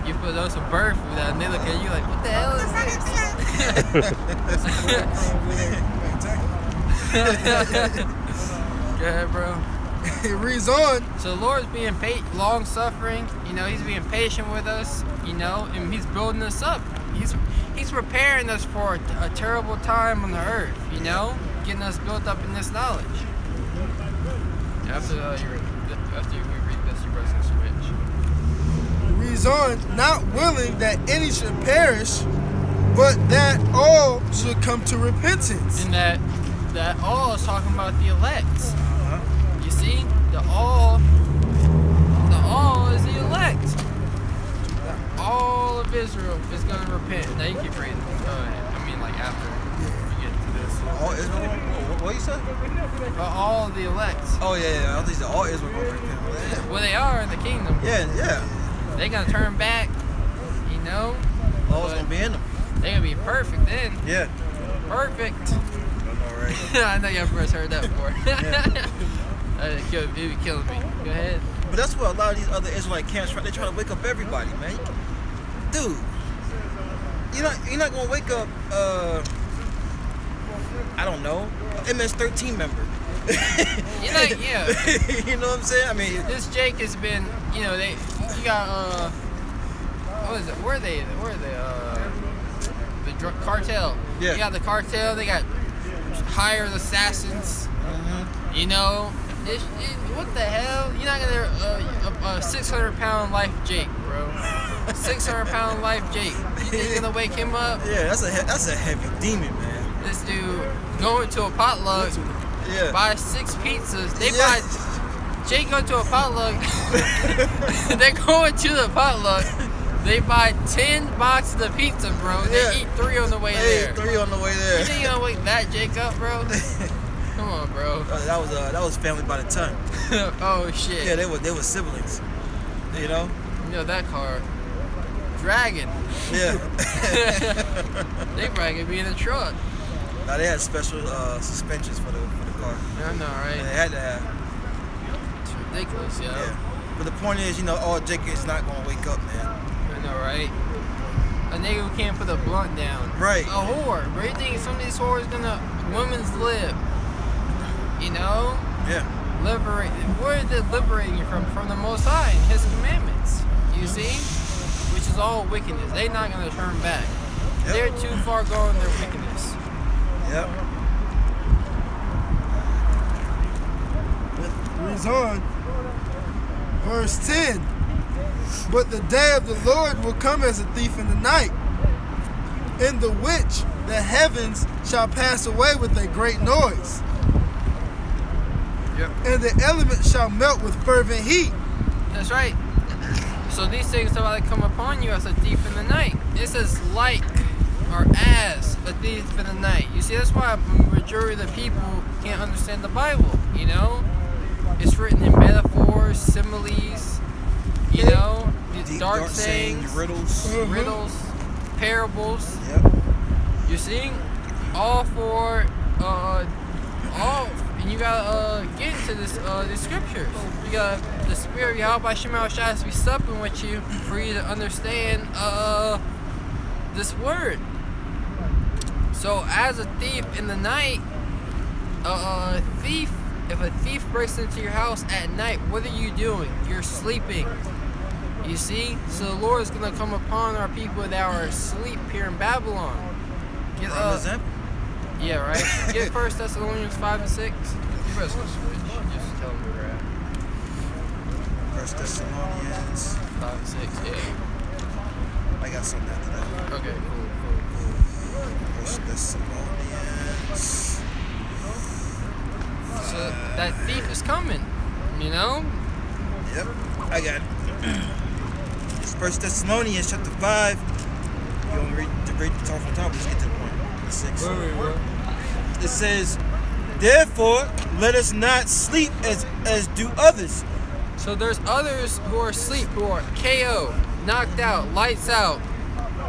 S1: You put those some bird food out and they look at you like, what the hell is this? Go ahead, bro.
S2: It reads on.
S1: So the Lord's being long suffering, he's being patient with us, and he's building us up. He's preparing us for a terrible time on the earth, getting us built up in this knowledge. After you read this, your brother's gonna switch.
S2: It reads on, not willing that any should perish, but that all should come to repentance.
S1: And that all is talking about the elect. You see, the all is the elect. All of Israel is going to repent. Now you keep reading. Go ahead. I mean, like after we get to this.
S3: All Israel? What you said?
S1: All of the elect.
S3: Oh yeah. I think all Israel gonna repent.
S1: Well, they are in the kingdom.
S3: Yeah.
S1: They're going to turn back.
S3: All's gonna be in them.
S1: They're going to be perfect then.
S3: Yeah.
S1: Perfect.
S3: All right.
S1: I know y'all first heard that before. It be killing me. Go ahead.
S3: But that's what a lot of these other Israelite camps try. They try to wake up everybody, man. Dude, you're not gonna wake up. I don't know, MS-13 member.
S1: Yeah.
S3: You know what I'm saying? I mean,
S1: This Jake has been, you got what is it? Where are they? The drug cartel.
S3: Yeah.
S1: You got the cartel. They got hired assassins. What the hell? You're not gonna a 600-pound life Jake, bro. 600-pound life Jake. You think you're gonna wake him up?
S3: yeah, that's a heavy demon, man.
S1: This dude going to a potluck,
S3: Yeah.
S1: buy 6 pizzas. They
S3: Yeah.
S1: buy. Jake go to a potluck. They're going to the potluck. They buy 10 boxes of pizza, bro. They
S3: Yeah.
S1: eat 3 on the way there.
S3: 3 on the way
S1: You
S3: there.
S1: think you're gonna wake that Jake up, bro? Come on, bro.
S3: That was family by the ton.
S1: Oh shit.
S3: Yeah, they were siblings. You know?
S1: That car. Dragon.
S3: Yeah.
S1: They probably could be in the truck.
S3: Now they had special suspensions for the car.
S1: I know,
S3: And they
S1: right?
S3: had to have.
S1: It's ridiculous, yo.
S3: Yeah. But the point is, all Jake is not gonna wake up, man.
S1: I know, right? A nigga who can't put a blunt down.
S3: Right.
S1: A whore. Bro, you think some of these whores women's lib?
S3: Yeah.
S1: Liberate. Where is it liberating you from? From the Most High and His commandments. You see? Which is all wickedness. They're not going to turn back.
S3: Yep.
S1: They're too far gone in their wickedness.
S3: Yep.
S2: It reads on. Verse 10. But the day of the Lord will come as a thief in the night, in the which the heavens shall pass away with a great noise.
S3: Yep.
S2: And the elements shall melt with fervent heat.
S1: That's right. So these things are about to come upon you as a thief in the night. It says like or as a thief in the night. You see, that's why a majority of the people can't understand the Bible, It's written in metaphors, similes,
S3: Deep,
S1: dark sayings, riddles, parables.
S3: Yep.
S1: You see? All for and you gotta get into these scriptures. You got the Spirit of Yahweh Shema Shai to be supping with you for you to understand this word. So as a thief in the night, if a thief breaks into your house at night, what are you doing? You're sleeping. You see? So the Lord is gonna come upon our people that are asleep here in Babylon. Get up. Yeah, right? Get 1 Thessalonians 5 and 6. You guys can switch. Just tell them where we're at.
S3: 1 Thessalonians.
S1: 5 and 6, yeah.
S3: I got something after that.
S1: Okay, cool.
S3: 1 Thessalonians.
S1: So that thief is coming,
S3: Yep, I got it. It's 1 Thessalonians chapter 5. You want me to read the top from the top? Let's get to the point. 6. It says, Therefore, let us not sleep as do others.
S1: So there's others who are asleep, who are KO, knocked out, lights out.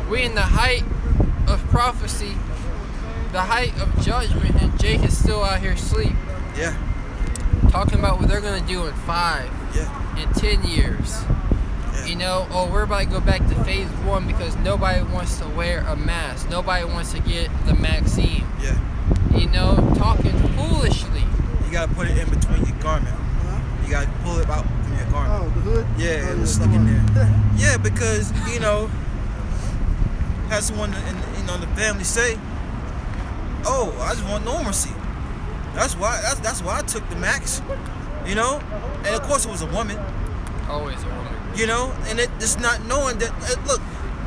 S1: We in the height of prophecy, the height of judgment, and Jake is still out here asleep.
S3: Yeah.
S1: Talking about what they're gonna do in 5,
S3: Yeah.
S1: in 10 years.
S3: Yeah.
S1: You know, we're about to go back to phase 1 because nobody wants to wear a mask. Nobody wants to get the vaccine.
S3: Yeah.
S1: You know, talking foolishly.
S3: You gotta put it in between your garment. You gotta pull it out from your garment.
S2: Oh, the hood?
S3: Yeah,
S2: Oh,
S3: it was
S2: yeah,
S3: stuck in
S2: come
S3: there.
S2: on.
S3: Yeah, because had someone in the family say, "Oh, I just want normalcy." That's why I took the max. And of course it was a woman.
S1: Always a woman.
S3: And it's not knowing that. Look,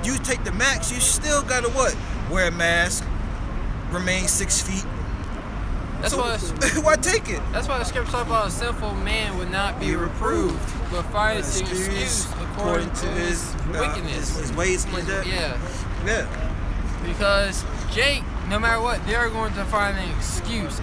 S3: you take the max, you still gotta what? Wear a mask, remain 6 feet.
S1: That's why.
S3: Why take it?
S1: That's why the scripture talks about a sinful man would not be reproved, but finds an excuse according to his wickedness.
S3: his ways like that.
S1: Yeah.
S3: Yeah.
S1: Because Jake, no matter what, they're going to find an excuse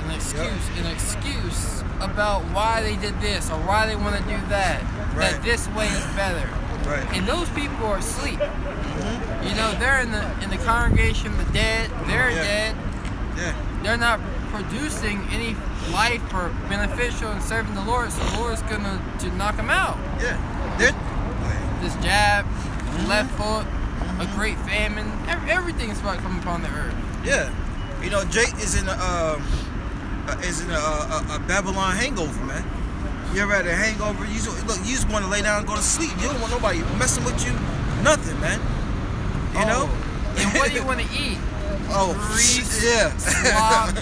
S1: about why they did this or why they want to do that.
S3: Right.
S1: That this way is better.
S3: Right.
S1: And those people are asleep. They're in the congregation of the dead. They're dead.
S3: Yeah.
S1: They're not producing any life or beneficial in serving the Lord, so the Lord's gonna to knock them out.
S3: Yeah.
S1: This jab, left foot, a great famine, everything's about to come upon the earth.
S3: Yeah. Jake is in a Babylon hangover, man. You ever had a hangover? You just want to lay down and go to sleep. You don't want nobody messing with you. Nothing, man.
S1: And what do you want to eat?
S3: Oh,
S1: Grease,
S3: yeah.
S1: slop,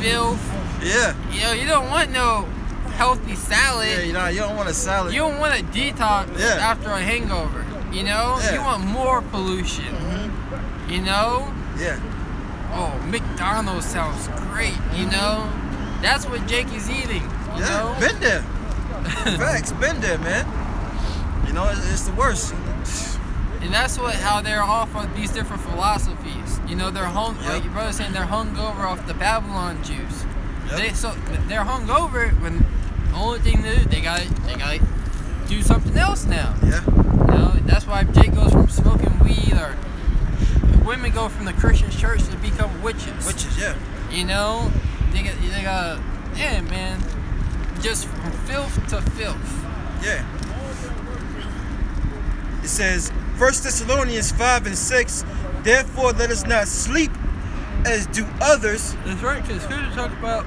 S1: filth.
S3: Yeah.
S1: You don't want no healthy salad.
S3: Yeah, you don't want a salad.
S1: You don't want a detox after a hangover.
S3: Yeah.
S1: You want more pollution.
S3: Yeah.
S1: Oh, McDonald's sounds great. That's what Jake is eating.
S3: Been there. Facts, been there, man. It's the worst.
S1: And that's how they're off of these different philosophies. They're like your brother saying, they're hungover off the Babylon juice.
S3: Yep.
S1: They're hungover when the only thing to do, they gotta do something else now.
S3: Yeah.
S1: That's why Jake goes from smoking weed, or women go from the Christian church to become witches.
S3: Witches, yeah.
S1: They got man, just from filth to filth.
S3: Yeah. It says, 1 Thessalonians 5:6, therefore let us not sleep as do others.
S1: That's right, because scriptures talk about,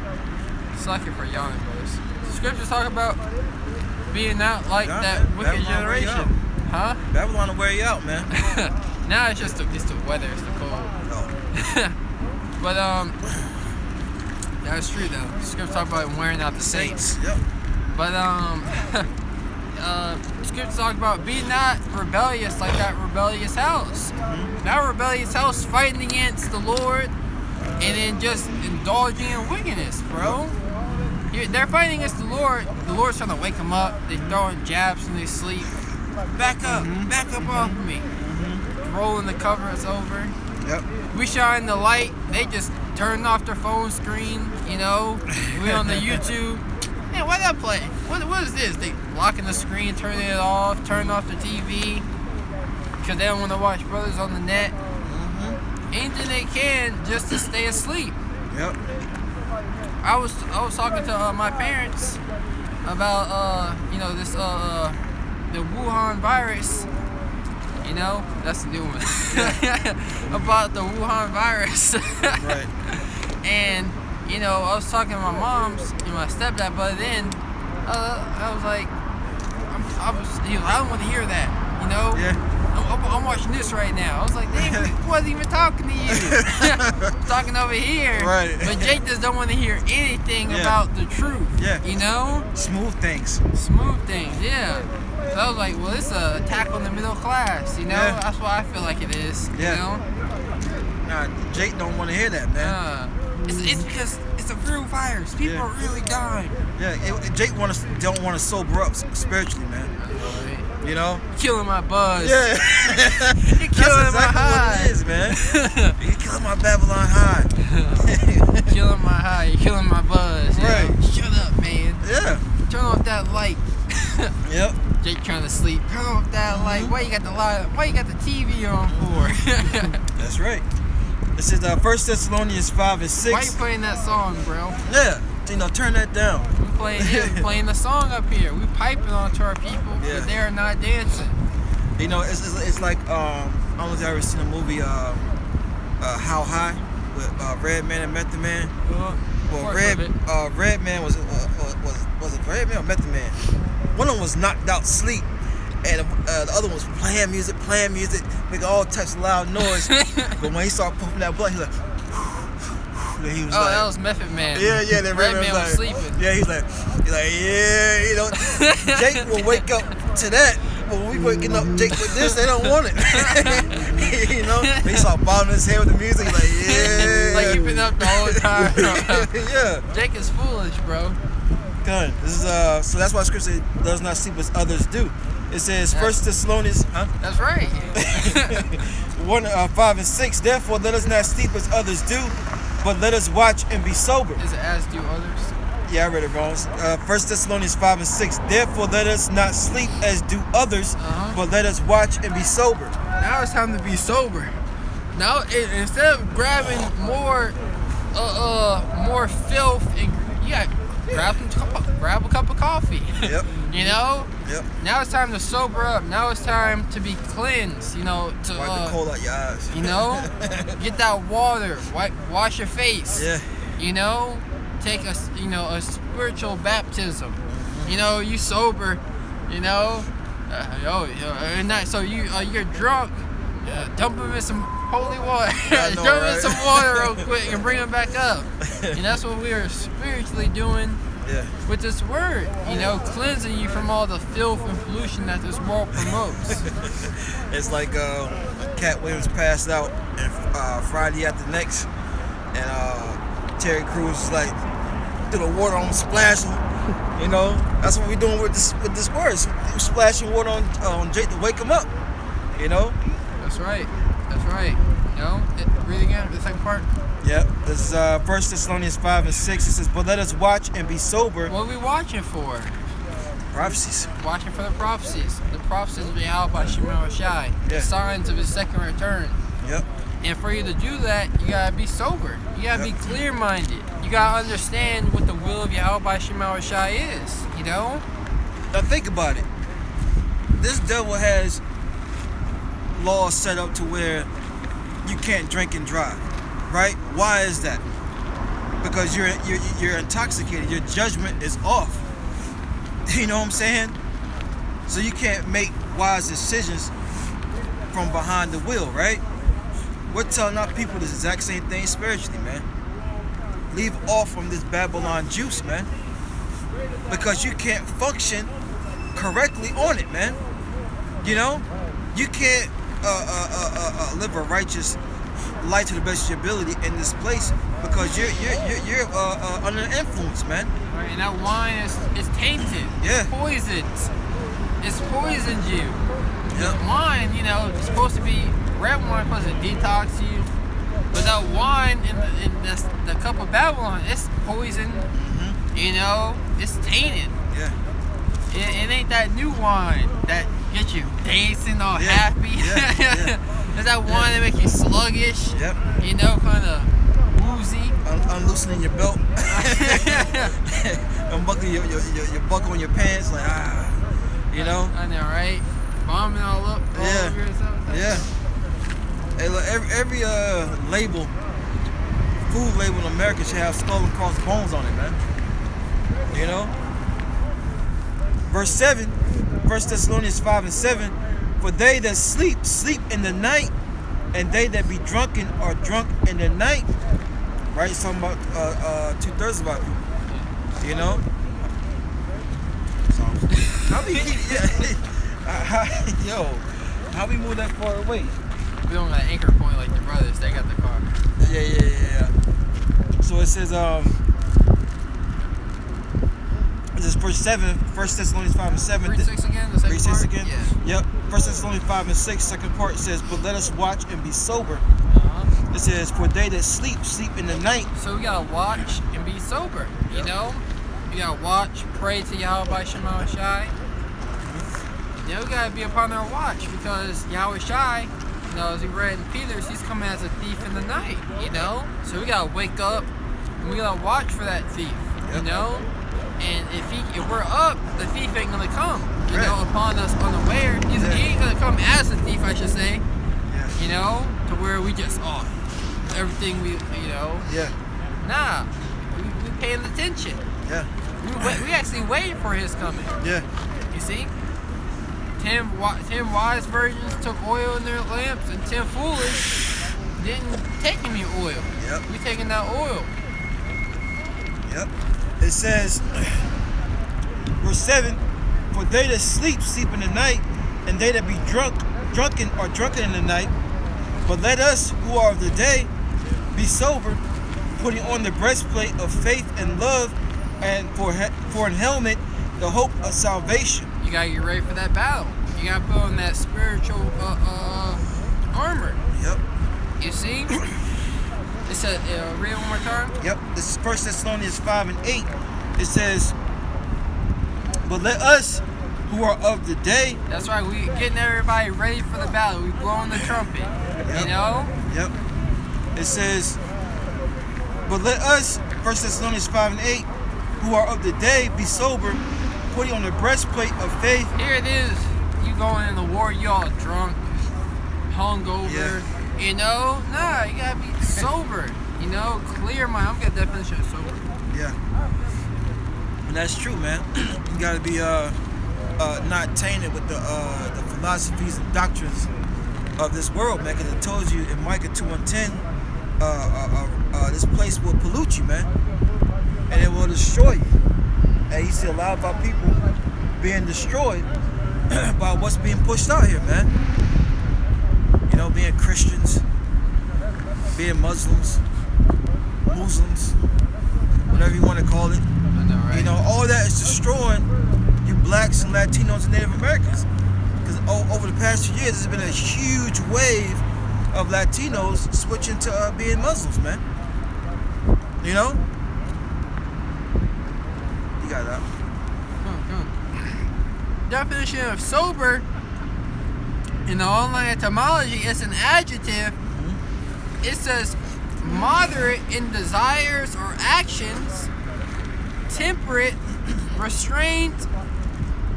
S1: slacking for yawning, brothers. Scriptures talk about being not like that wicked generation. Huh?
S3: Babylon will wear you out, man.
S1: Now it's just the weather, it's the cold.
S3: Oh.
S1: But that's true though. Scriptures talk about wearing out the saints.
S3: Yep.
S1: But scriptures talk about be not rebellious like that rebellious house. That rebellious house fighting against the Lord and then just indulging in wickedness, bro. They're fighting against the Lord. The Lord's trying to wake them up. They're throwing jabs when they sleep. Back up off of me. Rolling the covers over.
S3: Yep.
S1: We shine the light. They just turn off their phone screen. We on the YouTube. Man, why that play? What is this? They blocking the screen, turning it off, turning off the TV because they don't want to watch brothers on the net. Anything they can just to stay asleep.
S3: Yep.
S1: I was talking to my parents about this the Wuhan virus. That's the new one. About the Wuhan virus.
S3: Right.
S1: And I was talking to my mom's and my stepdad, but then I was like, I don't want to hear that.
S3: Yeah.
S1: I'm watching this right now. I was like, dang, we wasn't even talking to you. Talking over here.
S3: Right.
S1: But Jake just don't want to hear anything about the truth.
S3: Yeah.
S1: Smooth things, yeah. So I was like, well, it's an attack on the middle class,
S3: Yeah.
S1: That's what I feel like it is,
S3: Nah, Jake don't want to hear that, man.
S1: It's because it's a real virus. People are really dying.
S3: Yeah, Jake don't want to sober up spiritually, man. You know?
S1: Killing my buzz.
S3: Yeah.
S1: You're killing
S3: That's
S1: my
S3: exactly what
S1: high.
S3: it is, man. You're killing my Babylon high.
S1: Killing my high. You're killing my buzz. You
S3: Right.
S1: know? Shut up, man.
S3: Yeah.
S1: Turn off that light.
S3: Yep.
S1: Jake trying to sleep. Turn off that light. Why you got the light? Why you got the TV on for?
S3: That's right. This is 1 Thessalonians 5 and 6.
S1: Why you playing that song, bro?
S3: Yeah. You know, turn that down.
S1: We playing the song up here. We piping onto our people,
S3: Yeah.
S1: but they're not dancing.
S3: You know, it's like I don't know if you ever seen the movie How High with Red Man and Method Man. Well, Red Man was it Red Man or Method Man? One of them was knocked out sleep, and the other one was playing music, making all types of loud noise. But when he started pumping that blunt, he was like. He was
S1: That was Method Man.
S3: Yeah, then
S1: Red Man was
S3: like,
S1: sleeping.
S3: Yeah, he's like, yeah, you know, Jake will wake up to that, but when we waking up Jake with this, they don't want it. You know, he started bobbing his head with the music, he's like, yeah.
S1: Like you've been up the whole time.
S3: Yeah.
S1: Jake is foolish, bro.
S3: Good. This is so that's why Scripture does not sleep as others do. It says 1 Thessalonians,
S1: That's right.
S3: 1, 5 and 6. Therefore, let us not sleep as others do, but let us watch and be sober.
S1: Is it as do others?
S3: Yeah, I read it wrong. 1 Thessalonians 5 and 6. Therefore, let us not sleep as do others, but let us watch and be sober.
S1: Now it's time to be sober. Now, instead of grabbing more filth, and you got grab a cup of coffee.
S3: Yep.
S1: You know.
S3: Yep.
S1: Now it's time to sober up. Now it's time to be cleansed. You know, to
S3: Wipe the cold out your eyes.
S1: you know, get that water. Wash your face.
S3: Yeah.
S1: You know, take a spiritual baptism. You know, you sober. You know, so you're drunk. Dump them in some holy water.
S3: I know,
S1: Dump them in
S3: right?
S1: some water real quick and bring them back up. And that's what we are spiritually doing
S3: Yeah.
S1: with this word. You know, cleansing you from all the filth and pollution that this world promotes.
S3: It's like Cat Williams passed out and Friday after next, and Terry Crews was like, threw the water on, splashing. You know, that's what we're doing with this word. We're splashing water on Jake to wake him up. You know.
S1: That's right. You know, read again, the second part.
S3: Yep. This is 1 Thessalonians 5 and 6. It says, but let us watch and be sober.
S1: What are we watching for?
S3: Prophecies.
S1: Watching for the prophecies. The prophecies of Yahweh Shemel Shai. The
S3: Yeah.
S1: signs of his second return.
S3: Yep.
S1: And for you to do that, you gotta be sober. You gotta be clear-minded. You gotta understand what the will of Yahweh Shemel Shai is. You know?
S3: Now think about it. This devil has laws set up to where you can't drink and drive, right? Why is that? Because you're intoxicated. Your judgment is off. You know what I'm saying? So you can't make wise decisions from behind the wheel, right? We're telling our people this exact same thing spiritually, man. Leave off from this Babylon juice, man. Because you can't function correctly on it, man. You know? You can't live a righteous life to the best of your ability in this place because you're under the influence, man.
S1: Right, and that wine is tainted.
S3: Yeah.
S1: It's poisoned. It's poisoned you.
S3: Yep.
S1: The wine, you know, it's supposed to be red wine, supposed to detox you. But that wine in the cup of Babylon, it's poisoned. You know, it's tainted.
S3: Yeah.
S1: It ain't that new wine that gets you dancing all
S3: Yeah.
S1: happy.
S3: Yeah.
S1: It's that wine that makes you sluggish.
S3: Yep.
S1: You know, kind of woozy.
S3: Unloosening your belt. Unbuckling your buckle on your pants, like you know.
S1: I know, right? Bombing all over yourself.
S3: Yeah. Hey, look, every label, food label in America should have skull and crossbones on it, man. You know? Verse 7, 1 Thessalonians 5 and 7, for they that sleep in the night, and they that be drunken are drunk in the night. Right? It's talking about 2/3 of our people. You know? So, how we keep, how we move that far away?
S1: We don't got an anchor point like the brothers. They got the car.
S3: Yeah. So it says, verse 7, 1 Thessalonians 5 and 7.
S1: Read 6 again, the second
S3: Read 6
S1: part?
S3: again?
S1: Yeah.
S3: Yep. 1 Thessalonians 5 and 6, second part says, but let us watch and be sober.
S1: Uh-huh.
S3: It says, for they that sleep, sleep in the night.
S1: So we gotta watch and be sober, you know? You gotta watch, pray to Yahweh Shema Shai. You know, we gotta be upon our watch because Yahweh Shai, you know, as we read in Peter's, he's coming as a thief in the night, you know? So we gotta wake up and we gotta watch for that thief, you know? And if we're up, the thief ain't gonna come, you know, upon us unaware. He ain't gonna come as a thief, I should say, you know, to where we just, everything we, you know. Nah, we paying attention. We actually wait for his coming. You see? 10 wise virgins took oil in their lamps, and 10 foolish didn't take any oil. We taking that oil.
S3: It says, verse 7, for they that sleep, sleep in the night, and they that be drunken are drunken in the night. But let us who are of the day be sober, putting on the breastplate of faith and love, and for an helmet, the hope of salvation.
S1: You gotta get ready for that battle. You gotta put on that spiritual armor. You see? It said, read it one more time.
S3: This is 1 Thessalonians 5 and 8. It says, but let us who are of the day.
S1: That's right, we getting everybody ready for the battle. We blowing the trumpet. You know?
S3: It says, but let us, 1 Thessalonians 5 and 8, who are of the day, be sober, putting on the breastplate of faith.
S1: Here it is. You going in the war, you all drunk, hungover. You know? Nah, you gotta be sober. You know, clear mind. I'm gonna get a definition of sober.
S3: And that's true, man. You gotta be not tainted with the philosophies and doctrines of this world, man. Because it tells you in Micah 2:10, this place will pollute you, man, and it will destroy you. And you see a lot of our people being destroyed by what's being pushed out here, man. You know, being Christians, being Muslims, whatever you want to call it.
S1: I know, right?
S3: You know, all that is destroying you blacks and Latinos and Native Americans. Because over the past few years, there's been a huge wave of Latinos switching to being Muslims, man. You know? You got that.
S1: Definition of sober in the online etymology is an adjective. It says moderate in desires or actions, temperate, restrained,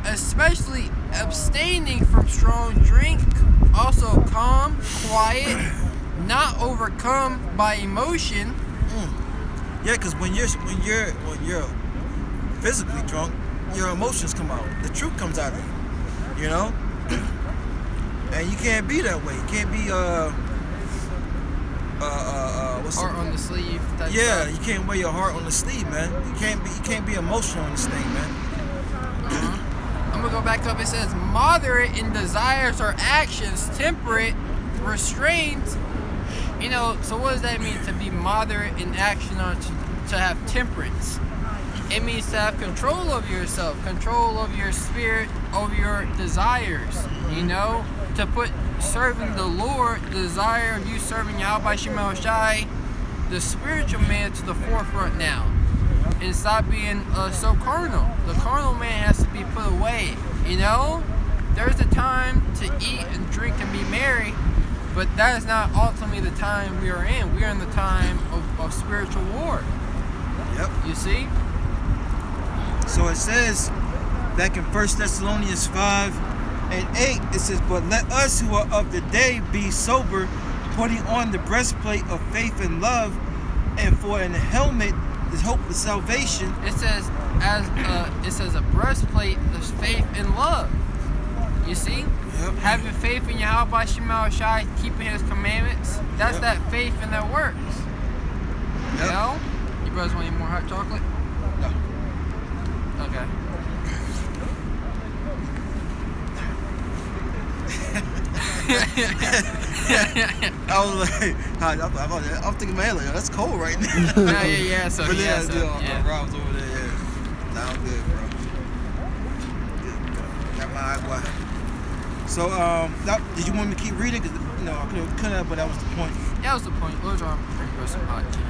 S1: especially abstaining from strong drink, also calm, quiet, not overcome by emotion.
S3: Yeah, because when you're physically drunk, your emotions come out. The truth comes out of you. You know? And you can't be that way. You can't be what's
S1: Heart on the sleeve type
S3: yeah,
S1: stuff.
S3: you can't wear your heart on the sleeve, man. You can't be emotional on this thing, man.
S1: I'm gonna go back up. It says moderate in desires or actions, temperate, restrained. You know, so what does that mean to be moderate in action or to have temperance? It means to have control of yourself, control of your spirit, over your desires. You know, to put serving the Lord, the desire of you serving Yahweh Shema Shai, the spiritual man, to the forefront now. And stop being so carnal. The carnal man has to be put away. You know, there's a time to eat and drink and be merry, but that is not ultimately the time we are in. We are in the time of spiritual war. You see?
S3: So it says back in 1 Thessalonians 5 and 8, it says, but let us who are of the day be sober, putting on the breastplate of faith and love, and for an helmet the hope of salvation.
S1: It says a breastplate of faith and love. You see? Having faith in Yahweh Shema Shai, keeping his commandments, that's that faith and that works. You know? You brothers want any more hot chocolate?
S3: No.
S1: Okay.
S3: I was like, I'm thinking, man, like, that's cold right now.
S1: Yeah. So
S3: But
S1: yeah.
S3: Rob's over there, yeah. Nah, I'm good, bro. Agua. So, did you want me to keep reading? Cause I couldn't have, but that was the point.
S1: That was the point. Lord's arm, roasted hot cheese.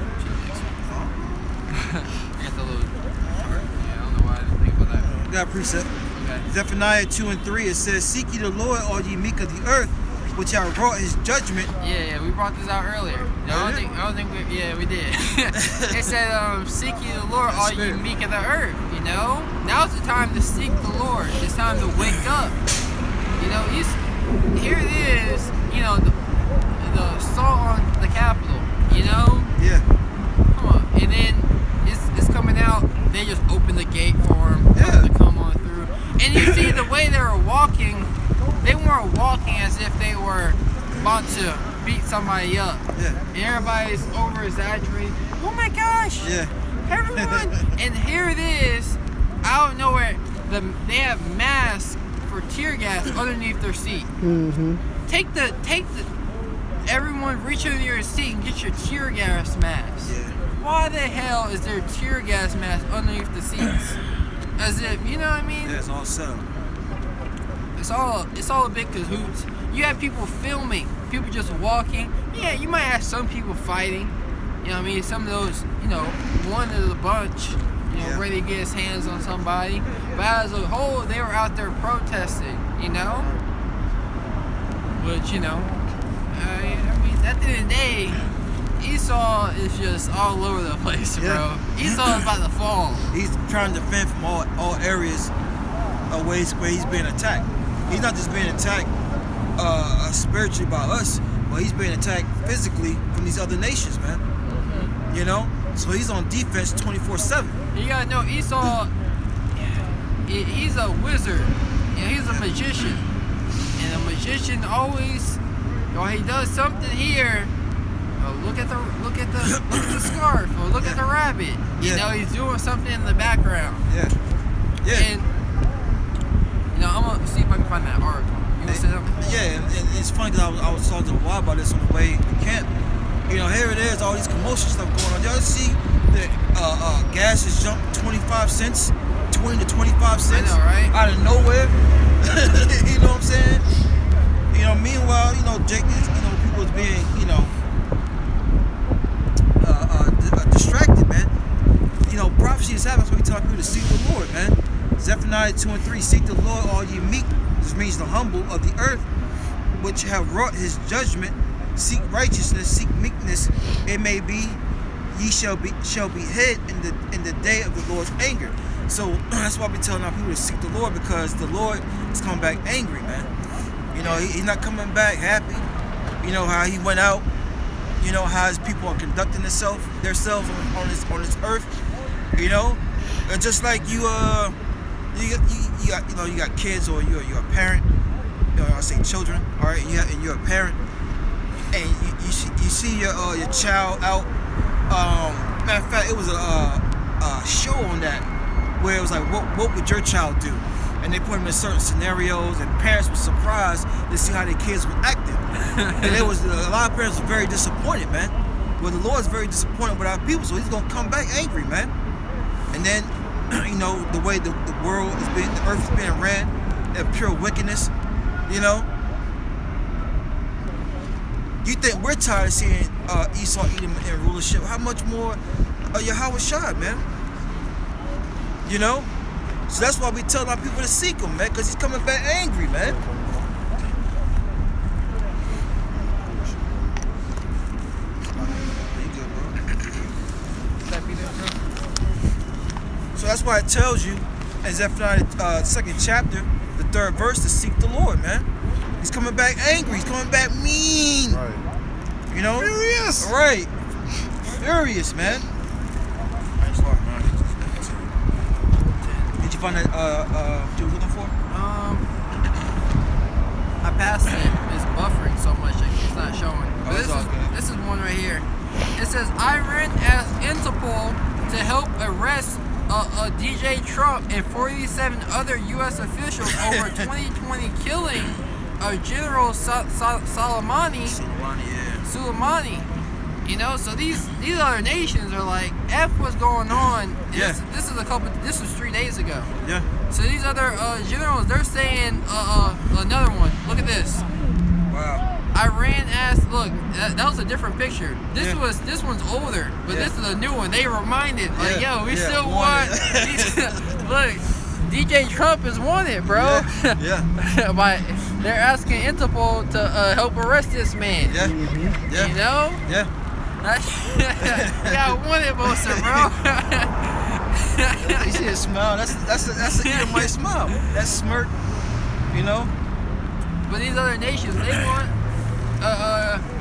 S1: I got the little. Yeah, I don't know why I didn't think about that.
S3: Got a precept.
S1: Okay.
S3: Zephaniah 2 and 3. It says, "Seek ye the Lord, all ye meek of the earth, which have wrought His judgment."
S1: Yeah, we brought this out earlier. No, I don't think we did. It said, "Seek ye the Lord, all ye meek of the earth." You know, now's the time to seek the Lord. It's time to wake up. You know, here it is. You know, the assault on the Capitol. You know.
S3: Yeah.
S1: Come on, and then it's coming out. They just open the gate for him to come on through. And you see the way they were walking. They weren't walking as if they were about to beat somebody up.
S3: Yeah.
S1: And everybody's over exaggerating. Oh my gosh!
S3: Yeah.
S1: Everyone! And here it is, out of nowhere. They have masks for tear gas underneath their seat.
S5: Mm-hmm.
S1: Take the. Everyone, reach under your seat and get your tear gas mask.
S3: Yeah.
S1: Why the hell is there tear gas mask underneath the seats? As if, you know what I mean?
S3: Yeah, it's all set up.
S1: It's all a big cahoots. You have people filming, people just walking. Yeah, you might have some people fighting. You know what I mean? Some of those, one of the bunch, ready to get his hands on somebody. But as a whole, they were out there protesting, Which, I mean, at the end of the day, Esau is just all over the place, bro. Esau is about to fall.
S3: He's trying to defend from all areas of ways where he's being attacked. He's not just being attacked spiritually by us, but he's being attacked physically from these other nations, man. Mm-hmm. So he's on defense 24/7.
S1: You gotta know, Esau, he's a wizard. He's a magician. And a magician always, when he does something here, look at the scarf, or look at the rabbit. He's doing something in the background.
S3: Yeah.
S1: And I'm gonna see if I can find that article. You want to say something?
S3: Yeah, and it's funny because I was talking to a while about this on the way to camp. Here it is, all these commotion stuff going on. Y'all see that gas has jumped 25 cents, 20 to 25 cents.
S1: I know, right?
S3: Out of nowhere. You know what I'm saying? Meanwhile, Jake is, people is being, distracted, man. Prophecy is happening. That's why we tell people to seek the Lord, man. Zephaniah 2 and 3, "Seek the Lord, all ye meek." This means the humble of the earth, which have wrought His judgment. Seek righteousness, seek meekness. It may be ye shall be hid in the day of the Lord's anger. So that's why we telling our people to seek the Lord, because the Lord is coming back angry, man. He's not coming back happy. How He went out. How His people are conducting themselves on this earth. And just like you got kids, or you're a parent. I say children, all right. And you're a parent, and you see your child out. Matter of fact, it was a show on that where it was like, what would your child do? And they put them in certain scenarios, and parents were surprised to see how their kids were acting. And it was a lot of parents were very disappointed, man. Well, the Lord's very disappointed with our people, so He's gonna come back angry, man. And then, the way the world is being, the earth is being ran, of pure wickedness, You think we're tired of seeing Esau eating in rulership? How much more Yahweh Shai, man? So that's why we tell our people to seek Him, man, because He's coming back angry, man. So that's why it tells you in Zephaniah 2nd chapter, the 3rd verse, to seek the Lord, man. He's coming back angry. He's coming back mean.
S2: Right. Furious.
S3: Right. Furious, man. Did you find that what you were looking for?
S1: I passed it. It's buffering so much it's not showing. But
S3: Oh,
S1: this is one right here. It says Iran as Interpol to help arrest DJ Trump and 47 other U.S. officials over 2020 killing of General Soleimani.
S3: Soleimani, yeah.
S1: Soleimani. You know, so these other nations are like, F what's going on.
S3: Yeah.
S1: This was 3 days ago.
S3: Yeah.
S1: So these other generals, they're saying another one. Look at this.
S3: Wow.
S1: Iran asked, look, that was a different picture. This one's older, but
S3: Yeah.
S1: this is a new one. They reminded, like,
S3: Yeah.
S1: yo, we
S3: Yeah,
S1: still
S3: wanted.
S1: want. Look, DJ Trump is wanted, bro.
S3: Yeah.
S1: By they're asking Interpol to help arrest this man.
S3: Yeah. Yeah.
S1: You know?
S3: Yeah.
S1: Yeah, wanted poster, bro.
S3: You see a smile? That's an Edomite smile. That smirk. You know.
S1: But these other nations, they want,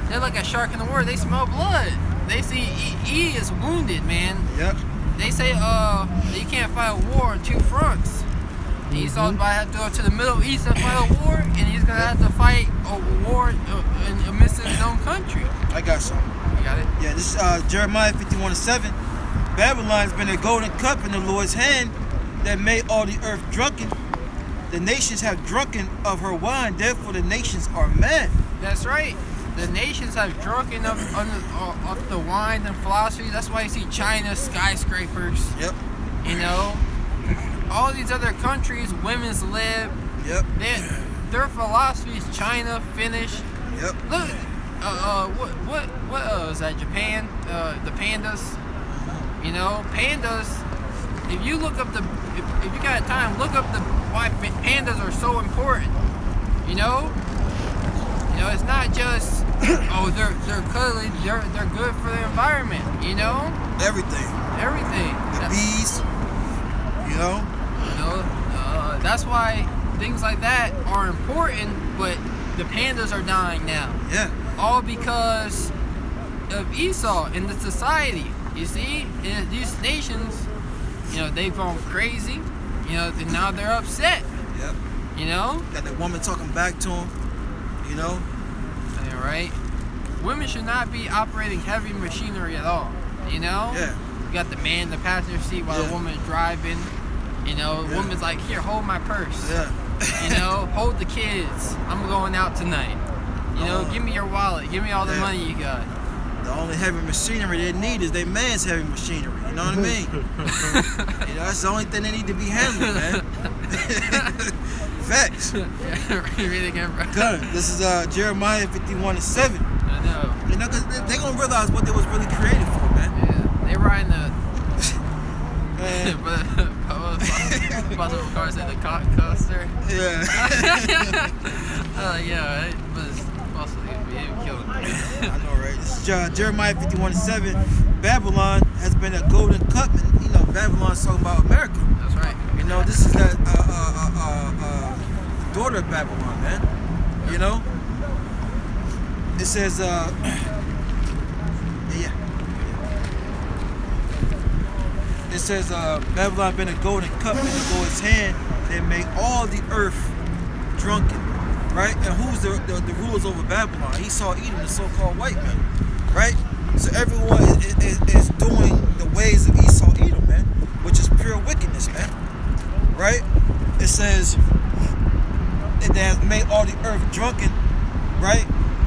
S1: they're like a shark in the water. They smell blood. They see he is wounded, man.
S3: Yep.
S1: They say, you can't fight a war on two fronts. Esau's about to have to go to the Middle East and fight a war, and he's gonna have to fight a war amidst his own country.
S3: I got something.
S1: You got it?
S3: Yeah, this is Jeremiah 51:7. Babylon's been a golden cup in the Lord's hand that made all the earth drunken. The nations have drunken of her wine, therefore the nations are mad.
S1: That's right. The nations have drunken of the wine and philosophy. That's why you see China skyscrapers.
S3: Yep.
S1: You know, all these other countries, women's lib.
S3: Yep.
S1: Their philosophy is China, Finnish.
S3: Yep.
S1: Look, what is that? Japan, the pandas. You know, pandas. If you look up if you got time, look up why pandas are so important. You know, it's not just they're cuddly. They're good for the environment. You know,
S3: Everything. The bees. You know.
S1: That's why things like that are important. But the pandas are dying now.
S3: Yeah.
S1: All because of Esau and the society. You see, in these nations, they've gone crazy. And now they're upset.
S3: Yep. Got that woman talking back to him.
S1: Yeah, right? Women should not be operating heavy machinery at all.
S3: Yeah.
S1: You got the man in the passenger seat while the woman is driving. The woman's like, here, hold my purse.
S3: Yeah.
S1: Hold the kids. I'm going out tonight. Give me your wallet. Give me all the money you got.
S3: The only heavy machinery they need is their man's heavy machinery. You know what I mean? That's the only thing they need to be handling, man. Facts.
S1: Read it again, bro.
S3: Good. This is Jeremiah 51:7.
S1: I know.
S3: Cause they gonna realize what they was really created for, man.
S1: Yeah. They riding the.
S3: Man.
S1: Possible car said the coaster.
S3: Yeah.
S1: Yeah, it was possibly killing me.
S3: I know, right? This is Jeremiah 51:7. Babylon has been a golden cup, and Babylon's talking about America.
S1: That's right.
S3: This is that daughter of Babylon, man. It says It says Babylon been a golden cup in the Lord's hand that made all the earth drunken. Right? And who's the rulers over Babylon? Esau, Edom, the so-called white man. Right? So everyone is doing the ways of Esau, Edom, man, which is pure wickedness, man. Right? It says it has made all the earth drunken. Right?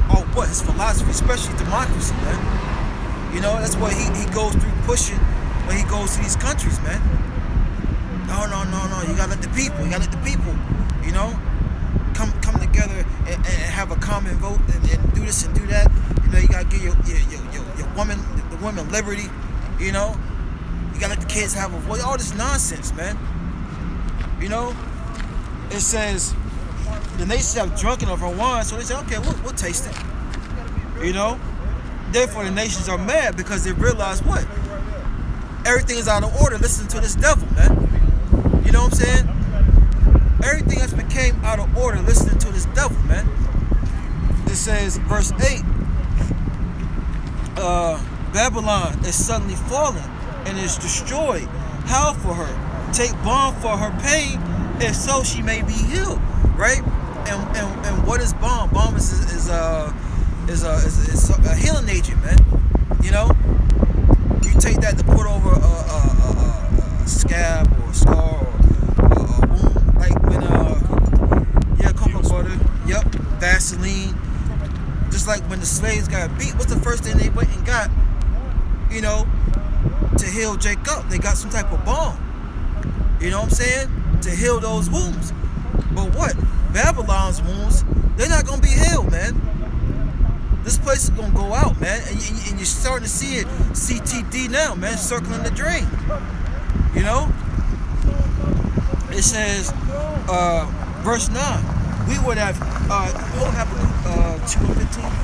S3: Oh, what? His philosophy, especially democracy, man. That's what he goes through pushing when he goes to these countries, man. No. You gotta let the people. Come together and have a common vote and do this and do that. You gotta give your woman, the women liberty. You gotta let the kids have a voice. All this nonsense, man. It says the nations have drunken of her wine, so they say, okay, we'll taste it. Therefore the nations are mad because they realize what? Everything is out of order. Listen to this devil, man. You know what I'm saying? Everything has became out of order listening to this devil, man. It says, verse 8, Babylon is suddenly fallen and is destroyed. Howl for her. Take balm for her pain, if so she may be healed. Right? And what is balm? Balm is a healing agent, man. You take that to put over a scab or a scar or a wound, like when cocoa butter, Vaseline. Just like when the slaves got beat, what's the first thing they went and got? You know, to heal Jacob. They got some type of balm. You know what I'm saying? To heal those wounds. But what? Babylon's wounds, they're not gonna be healed, man. This place is gonna go out, man. And you're starting to see it, CTD now, man, circling the drain. You know? It says, verse 9, we would have, hold Habakkuk 2:15.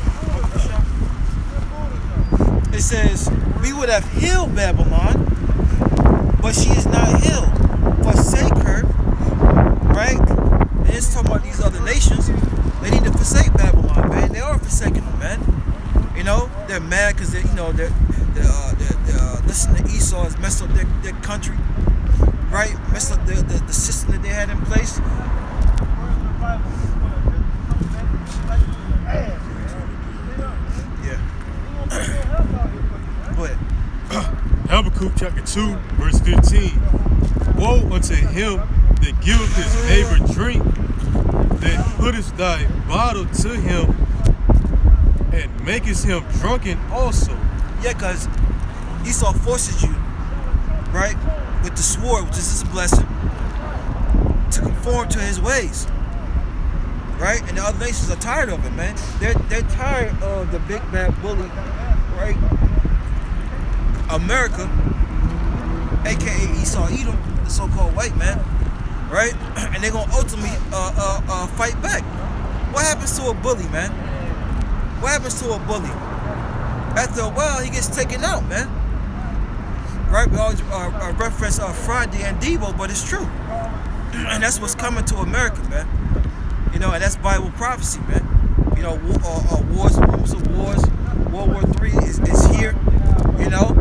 S3: It says, we would have healed Babylon, but she is not healed. Forsake her, right? And it's talking about these other nations. They need to forsake Babylon, man. They are forsaking them, man. You know, they're mad because they, you know, they're listening to Esau has messed up their country, right? Messed up the system that they had in place. Yeah. Go ahead.
S6: Habakkuk chapter 2, verse 15. Woe unto him that giveth his neighbor drink, that putteth thy bottle to him, and makest him drunken also.
S3: Yeah, because Esau forces you, right, with the sword, which is his blessing, to conform to his ways, right? And the other nations are tired of it, man. They're tired of the big bad bully, right? America, aka Esau Edom, the so-called white man, right? And they're gonna ultimately fight back. What happens to a bully, man? What happens to a bully? After a while, he gets taken out, man. Right? We always reference Friday and Devo, but it's true. And that's what's coming to America, man. You know, and that's Bible prophecy, man. You know, wars, rumors of wars. World War III is here, you know.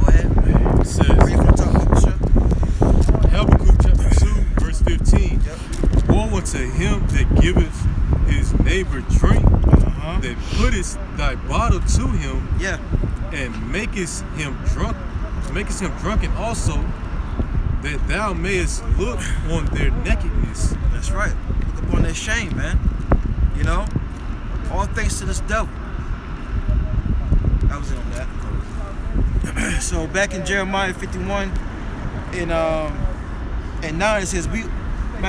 S3: Go ahead.
S6: It says,
S3: Read from the top, sure.
S6: Habakkuk chapter 2, verse 15.
S3: Yep.
S6: Woe unto him that giveth his neighbor drink, that puttest thy bottle to him,
S3: Yeah.
S6: and makest him drunken also, that thou mayest look on their nakedness.
S3: That's right. Look upon their shame, man. You know? All thanks to this devil. I was in on that. So back in Jeremiah 51 and 9 it says matter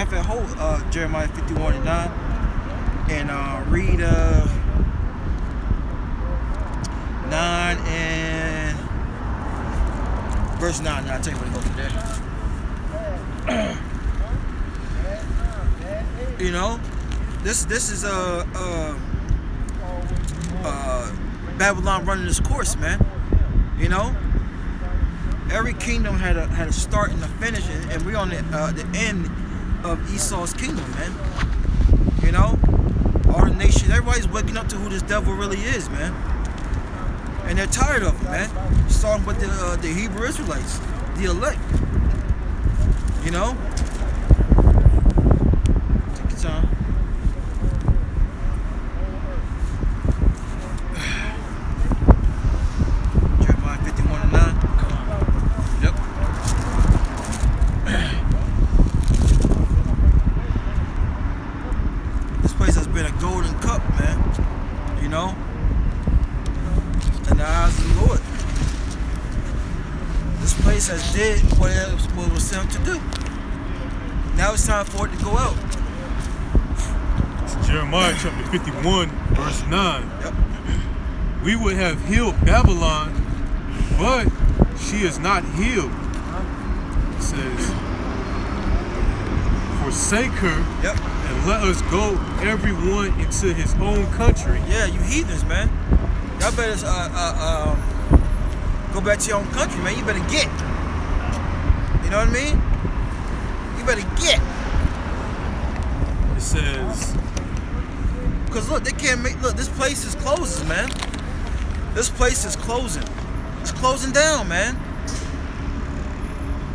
S3: of fact, hold Jeremiah 51 and 9 and read 9 and verse 9, and I'll tell you where to go from there. You know, this is Babylon running its course, man. You know, every kingdom had a start and a finish, and we're on the end of Esau's kingdom, man. You know, all the nations, everybody's waking up to who this devil really is, man. And they're tired of him, man. Starting with the Hebrew Israelites, the elect. You know? Take your time. Jeremiah 51 and 9. Yep. This place has been a golden cup, man. You know? In the eyes of the Lord. This place has did what it was sent to do. Now it's time for it to go out.
S6: It's Jeremiah chapter 51, verse 9.
S3: Yep.
S6: We would have healed Babylon, but she is not healed. It says, forsake her,
S3: Yep.
S6: and let us go everyone into his own country.
S3: Yeah, you heathens, man. Y'all better go back to your own country, man. You better get. You know what I mean? You better get.
S6: It says,
S3: Because look, they can't make, look, this place is closing, man. This place is closing. It's closing down, man.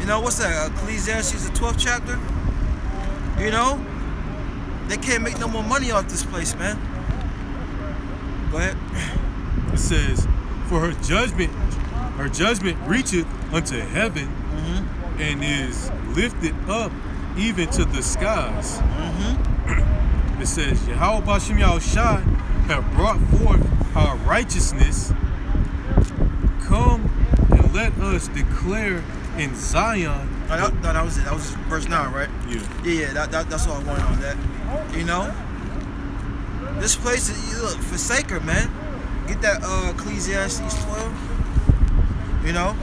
S3: You know, what's that? Ecclesiastes, the 12th chapter? You know? They can't make no more money off this place, man. Go ahead.
S6: it says, for her judgment reacheth unto heaven, and is lifted up even to the skies. It says, Yahweh Bashem Yahushai have brought forth our righteousness, come and let us declare in Zion.
S3: No, that was it. That was verse 9, right?
S6: Yeah.
S3: That's all I wanted on that. You know? This place is, look, forsake her, man. Get that Ecclesiastes 12. You know?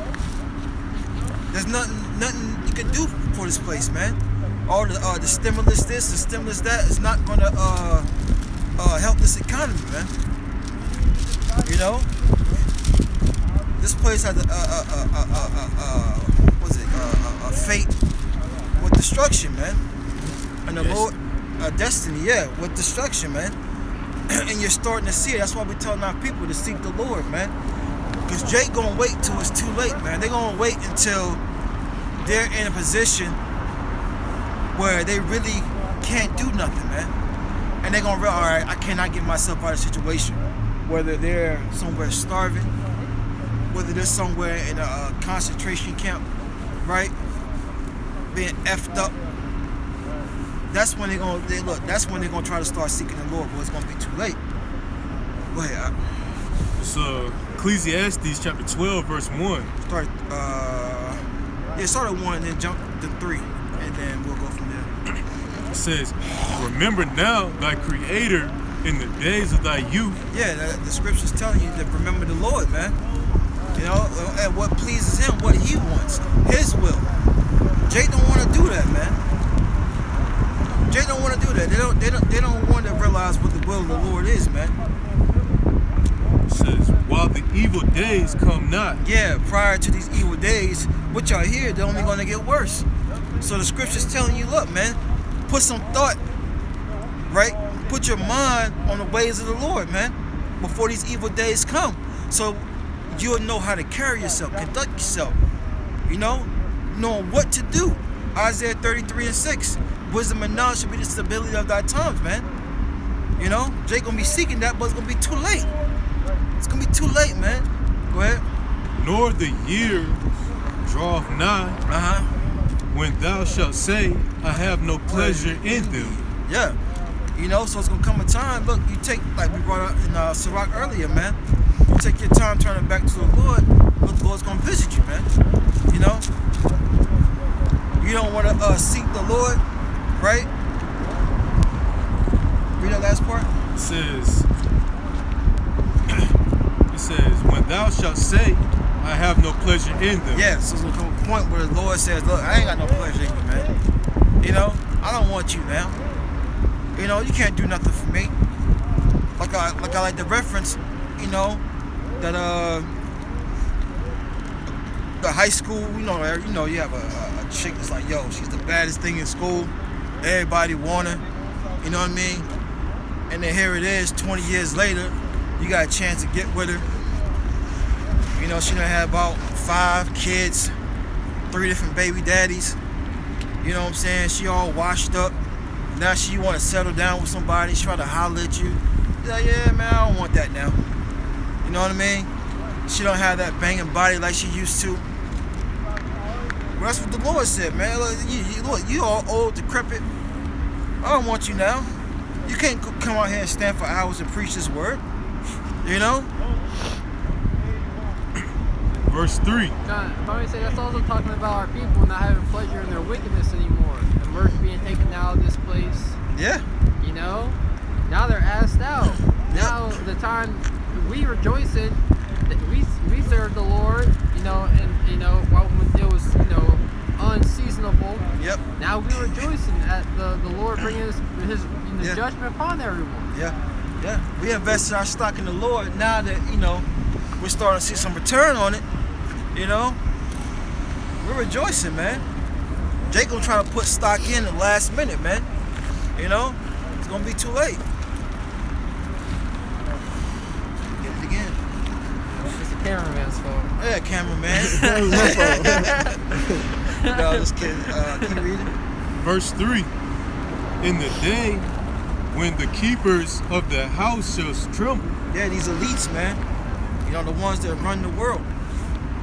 S3: There's nothing you can do for this place, man. All the stimulus this, the stimulus that is not gonna help this economy, man. You know? This place has a fate with destruction, man. And the Lord, destiny, with destruction, man. And you're starting to see it. That's why we're telling our people to seek the Lord, man. Because Jake gonna wait till it's too late, man. They're gonna wait until they're in a position where they really can't do nothing, man. And they're gonna realize, all right, I cannot get myself out of the situation. Whether they're somewhere starving, whether they're somewhere in a concentration camp, right? Being effed up. That's when that's when they're gonna try to start seeking the Lord, but it's gonna be too late. Go ahead.
S6: So Ecclesiastes chapter 12, verse 1.
S3: Start at 1 and then jump to 3, and then we'll go from there.
S6: It says, remember now thy creator in the days of thy youth.
S3: Yeah, the scripture's telling you to remember the Lord, man. You know, and what pleases him, what he wants, his will. Jay don't want to do that, man. Jay don't want to do that. They don't want to realize what the will of the Lord is, man.
S6: It says, while the evil days come not.
S3: Yeah, prior to these evil days, which are here, they're only going to get worse. So the scripture's telling you, look, man, put some thought, right? Put your mind on the ways of the Lord, man, before these evil days come. So you'll know how to carry yourself, conduct yourself, you know, knowing what to do. Isaiah 33:6. Wisdom and knowledge should be the stability of thy times, man. You know, Jake gonna be seeking that, but it's gonna be too late. It's gonna be too late, man. Go ahead.
S6: Nor the years draweth nigh, when thou shalt say, I have no pleasure in them.
S3: Yeah. You know, so it's gonna come a time. Look, you take, like we brought up in Sirach earlier, man. You take your time turning back to the Lord. Look, the Lord's gonna visit you, man. You know, you don't want to seek the Lord, right? Read that last part.
S6: It says, when thou shalt say, I have no pleasure in them.
S3: Yeah, so it's gonna come a point where the Lord says, look, I ain't got no pleasure in you, man. You know, I don't want you now. You know, you can't do nothing for me. Like I like the reference, you know, that the high school, you know, you have a chick that's like, yo, she's the baddest thing in school. Everybody want her. You know what I mean? And then here it is, 20 years later, you got a chance to get with her. You know, she done had about 5 kids, 3 different baby daddies. You know what I'm saying? She all washed up. Now she want to settle down with somebody. She try to holler at you. You're like, yeah, man, I don't want that now. You know what I mean? She don't have that banging body like she used to. Well, that's what the Lord said, man. Look, you all old, decrepit. I don't want you now. You can't come out here and stand for hours and preach this word. You know?
S6: Verse 3.
S1: Probably say that's also talking about our people not having pleasure in their wickedness anymore. The merch being taken out of this place.
S3: Yeah.
S1: You know? Now they're asked out.
S3: Yep.
S1: Now the time we rejoice in, we serve the Lord, you know, and you know, when it was, you know, unseasonable.
S3: Yep.
S1: Now we rejoicing at the Lord bringing his judgment upon everyone.
S3: Yeah. Yeah. We invested our stock in the Lord. Now that, you know, we're starting to see some return on it, you know, we're rejoicing, man. Jake gonna try to put stock in the last minute, man. You know, it's gonna be too late. Get it again.
S1: It's the cameraman's fault.
S3: Yeah, cameraman. No, just kidding. Can you read it?
S6: Verse 3. In the day when the keepers of the house shall tremble.
S3: Yeah, these elites, man. You know, the ones that run the world.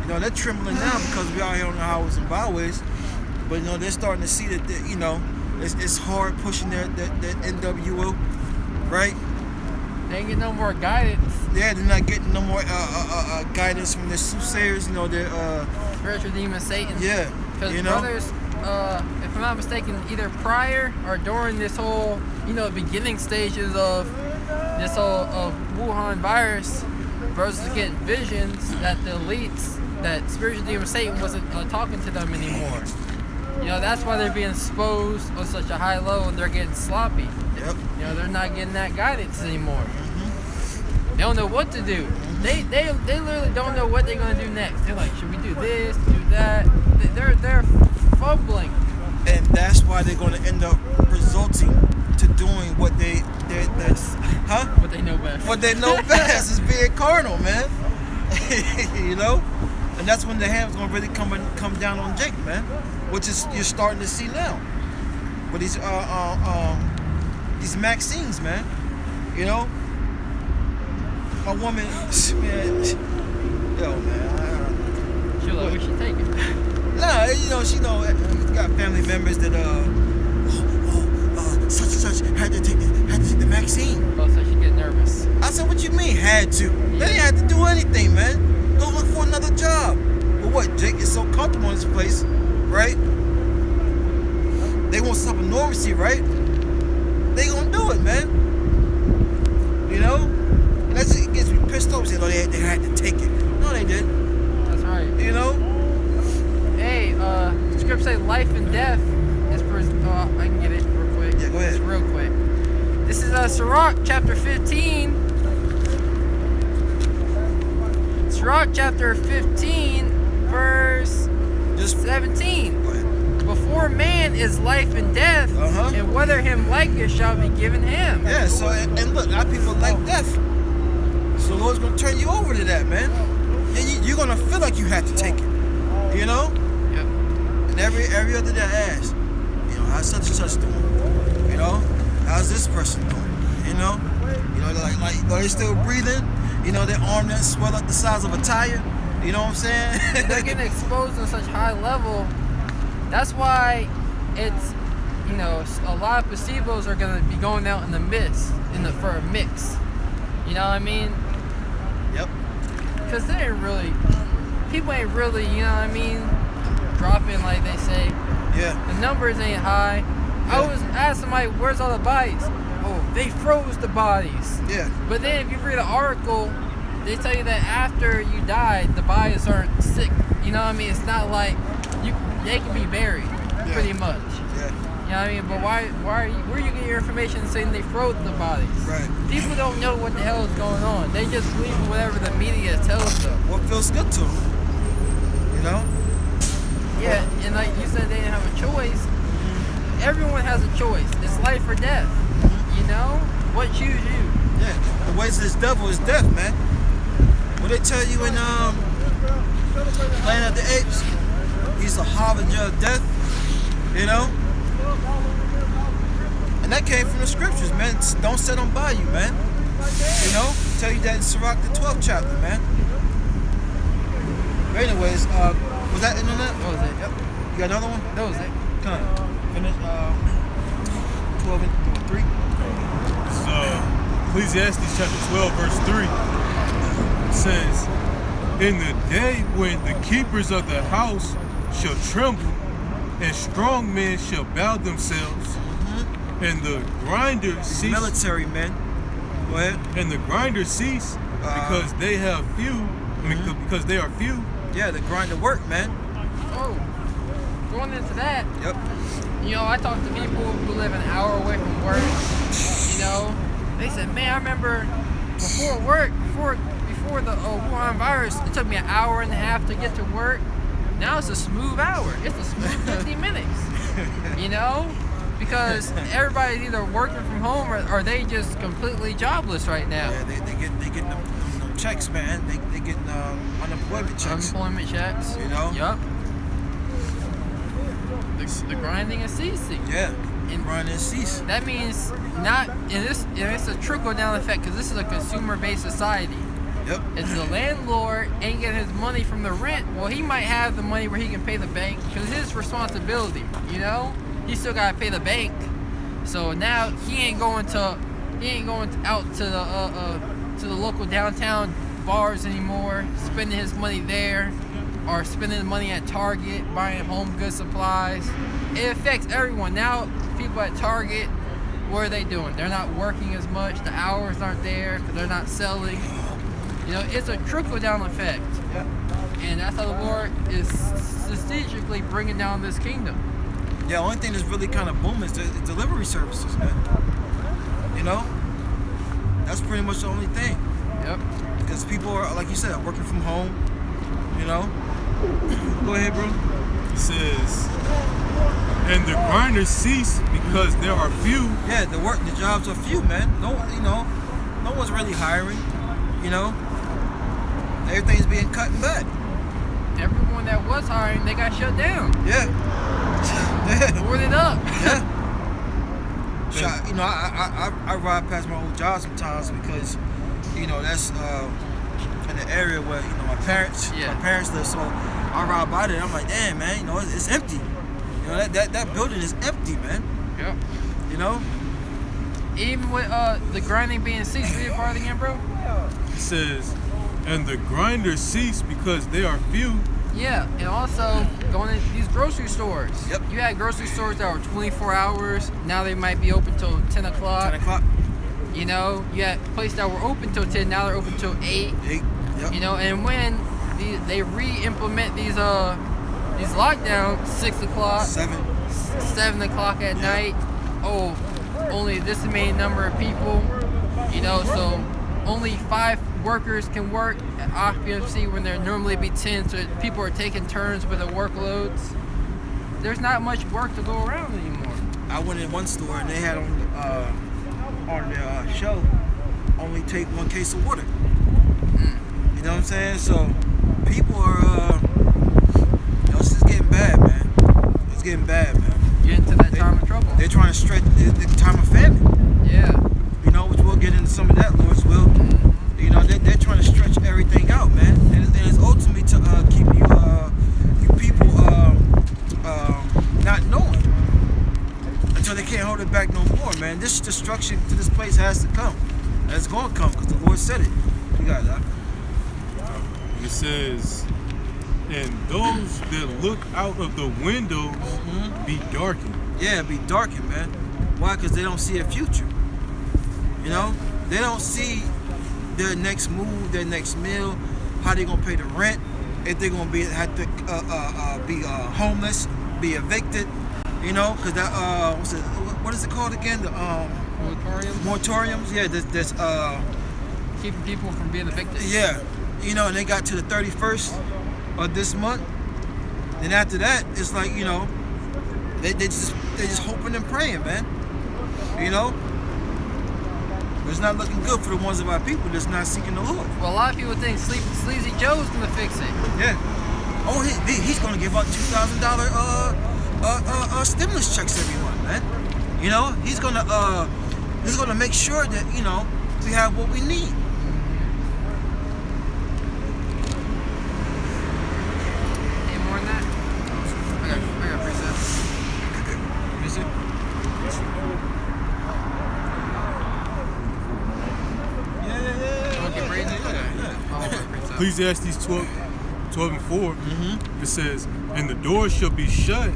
S3: You know, they're trembling now because we out here on the highways and byways. But, you know, they're starting to see that, you know, it's hard pushing their NWO, right?
S1: They ain't get no more guidance.
S3: Yeah, they're not getting no more guidance from their soothsayers. You know, their
S1: Spiritual demon Satan.
S3: yeah.
S1: Because
S3: You know,
S1: brothers, if I'm not mistaken, either prior or during this whole, beginning stages of this whole of Wuhan virus, brothers are getting visions that the elites, that spiritual demon Satan wasn't talking to them anymore. That's why they're being exposed on such a high level and they're getting sloppy.
S3: Yep.
S1: They're not getting that guidance anymore. They don't know what to do. They literally don't know what they're gonna do next. They're like, should we do this, do that? They're fumbling.
S3: And that's why they're going to end up resulting to doing what they
S1: What they know best.
S3: What they know best is being carnal, man. And that's when the hand's going to really come down on Jake, man. Which is you're starting to see now. But these Maxines, man. My woman, man. Yo, man.
S1: She's like, we should take it.
S3: Nah, she got family members that such and such had to take the vaccine.
S1: Oh, so she get nervous.
S3: I said, what you mean had to? They didn't have to do anything, man. Go look for another job. But what? Jake is so comfortable in this place, right? They want some normalcy, right? They gonna do it, man. And that's it gets me pissed off. Saying, they had to take it. No, they didn't.
S1: That's right. Hey, the script say life and death is I can get it real quick.
S3: Yeah, go ahead.
S1: Just real quick. This is Sirach chapter 15. Sirach chapter 15, verse 17.
S3: Go ahead.
S1: Before man is life and death, and whether him liketh shall be given him.
S3: Yeah, so, and look, our people like death. So the Lord's going to turn you over to that, man. And you're going to feel like you have to take it. Yep. And every other day I ask, how's such and such doing? How's this person doing? Like they still breathing? Their arm that swell up the size of a tire? You know what I'm saying?
S1: They're getting exposed on such high level. That's why it's, a lot of placebos are going to be going out in the mist, for a mix. You know what I mean?
S3: Yep.
S1: Because people ain't really, dropping like they say.
S3: Yeah.
S1: The numbers ain't high.
S3: Yeah.
S1: I was asking somebody, where's all the bodies? Oh, they froze the bodies.
S3: Yeah.
S1: But then if you read an article, they tell you that after you die, the bodies aren't sick. You know what I mean? It's not like they can be buried, pretty much.
S3: Yeah.
S1: You know what I mean? But where you get your information saying they froze the bodies?
S3: Right.
S1: People don't know what the hell is going on. They just believe whatever the media tells them.
S3: What feels good to them?
S1: Yeah, and like you said, they didn't have a choice. Everyone has a choice. It's life or death. What choose you?
S3: Yeah. The ways of this devil is death, man. What they tell you in Planet of the Apes? He's a harbinger of death. And that came from the scriptures, man. Don't set them by you, man. Tell you that in Sirach the 12th chapter, man. But anyways, was that it on that?
S1: That was it. Yep.
S3: You got another one?
S1: That was it.
S3: Come on. Finish 12 and 3.
S6: Ecclesiastes chapter 12, verse 3 says, in the day when the keepers of the house shall tremble, and strong men shall bow themselves, and the grinders cease.
S3: Military men. Go ahead.
S6: And the grinders cease because they have few. Because they are few.
S3: Yeah, the grinder work, man.
S1: Oh, going into that.
S3: Yep.
S1: I talk to people who live an hour away from work. They said, man, I remember before work, before the Wuhan virus, it took me an hour and a half to get to work. Now it's a smooth hour. It's a smooth 50 minutes. Because everybody's either working from home or they just completely jobless right now.
S3: Yeah, they get them checks, man. They get unemployment checks.
S1: Unemployment checks. Yup. The grinding is ceasing.
S3: Yeah. And grinding cease.
S1: That means it's a trickle down effect because this is a consumer based society.
S3: Yep.
S1: If the landlord ain't getting his money from the rent, well, he might have the money where he can pay the bank because it's his responsibility. He still gotta pay the bank. So now he ain't going to He ain't going out to the local downtown bars anymore, spending his money there, or spending the money at Target, buying home good supplies. It affects everyone. Now, people at Target, what are they doing? They're not working as much. The hours aren't there because they're not selling. You know, it's a trickle-down effect. And that's how the Lord is strategically bringing down this kingdom.
S3: Yeah, only thing that's really kind of booming is the delivery services, man. You know? That's pretty much the only thing.
S1: Yep.
S3: Because people are, like you said, working from home, you know? Go ahead, bro.
S6: It says, and the grinders cease because there are few.
S3: Yeah, the jobs are few, man. No one's really hiring, you know? Everything's being cut back.
S1: Everyone that was hiring, they got shut down.
S3: Yeah.
S1: Boarded up.
S3: Yeah. You know, I ride past my old job sometimes because, you know, that's in the area where, you know, my parents live. So I ride by there. I'm like, damn, man, you know, it's empty. You know, that building is empty, man.
S1: Yep.
S3: You know.
S1: Even with the grinding being ceased, read it part again, bro.
S6: It says, and the grinders cease because they are few.
S1: Yeah, and also going to these grocery stores.
S3: Yep.
S1: You had grocery stores that were 24 hours. Now they might be open till 10 o'clock.
S3: 10 o'clock.
S1: You know, you had places that were open till 10. Now they're open till 8.
S3: 8. Yep.
S1: You know, and when they re-implement these lockdowns, 6 o'clock, 7 o'clock at night. Oh, only this many number of people. You know, so only 5 workers can work at occupancy when there normally be 10, so people are taking turns with the workloads. There's not much work to go around anymore.
S3: I went in one store and they had on their show only take 1 case of water. You know what I'm saying? So people are, you know, it's just getting bad, man. It's getting bad, man.
S1: Get into that time of trouble.
S3: They're trying to stretch the time of famine.
S1: Yeah.
S3: You know, which we'll get into some of that, Lord's will. You know, they're trying to stretch everything out, man, and it's ultimately to keep you people not knowing until they can't hold it back no more, man. This destruction to this place has to come. And it's going to come because the Lord said it. You got that?
S6: It says, and those that look out of the windows be darkened.
S3: Yeah, be darkened, man. Why? Because they don't see a future. You know, they don't see their next move, their next meal, how they gonna pay the rent, if they're gonna be homeless, be evicted, you know, because that what is it called again? The moratoriums. Yeah, there's
S1: keeping people from being evicted.
S3: Yeah, you know, and they got to the 31st of this month. Then after that, it's like, you know, they just hoping and praying, man. You know. It's not looking good for the ones of our people that's not seeking the Lord.
S1: Well, a lot of people think Sleazy Joe's gonna fix it.
S3: Yeah. Oh, he's gonna give out $2,000 stimulus checks every month, man. You know, he's gonna make sure that, you know, we have what we need.
S1: Any more than that? I got precepts.
S3: Is it?
S6: Ecclesiastes 12 and 4, it says, and the doors shall be shut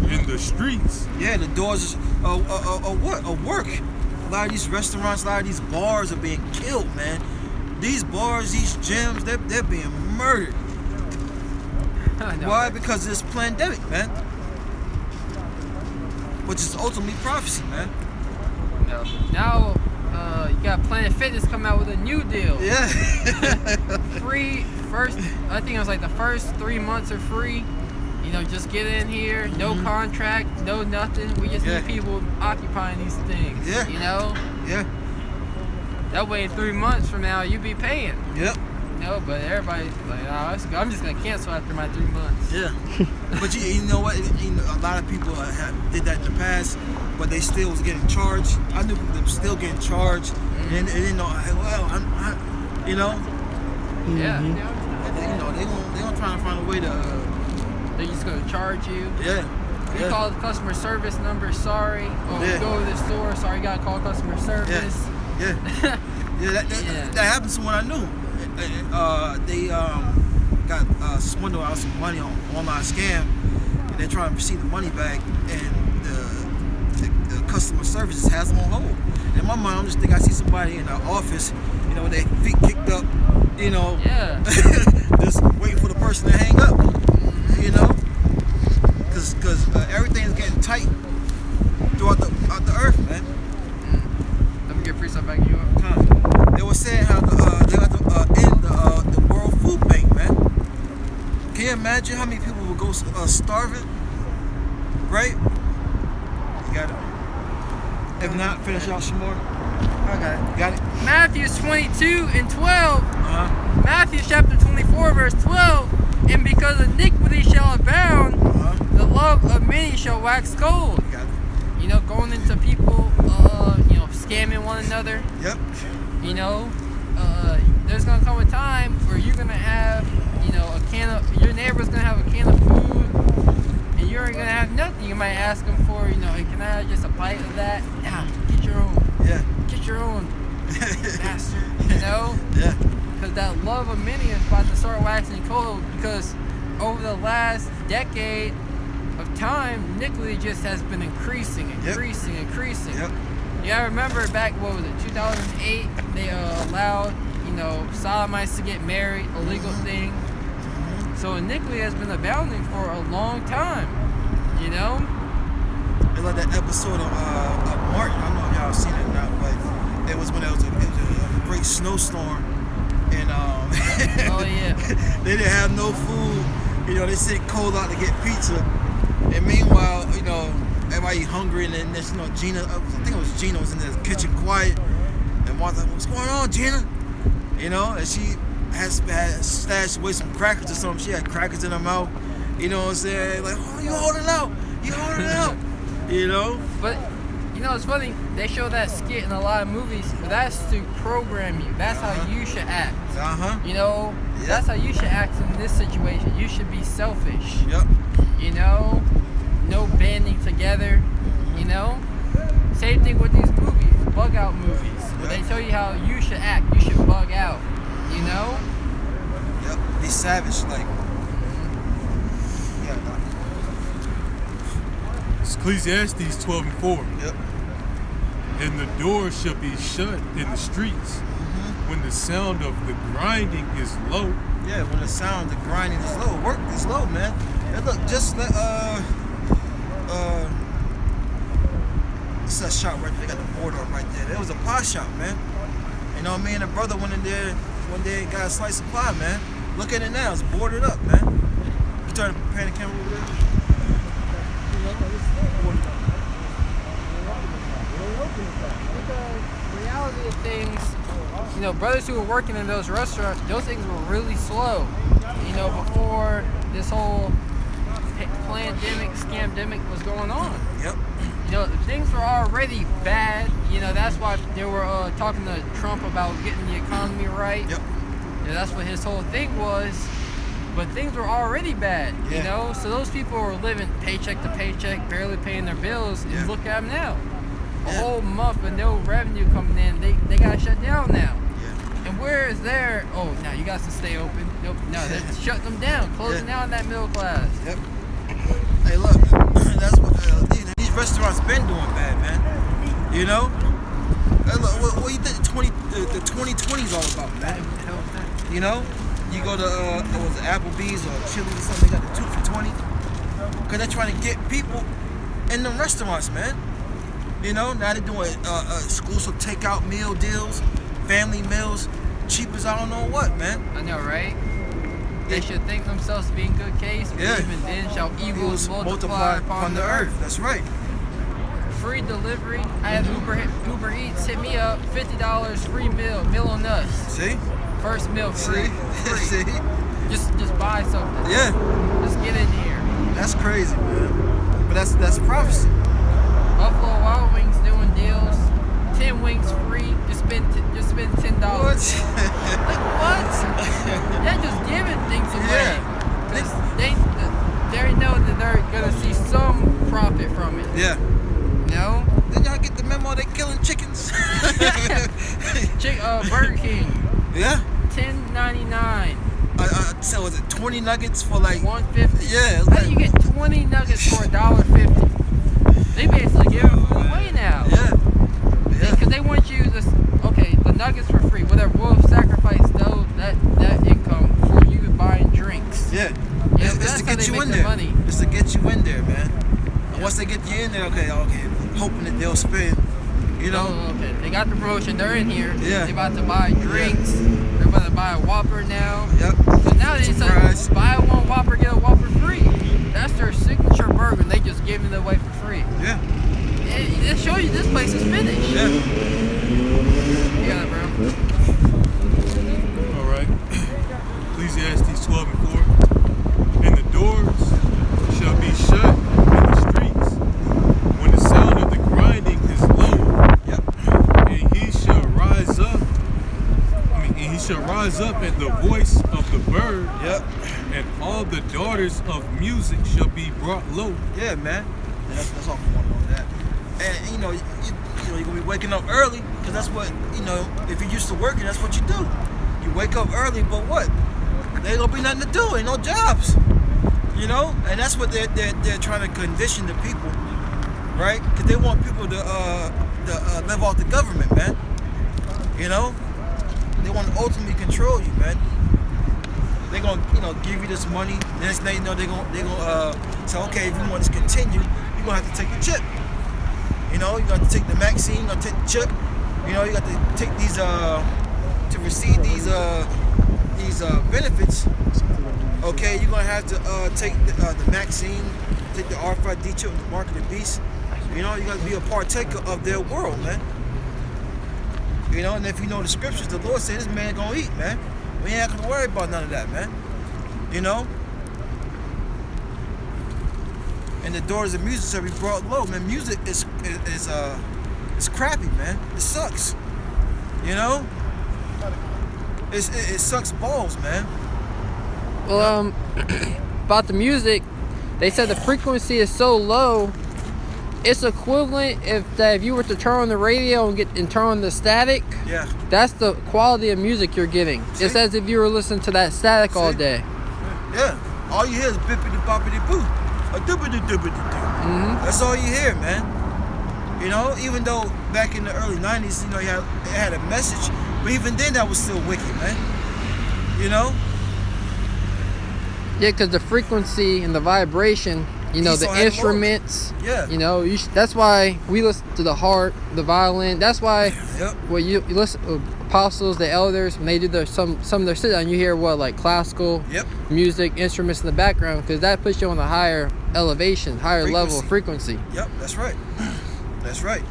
S6: in the streets.
S3: Yeah, the doors of work. A lot of these restaurants, a lot of these bars are being killed, man. These bars, these gyms, they're being murdered. Why? Because of this pandemic, man. Which is ultimately prophecy, man.
S1: No. Now, you got Planet Fitness come out with a new deal.
S3: Yeah.
S1: Free first, I think it was like the first 3 months are free. You know, just get in here, no contract, no nothing. We just need people occupying these things.
S3: Yeah.
S1: You know?
S3: Yeah.
S1: That way in 3 months from now, you be paying.
S3: Yep.
S1: No, but everybody's like, oh, I'm just going to cancel after my 3 months.
S3: Yeah. But you know what? You know, a lot of people did that in the past, but they still was getting charged. I knew them still getting charged. And they didn't know, well, you know?
S1: Yeah.
S3: You know, they don't try to find a way to...
S1: They're just going to charge you.
S3: Yeah.
S1: You call the customer service number, sorry. Or
S3: Yeah.
S1: go to the store, sorry, you got to call customer service.
S3: Yeah. Yeah, that happened to someone I knew. They got swindled out some money on online scam, and they're trying to receive the money back, and the customer service has them on hold. In my mind, I'm just thinking I see somebody in the office, you know, with their feet kicked up, you know, just waiting for the person to hang up, you know, because everything is getting tight throughout the earth, man.
S1: Let me get free stuff back to you.
S3: They were saying how they got to end the World Food Bank, man. Can you imagine how many people would go starving? Right? You got it. If not, finish out some more.
S1: Okay.
S3: Got it?
S1: Matthew 22:12.
S3: Uh-huh.
S1: Matthew chapter 24, verse 12. And because iniquity shall abound, the love of many shall wax cold.
S3: You got it.
S1: You know, going into people, you know, scamming one another.
S3: Yep.
S1: You know, there's gonna come a time where you're gonna have, you know, your neighbor's gonna have a can of food, and you're gonna have nothing. You might ask them for, you know, hey, can I have just a bite of that? Nah, get your own.
S3: Yeah.
S1: Get your own, bastard. You know?
S3: Yeah.
S1: Because that love of many is about to start waxing cold. Because over the last decade of time, iniquity just has been increasing.
S3: Yep.
S1: Yep. Yeah, I remember back, what was it, 2008, they allowed, you know, sodomites to get married, a legal thing. So iniquity has been abounding for a long time, you know?
S3: It's like that episode of Martin. I don't know if y'all seen it or not, but it was when it was a great snowstorm, and
S1: Oh yeah.
S3: they didn't have no food. You know, they sent cold out to get pizza, and meanwhile, you know, everybody hungry, and then there's, you know, Gina. I think it was Gina was in the kitchen quiet, and Martha, what's going on, Gina? You know, and she had stashed away some crackers or something. She had crackers in her mouth. You know what I'm saying? Like, oh, you hold it out. You hold it out. You know?
S1: But, you know, it's funny, they show that skit in a lot of movies, but that's to program you. That's how you should act. You know, that's how you should act in this situation. You should be selfish.
S3: Yep.
S1: You know, no banding together. You know, same thing with these movies, bug out movies, where they tell you how you should act. You should bug out. You know?
S3: Yep. Be savage, like. Yeah.
S6: Ecclesiastes 12:4.
S3: Yep.
S6: And the door shall be shut in the streets when the sound of the grinding is low.
S3: Yeah, when the sound of the grinding is low, work is low, man. And look, just let it's a shop right there. They got the board up right there. There was a pie shop, man. You know, me and a brother went in there one day and got a slice of pie, man. Look at it now, it's boarded up, man. You turn the camera over there.
S1: Because the reality of things, you know, brothers who were working in those restaurants, those things were really slow. You know, before this whole pandemic, scamdemic was going on.
S3: Yep.
S1: You know, things were already bad. You know, that's why they were talking to Trump about getting the economy right.
S3: Yep.
S1: Yeah, that's what his whole thing was. But things were already bad, you know? So those people were living paycheck to paycheck, barely paying their bills, and look at them now. A whole month with no revenue coming in, they got shut down now. And where is their, oh, now you guys to stay open. Nope, no, they're shutting them down, closing down that middle class.
S3: Yep. Hey, look, that's what these restaurants been doing bad, man. You know? Hey, look, what do you think the 2020 is all about, man? You know? You go to was it Applebee's or Chili's or something, they got the 2 for $20. Because they're trying to get people in the restaurants, man. You know, now they're doing exclusive takeout meal deals, family meals, cheap as I don't know what, man.
S1: I know, right? They should think themselves to be in good case, but even then shall evils multiply upon the earth.
S3: That's right.
S1: Free delivery. I had Uber Eats hit me up, $50 free meal on us.
S3: See?
S1: First meal free.
S3: See?
S1: Just buy something.
S3: Yeah.
S1: Just get in here.
S3: That's crazy, man. But that's prophecy.
S1: Buffalo Wild Wings doing deals. 10 wings free. Just spend $10.
S3: What?
S1: Like what? They're just giving things away. They know that they're gonna see some profit from it.
S3: Yeah.
S1: You know?
S3: Then y'all get the memo they killing chickens.
S1: Burger King,
S3: Yeah.
S1: $10.99.
S3: So was it 20 nuggets for like?
S1: $1.50.
S3: Yeah. It's
S1: How
S3: like,
S1: do you get 20 nuggets for $1.50? They basically give it away now.
S3: Yeah.
S1: Because they want you to, okay, the nuggets for free. Whatever, we'll sacrifice that income for you buying drinks.
S3: Yeah.
S1: Yeah,
S3: It's
S1: that's
S3: to
S1: how
S3: get
S1: they
S3: you
S1: make
S3: in
S1: their
S3: there.
S1: money.
S3: It's to get you in there, man. And once they get you in there, okay, hoping that they'll spend. You know.
S1: Oh, okay. They got the promotion. They're in here.
S3: Yeah.
S1: They about to buy drinks. They're about to buy a Whopper now.
S3: Yep.
S1: So now they
S3: Surprise.
S1: say buy one Whopper, get a Whopper free. That's their signature burger. They just giving it away for free.
S3: Yeah.
S1: It show you this place is finished.
S3: Yeah.
S1: You got it, bro.
S6: All right. Ecclesiastes 12:4. And the doors shall be shut in the streets when the sound of the grinding is low.
S3: Yep.
S6: And he shall rise up. And he shall rise up at the voice of the bird.
S3: Yep.
S6: And all the daughters of music shall be brought low.
S3: Yeah, man. And that's all I want on that. And you're gonna be waking up early because that's what if you're used to working, that's what you do. You wake up early, but what? There ain't gonna be nothing to do. Ain't no jobs. And that's what they're trying to condition the people, right? Because they want people to live off the government, man. They want to ultimately control you, man. They're gonna give you this money. The next thing you know, they're gonna say, okay, if you want to continue, you're gonna have to take the chip. You got to take the vaccine, you got to take the chip. You got to take these to receive these benefits. Okay, you're gonna have to take the vaccine, take the RFID chip, the mark of the beast. You got to be a partaker of their world, man. And if you know the scriptures, the Lord said this man gonna eat, man. We ain't gonna worry about none of that, man. And the doors of music shall be brought low, man. Music is crappy, man. It sucks. It sucks balls, man.
S1: Well, about the music, they said the frequency is so low. It's equivalent if you were to turn on the radio and turn on the static.
S3: Yeah.
S1: That's the quality of music you're getting.
S3: See?
S1: It's as if you were listening to that static all day.
S3: Yeah. All you hear is bippity boppity boo. A doobity doobity doo. That's all you hear, man. Even though back in the early 90s, it had a message, but even then that was still wicked, man.
S1: Yeah, because the frequency and the vibration, the instruments.
S3: Yeah.
S1: That's why we listen to the harp, the violin. That's why
S3: Yep.
S1: when you listen to apostles, the elders, when they do some of their sit down, you hear like classical
S3: Yep.
S1: music, instruments in the background, because that puts you on a higher elevation, higher level of frequency.
S3: Yep, that's right. That's right.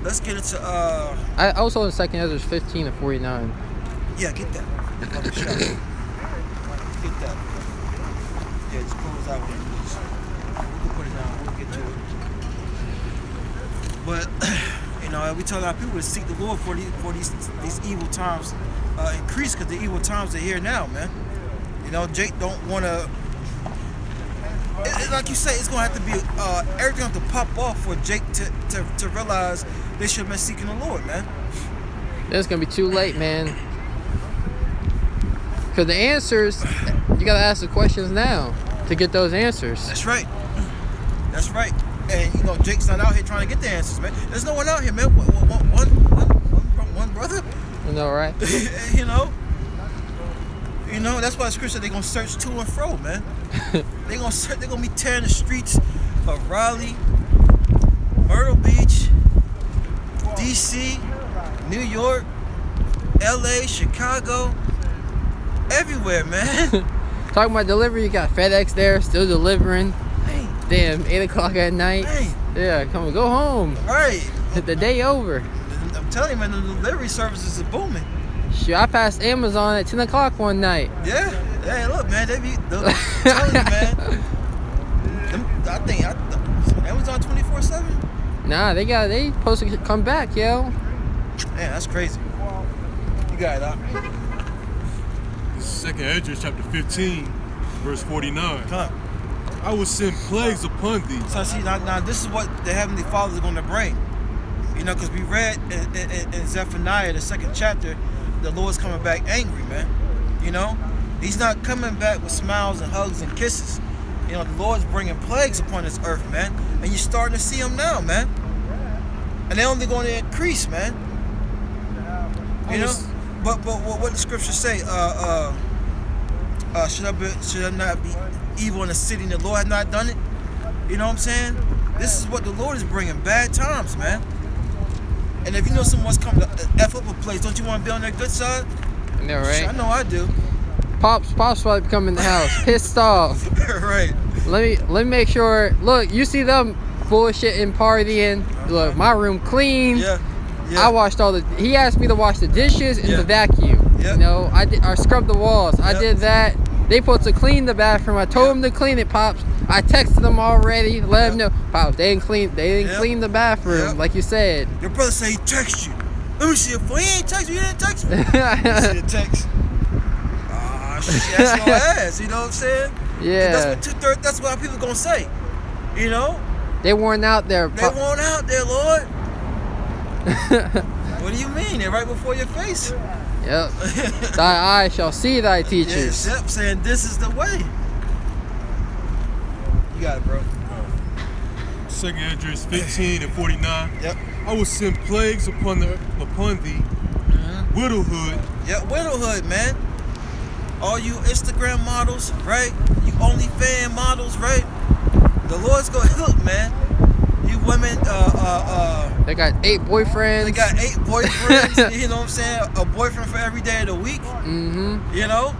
S3: Let's get into
S1: I also in 2nd Ezra 15-49.
S3: yeah, get that. Get that. Yeah, just close out with it, please. We can put it down. We'll get to it. But we tell our people to seek the Lord for these evil times increase, because the evil times are here now, man. Jake don't want to. Like you say, it's gonna have to be everything have to pop off for Jake to realize they should have been seeking the Lord, man.
S1: It's gonna be too late, man. Because the answers, you gotta ask the questions now to get those answers.
S3: That's right. That's right. And Jake's not out here trying to get the answers, man. There's no one out here, man. One brother.
S1: Right?
S3: That's why the scripture they're gonna search to and fro, man. They're gonna be tearing the streets of Raleigh, Myrtle Beach, DC, New York, LA, Chicago, everywhere, man.
S1: Talking about delivery, you got FedEx there, still delivering.
S3: Hey,
S1: Damn, 8 o'clock at night.
S3: hey,
S1: Yeah, come on, go home.
S3: right.
S1: The day over.
S3: I'm telling you, man, the delivery services are booming.
S1: Shoot, I passed Amazon at 10 o'clock one night.
S3: Yeah. Hey, look, man, I'm telling you, man. I think Amazon 24/7.
S1: Nah, they supposed to come back, yo.
S3: Man, that's crazy. You got it, Doc.
S6: This is 2nd Ezra chapter 15, verse 49.
S3: Come on.
S6: I will send plagues upon thee.
S3: So see, now this is what the Heavenly Father is going to bring. You know, because we read in Zephaniah, the 2nd chapter, the Lord's coming back angry, man. You know, he's not coming back with smiles and hugs and kisses. You know, the Lord's bringing plagues upon this earth, man. And you're starting to see them now, man. And they're only going to increase, man. You know, but what the scriptures say? Should I not be evil in the city and the Lord had not done it? You know what I'm saying? This is what the Lord is bringing, bad times, man. And if you know someone's coming to F up a place, don't you want to be on their good side?
S1: I know, right?
S3: I know I do.
S1: Pops probably come in the house, pissed off.
S3: Right.
S1: Let me make sure. Look, you see them bullshitting, partying. Look, my room clean.
S3: Yeah.
S1: I washed all the. He asked me to wash the dishes and the vacuum.
S3: Yeah.
S1: You know, I scrubbed the walls. I
S3: Yep.
S1: did that. They supposed to clean the bathroom. I told them to clean it, Pops. I texted them already. Let them know, Pops. They didn't clean the bathroom
S3: Yep.
S1: like you said.
S3: Your brother say he text you. Let me see if he ain't text you. You didn't text me. You see the text. Ah, shit, that's no ass. You know what I'm saying?
S1: Yeah.
S3: That's what people gonna say. You know?
S1: They weren't out there.
S3: They weren't out there, Lord. What do you mean? They're right before your face.
S1: Yep. Thy eye shall see thy teachers.
S3: Yes, yep, saying this is the way. You got it, bro.
S6: 2nd Esdras 15 and 49.
S3: Yep.
S6: I will send plagues upon thee, widowhood.
S3: Yep, widowhood, man. All you Instagram models, right? You OnlyFans models, right? The Lord's gonna look, man. You women,
S1: They got 8 boyfriends.
S3: they got 8 boyfriends. You know what I'm saying? A boyfriend for every day of the week.
S1: Mm-hmm.
S3: You know?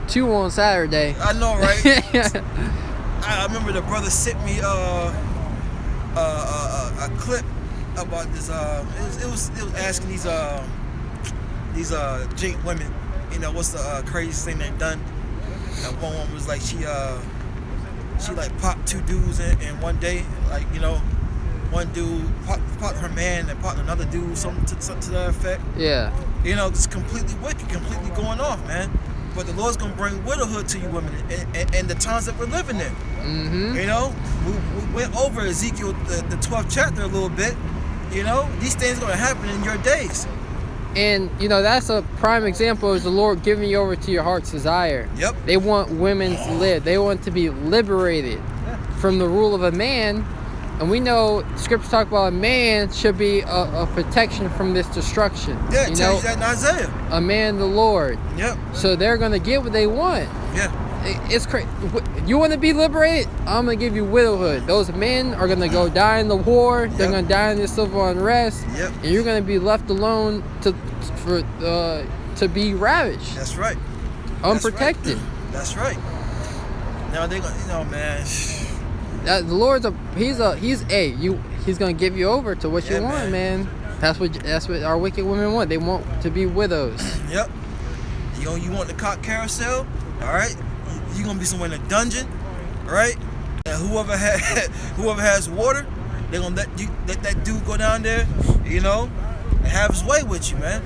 S1: 2 on Saturday.
S3: I know, right? I remember the brother sent me a clip about this. It was asking these jink women, you know, what's the craziest thing they've done. And one woman was like she like popped 2 dudes in one day, like, you know, one dude popped her man and popped another dude, something to that effect.
S1: Yeah.
S3: You know, it's completely wicked, completely going off, man. But the Lord's gonna bring widowhood to you women and the times that we're living in.
S1: Mm-hmm.
S3: You know, we went over Ezekiel, the 12th chapter a little bit. You know, these things gonna happen in your days.
S1: And, you know, that's a prime example is the Lord giving you over to your heart's desire.
S3: Yep.
S1: They want women to live. They want to be liberated from the rule of a man. And we know scriptures talk about a man should be a protection from this destruction.
S3: Yeah,
S1: you
S3: it
S1: know,
S3: tells you that in Isaiah.
S1: a man, the Lord.
S3: Yep.
S1: So they're going to get what they want.
S3: Yeah.
S1: It's crazy. You want to be liberated? I'm going to give you widowhood. Those men are going to go die in the war. They're
S3: Yep.
S1: going to die in the civil unrest.
S3: Yep.
S1: And you're going to be left alone to be ravaged,
S3: That's right.
S1: unprotected.
S3: That's right. Now they gonna, you know, man.
S1: The Lord's he's gonna give you over to what you
S3: Yeah,
S1: want, man. That's what our wicked women want. They want to be widows.
S3: Yep. You want the cock carousel? All right. You gonna be somewhere in a dungeon, all right? And whoever has water, they gonna let that dude go down there, you know, and have his way with you, man.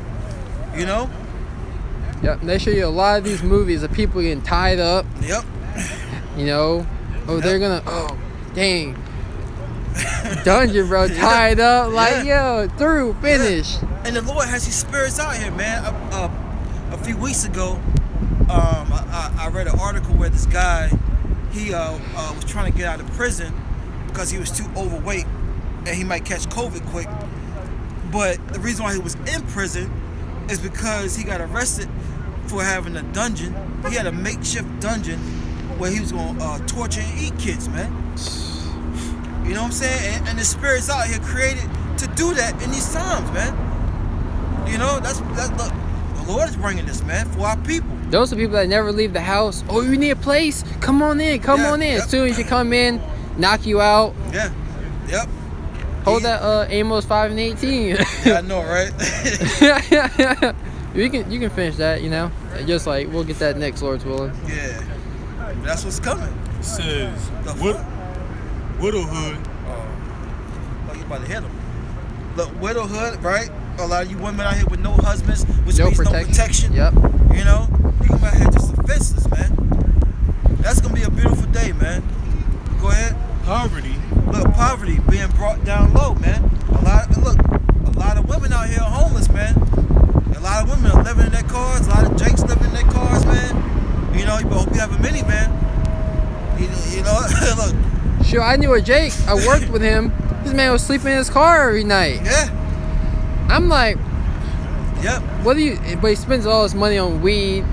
S3: You know.
S1: Yep. They show you a lot of these movies of people getting tied up.
S3: Yep.
S1: You know. Oh,
S3: Yep.
S1: they're gonna. Oh, dang. Dungeon, bro, tied up. Like, yo, through, finish.
S3: And the Lord has these spirits out here, man. A few weeks ago, I read an article where this guy, he was trying to get out of prison because he was too overweight and he might catch COVID quick. But the reason why he was in prison is because he got arrested for having a dungeon. He had a makeshift dungeon where he was going to torture and eat kids, man. You know what I'm saying? And the spirits out here created to do that in these times, man. You know, that's look, the Lord is bringing this, man, for our people.
S1: Those are people that never leave the house. Oh, you need a place? Come on in. Come
S3: Yeah,
S1: on in.
S3: yep.
S1: As soon as you come in, knock you out.
S3: Yeah. Yep.
S1: Hold that Amos 5 and 18.
S3: Yeah, I know, right?
S1: You can finish that, you know. Just like we'll get that next, Lord's willing.
S3: Yeah. That's what's coming.
S6: It says
S3: The
S6: widowhood.
S3: Oh, you about to hit him. Look, widowhood, right? A lot of you women out here with no husbands, which
S1: No
S3: means
S1: protection.
S3: no protection.
S1: Yep.
S3: You know, you come out here just defenseless, man. That's gonna be a beautiful day, man. Go ahead.
S6: Poverty.
S3: Look, poverty being brought down low, man. Look, lot of women out here are homeless, man. A lot of women are living in their cars. A lot of Jakes living in their cars, man. You know, you hope you have a minivan. You know, look.
S1: Sure, I knew a Jake. I worked with him. This man was sleeping in his car every night.
S3: Yeah.
S1: I'm like,
S3: Yep.
S1: what do you? But he spends all his money on weed.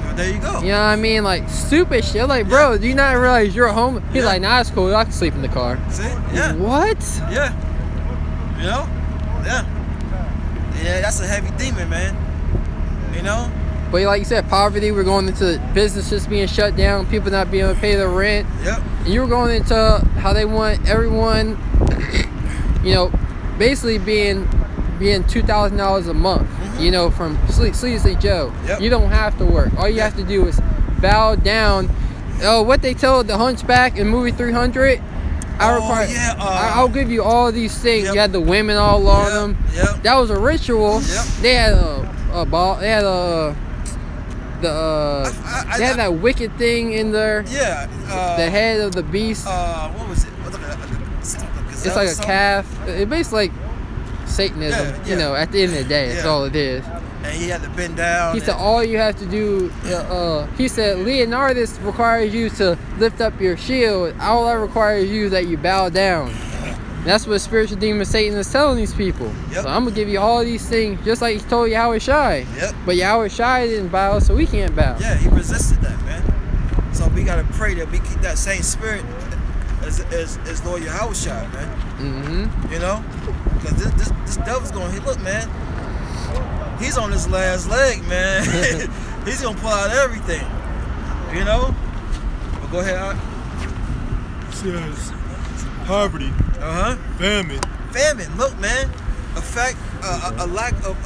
S3: Well, there you go.
S1: You know what I mean? Like stupid shit. Like, bro, do you not realize you're home? He's
S3: Yeah.
S1: like, nah, it's cool. I can sleep in the car.
S3: See? Yeah.
S1: What?
S3: Yeah. You know? Yeah. Yeah, that's a heavy demon, man. You know?
S1: But like you said, poverty. We're going into businesses being shut down, people not being able to pay their rent.
S3: Yep.
S1: And you were going into how they want everyone, you know, basically being $2,000 a month. You know, from Sleazy Joe.
S3: Yep.
S1: You don't have to work. All you have to do is bow down. Oh, what they told the Hunchback in movie 300.
S3: Yeah,
S1: I'll give you all these things.
S3: Yep.
S1: You had the women all on them.
S3: Yep.
S1: That was a ritual.
S3: Yep.
S1: They had a ball. They had they had that wicked thing in there.
S3: Yeah.
S1: The head of the beast.
S3: What was it?
S1: It's like a calf. It basically like Satanism.
S3: Yeah,
S1: You know, at the end of the day, that's
S3: Yeah.
S1: all it is.
S3: And he had to bend down.
S1: He said all you have to do. He said Leonardus requires you to lift up your shield. All I require is you that you bow down. That's what spiritual demon Satan is telling these people.
S3: Yep.
S1: So I'm gonna give you all these things, just like he told Yahweh Shai.
S3: Yep.
S1: But Yahweh Shai didn't bow, so we can't bow.
S3: Yeah, he resisted that, man. So we gotta pray that we keep that same spirit as Lord Yahweh Shai, man.
S1: Mm-hmm.
S3: You know? Because this devil's going, hey, look, man. He's on his last leg, man. He's gonna pull out everything. You know? But go ahead, Art.
S6: Says poverty, famine.
S3: Famine, look, man. A lack of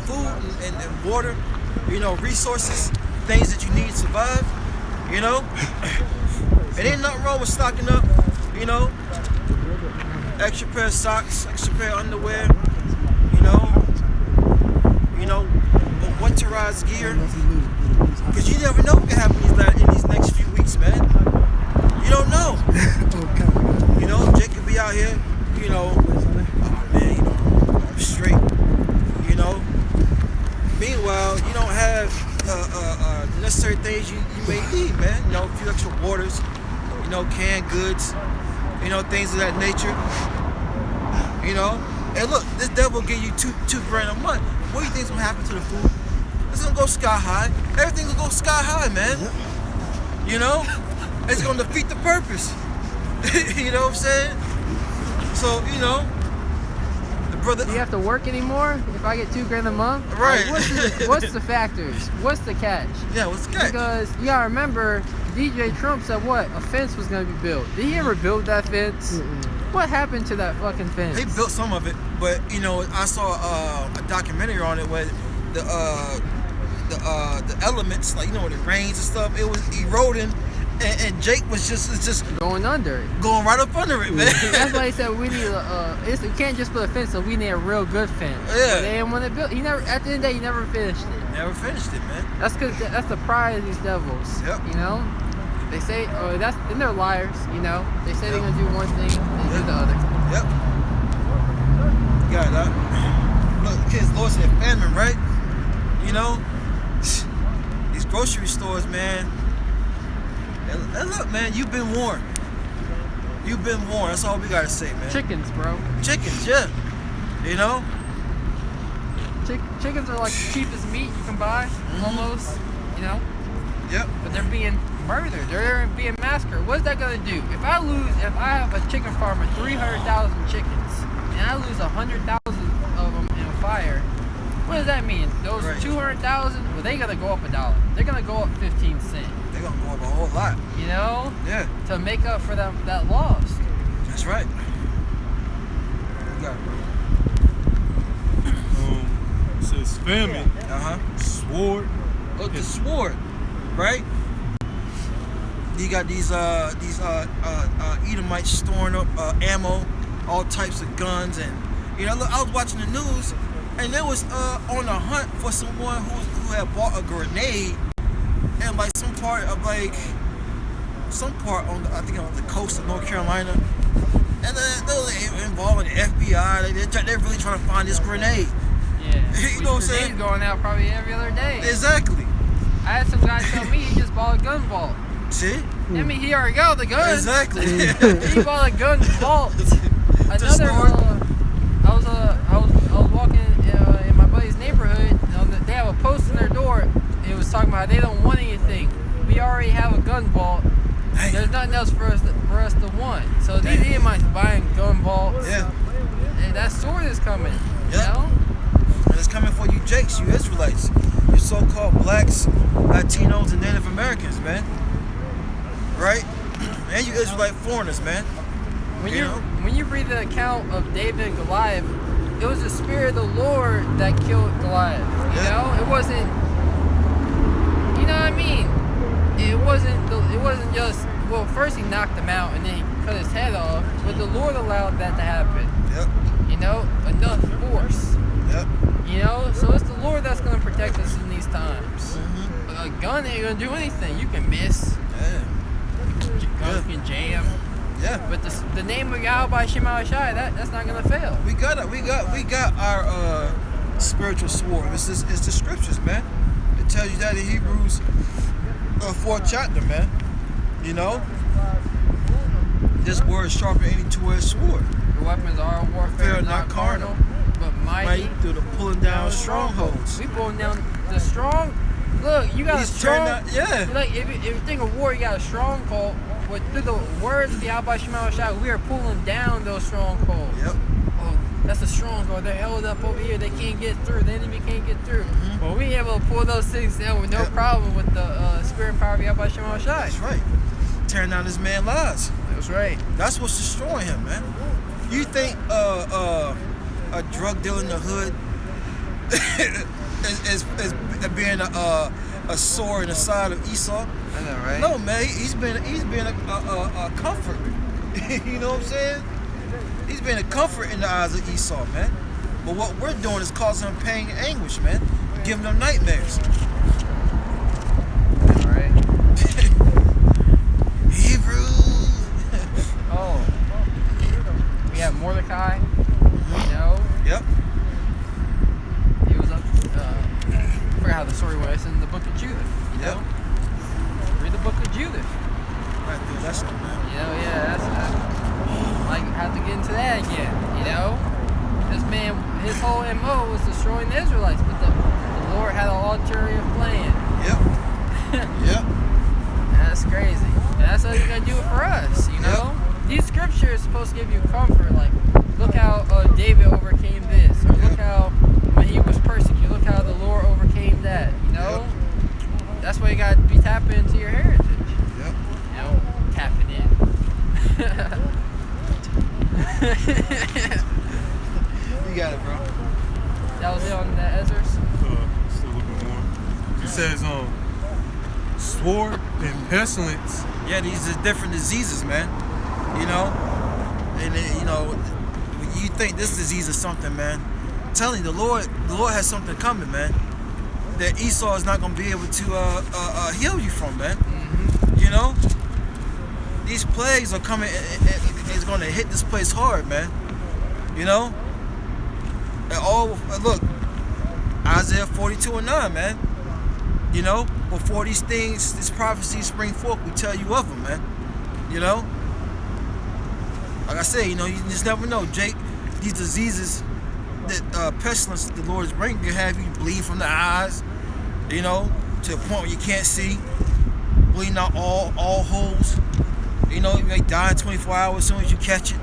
S3: food and water, you know, resources, things that you need to survive, you know. It ain't nothing wrong with stocking up, you know. Extra pair of socks, extra pair of underwear, you know, winterized gear. Because you never know what can happen in these next few weeks, man. You don't know. You know, Jake could be out here, you know, oh man, you know, I'm straight, you know. Meanwhile, you don't have necessary things you may need, man. You know, a few extra waters, you know, canned goods, you know, things of that nature. You know, and look, this devil will give you $2 grand a month. What do you think's gonna happen to the food? It's gonna go sky high. Everything's gonna go sky high, man. You know, it's gonna defeat the purpose. You know what I'm saying? So, you know, the brother.
S1: Do you have to work anymore if I get $2 grand a month?
S3: Right.
S1: Like, what's the factors? What's the catch?
S3: Yeah, what's the catch?
S1: Because you gotta remember, DJ Trump said what? A fence was gonna be built. Did he ever build that fence? What happened to that fucking fence?
S3: They built some of it, but you know, I saw a documentary on it where the elements, like, you know, the rains and stuff, it was eroding, and Jake was just
S1: going under it.
S3: going right up under it, man.
S1: That's why he said we need you can't just put a fence, so we need a real good fence.
S3: Yeah.
S1: But they didn't want to build. He never. At the end of the day, he never finished it.
S3: Never finished it, man.
S1: That's because that's the pride of these devils.
S3: Yep.
S1: You know, they say, oh, that's, and they're liars. You know, they say they're
S3: Yep.
S1: gonna do one thing, they do the other.
S3: Yep. You got it, look, kids, Lord said famine, right? You know, these grocery stores, man. And look, man, you've been warned. You've been warned. That's all we gotta say, man.
S1: Chickens, bro.
S3: Chickens, yeah. You know?
S1: Chickens are like the cheapest meat you can buy, almost. You know,
S3: Yep.
S1: but they're being murdered. They're being massacred. What's that gonna do? If I have a chicken farm with 300,000 chickens, and I lose 100,000 of them in a fire, what does that mean? Those
S3: Right.
S1: 200,000, well, they gonna go up $1. They're gonna go up 15 cents.
S3: They're gonna go up a whole lot.
S1: You know,
S3: Yeah,
S1: to make up for that loss.
S3: that's right. You got it,
S6: It says famine,
S3: bro.
S6: sword.
S3: Look, the sword, right? You got these Edomites storing up ammo, all types of guns, and you know, look, I was watching the news, and they was on a hunt for someone who had bought a grenade in like some part on I think on the coast of North Carolina, And they're involved with the FBI. They're really trying to find this grenade.
S1: Yeah.
S3: You know what I'm saying?
S1: He's going out probably every other day.
S3: Exactly.
S1: I had some guy tell me he just bought a gun vault.
S3: See?
S1: I mean, he already got the guns.
S3: Exactly.
S1: He bought a gun vault. Another,
S3: start.
S1: I was walking in my buddy's neighborhood. They have a post in their door. It was talking about they don't want anything. We already have a gun vault.
S3: Dang.
S1: There's nothing else for us to want. So these Edomites buying gun vaults.
S3: Yeah.
S1: And that sword is coming.
S3: Yep.
S1: You know?
S3: And it's coming for you Jakes, you Israelites. You so-called blacks, Latinos, and Native Americans, man. Right? And you Israelite foreigners, man.
S1: When you read the account of David and Goliath, it was the Spirit of the Lord that killed Goliath. You know? It wasn't, you know what I mean? It wasn't just, well, first he knocked him out and then he cut his head off, but the Lord allowed that to happen.
S3: Yep.
S1: You know? Enough force.
S3: Yep.
S1: You know? So it's the Lord that's going to protect us in these times.
S3: Mm-hmm.
S1: A gun ain't going to do anything. You can miss.
S3: Yeah.
S1: You can jam.
S3: Yeah.
S1: But the name of Yahweh Shema Shai, that's not gonna fail.
S3: We got our spiritual sword. It's the scriptures, man. It tells you that in Hebrews 4th chapter, man. You know? This word is sharper than any two-edged sword.
S1: The weapons are warfare, not carnal, but mighty
S3: Through the pulling down strongholds.
S1: We pulling down the strong. Look, you got a strong.
S3: Yeah.
S1: Like if you think of war, you got a stronghold. But through the words of Yahweh Shema Shai, we are pulling down those strongholds.
S3: Yep.
S1: Oh, that's a stronghold. They're held up over here. They can't get through. The enemy can't get through.
S3: Mm-hmm.
S1: Well, we able to pull those things down with no problem with the spirit and power of Yahweh Shema Shai.
S3: That's right. Tearing down this man's lies.
S1: That's right.
S3: That's what's destroying him, man. You think a drug dealer in the hood is being a sword in the side of Esau?
S1: I know, right?
S3: No, man. He's been a comfort. You know what I'm saying? He's been a comfort in the eyes of Esau, man. But what we're doing is causing him pain and anguish, man. Giving them nightmares.
S1: All right.
S3: Hebrew.
S1: Oh. We have Mordecai. You know.
S3: Yep.
S1: He was up. I forgot how the story was. It's in the book of Judith. You know. Read the book of Judith.
S3: Right, dude, that's it, man.
S1: You know, yeah, like have to get into that again. You know, this man, his whole MO was destroying the Israelites, but the Lord had an ulterior plan.
S3: Yep. Yep.
S1: That's crazy. And that's how He's gonna do it for us. You know, these scriptures are supposed to give you comfort. Like, look how David overcame this, or look how when he was persecuted, look how the Lord overcame that. You know, that's why you got to be tapping into your heritage.
S3: Yep.
S1: You know, tapping in.
S3: You got it, bro.
S1: That was it on the Ezra's.
S6: Still looking more. It says sword and pestilence.
S3: Yeah, these are different diseases, man. You know, and you know, you think this disease is something, man. I'm telling you, the Lord has something coming, man. That Esau is not gonna be able to heal you from, man.
S1: Mm-hmm.
S3: You know, these plagues are coming. It's gonna hit this place hard, man. You know, and look, Isaiah 42:9, man. You know, before these things, these prophecies spring forth, we tell you of them, man. You know, like I say, you know, you just never know, Jake. These diseases, that pestilence the Lord is bringing, can have you bleed from the eyes, you know, to a point where you can't see, bleeding out all holes. You know, you may die in 24 hours as soon as you catch it.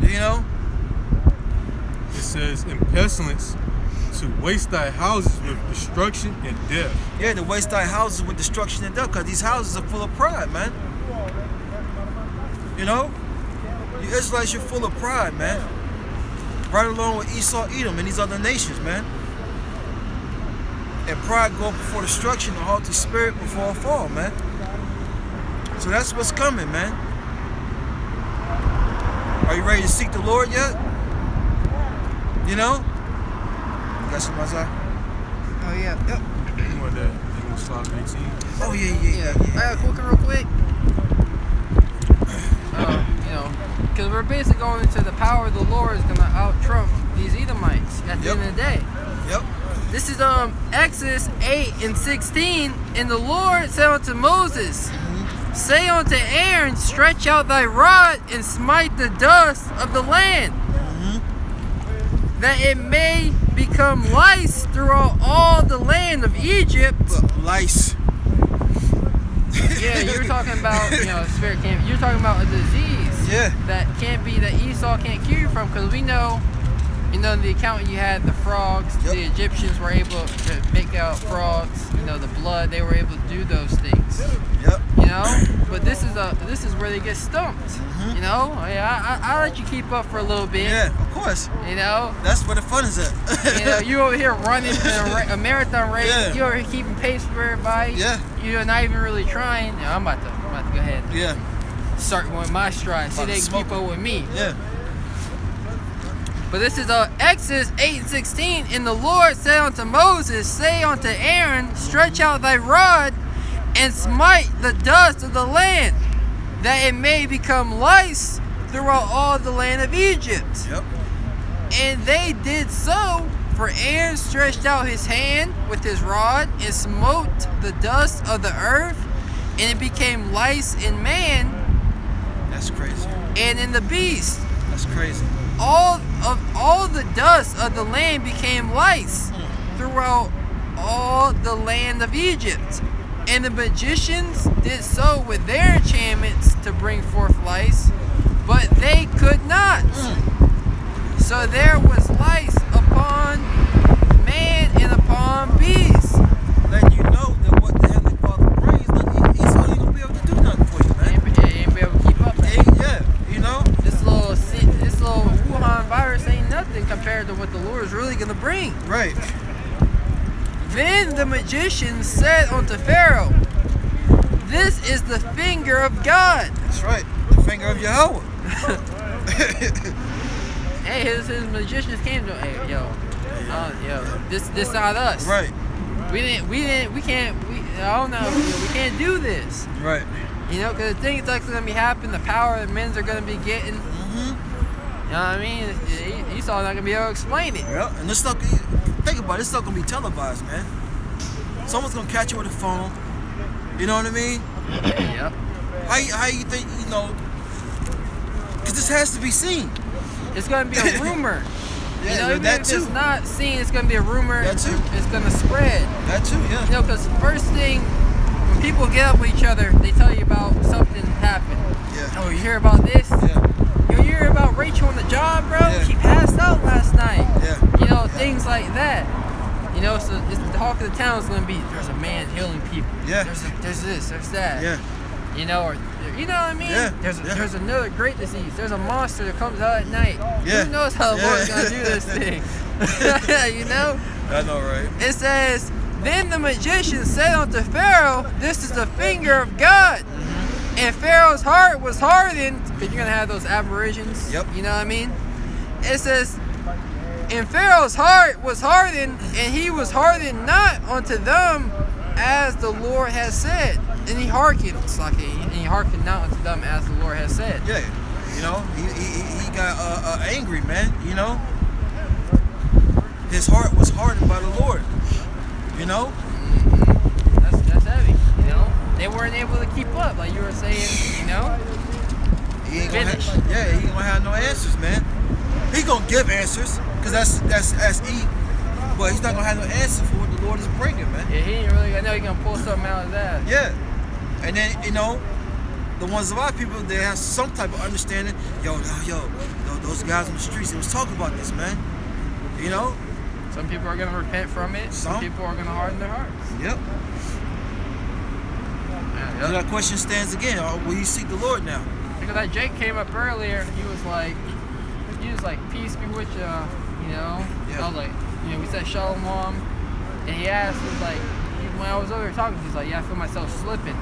S3: You know.
S6: It says, in pestilence, to waste thy houses with destruction and death.
S3: Yeah, to waste thy houses with destruction and death, because these houses are full of pride, man. You know? You Israelites, you're full of pride, man. Right along with Esau, Edom, and these other nations, man. And pride go before destruction, a haughty spirit before a fall, man. So that's what's coming, man. Are you ready to seek the Lord yet? You know? You got something, Isaiah?
S1: Oh yeah. Yep.
S6: You want that? You want slide 18?
S3: Oh, yeah.
S1: I got a quick real quick. because we're basically going into the power of the Lord is gonna out trump these Edomites at the
S3: Yep.
S1: end of the day.
S3: Yep.
S1: This is Exodus 8:16, and the Lord said unto Moses, say unto Aaron, stretch out thy rod and smite the dust of the land, that it may become lice throughout all the land of Egypt.
S3: Lice.
S1: Yeah, you're talking about, spirit can't. You're talking about a disease.
S3: Yeah.
S1: That Esau can't cure you from, because we know, in the account you had the frogs.
S3: Yep.
S1: The Egyptians were able to make out frogs. The blood. They were able to do those things.
S3: Yep.
S1: But this is where they get stumped. I let you keep up for a little bit.
S3: Yeah, of course. That's where the fun is at.
S1: You over here running a marathon race.
S3: Yeah.
S1: You over here keeping pace for everybody.
S3: Yeah.
S1: You're not even really trying. I'm about to go ahead.
S3: Yeah.
S1: Start with my stride. See
S3: About to
S1: they can
S3: smoke
S1: keep up with me.
S3: Yeah.
S1: But this is Exodus 8:16, and the Lord said unto Moses, say unto Aaron, stretch out thy rod and smite the dust of the land, that it may become lice throughout all the land of Egypt.
S3: Yep.
S1: And they did so, for Aaron stretched out his hand with his rod and smote the dust of the earth, and it became lice in man
S3: That's crazy.
S1: and in the beast.
S3: That's crazy.
S1: All the dust of the land became lice throughout all the land of Egypt. And the magicians did so with their enchantments to bring forth lice, but they could not. So there was lice upon man and upon beasts.
S3: Letting you know that what the Heavenly Father brings, he's only going to be able to do nothing for you, man.
S1: Ain't be able to keep up.
S3: Yeah,
S1: This little Wuhan virus ain't nothing compared to what the Lord is really gonna bring.
S3: Right.
S1: Then the magician said unto Pharaoh, this is the finger of God.
S3: That's right. The finger of Yahweh.
S1: Hey, his magicians came to him. Hey, this not us.
S3: Right.
S1: We can't do this.
S3: Right.
S1: Because the things that's gonna be happening, the power that men's are gonna be getting. You know what I mean? Esau's not gonna be able to explain it.
S3: Yeah. And this stuff, think about it, this stuff gonna be televised, man. Someone's gonna catch you with a phone. You know what I mean?
S1: Yep.
S3: How you think, because this has to be seen.
S1: It's gonna be a rumor.
S3: Yeah,
S1: Even
S3: that
S1: if
S3: too.
S1: it's not seen, it's gonna be a rumor.
S3: That too.
S1: It's gonna spread.
S3: That too, yeah.
S1: Because first thing, when people get up with each other, they tell you about something happened.
S3: Yeah.
S1: Oh, you hear about this?
S3: Yeah.
S1: You hear about Rachel on the job, bro?
S3: Yeah.
S1: She passed out last night.
S3: Yeah.
S1: Things like that. So it's the talk of the town is gonna be, there's a man healing people.
S3: Yeah.
S1: There's this, there's that.
S3: Yeah.
S1: Or you know what I mean?
S3: Yeah.
S1: There's another great disease. There's a monster that comes out at night.
S3: Yeah.
S1: Who knows how the Lord's gonna do this thing?
S3: I know, right?
S1: It says, then the magician said unto Pharaoh, this is the finger of God. And Pharaoh's heart was hardened, because you're gonna have those aberrations.
S3: Yep.
S1: You know what I mean? It says, and Pharaoh's heart was hardened, and he was hardened not unto them as the Lord has said. And he hearkened, and he hearkened not unto them as the Lord has said.
S3: Yeah. He got angry, man. His heart was hardened by the Lord.
S1: That's heavy. They weren't able to keep up, like you were saying.
S3: He ain't gonna
S1: Finish.
S3: he ain't gonna have no answers, man. He gonna give answers, cause that's E. But he's not gonna have no answer for what the Lord is bringing, man.
S1: Yeah, he ain't really. I know he gonna pull something out of that.
S3: Yeah. And then the ones of our people, they have some type of understanding. Yo, those guys on the streets, they was talking about this, man.
S1: Some people are gonna repent from it. Some people are gonna harden their hearts.
S3: Yep.
S1: Yeah,
S3: So that question stands again. Will you seek the Lord now?
S1: Because that Jake came up earlier. He was like, peace be with you.
S3: Yeah.
S1: I was like, we said shalom, mom, and he asked, when I was over here talking, he's like, yeah, I feel myself slipping.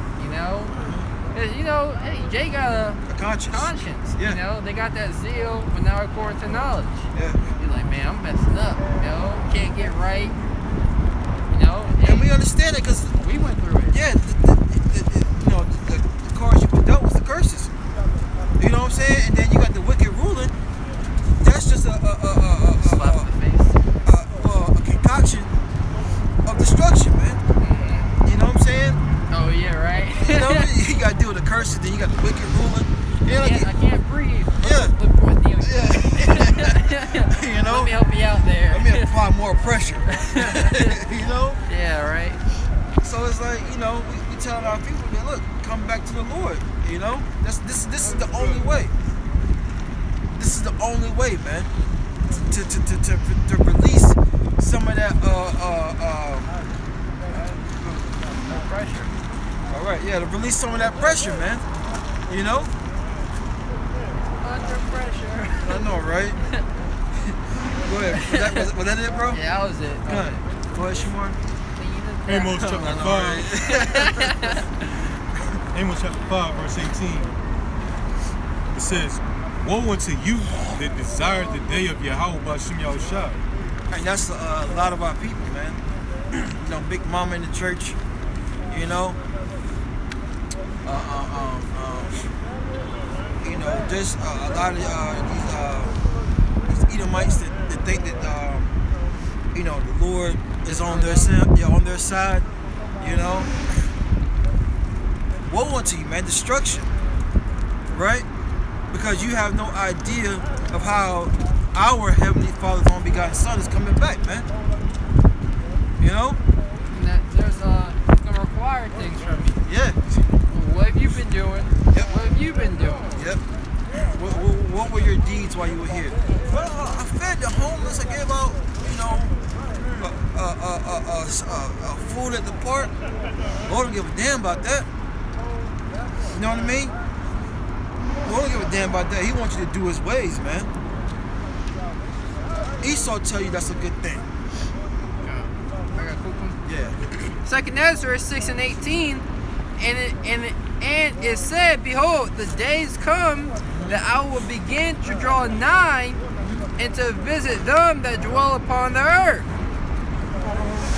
S1: Hey, Jay got a
S3: conscience. Yeah.
S1: They got that zeal, but now according to knowledge.
S3: Yeah.
S1: He's like, man, I'm messing up. Can't get right.
S3: And we understand it because
S1: we went through it.
S3: Yeah. The cards you put dealt was the curses. what I'm saying? And then you got the wicked ruling. That's just
S1: Slap in the face.
S3: a concoction of destruction, man. You know what I'm saying?
S1: Oh yeah, right.
S3: You know, you got to deal with the curses, then you got the wicked ruling. You know,
S1: I can't breathe.
S3: Yeah.
S1: Look for a deal.
S3: Yeah. You know?
S1: Let me help you out there.
S3: Let me apply more pressure. You know?
S1: Yeah, right.
S3: So it's like, you know, we telling our people, man, look, come back to the Lord. You know? This is the only way. This is the only way, man. To release some of that
S1: Pressure.
S3: all right, yeah, to release some of that pressure, man. You know?
S1: Under pressure.
S3: I know, right? Go ahead. Was that it, bro?
S1: Yeah, that was it.
S3: Go ahead. Go ahead, Shimon.
S6: Amos chapter
S3: I know,
S6: 5. Amos chapter 5, verse 18. It says, "Woe unto you that desire the day of Yahweh B'Shem Yahushua."
S3: And that's a lot of our people, man. You know, big mama in the church. You know. You know, just a lot of these Edomites that think that you know the Lord is on their side. You know. Woe unto you, man! Destruction, right? Because you have no idea of how our Heavenly Father's only begotten Son is coming back, man. You know?
S1: And that there's it's gonna require things from you.
S3: Yeah.
S1: What have you been doing?
S3: Yep.
S1: What have you been doing?
S3: Yep. What were your deeds while you were here? Well, I fed the homeless. I gave out, you know, food at the park. Lord don't give a damn about that. You know what I mean? Lord don't give a damn about that. He wants you to do his ways, man. Esau tell you that's a good thing.
S1: I got a quick one.
S3: Yeah.
S1: Second Ezra 6 and 18, and it said, "Behold, the days come that I will begin to draw nigh and to visit them that dwell upon the earth,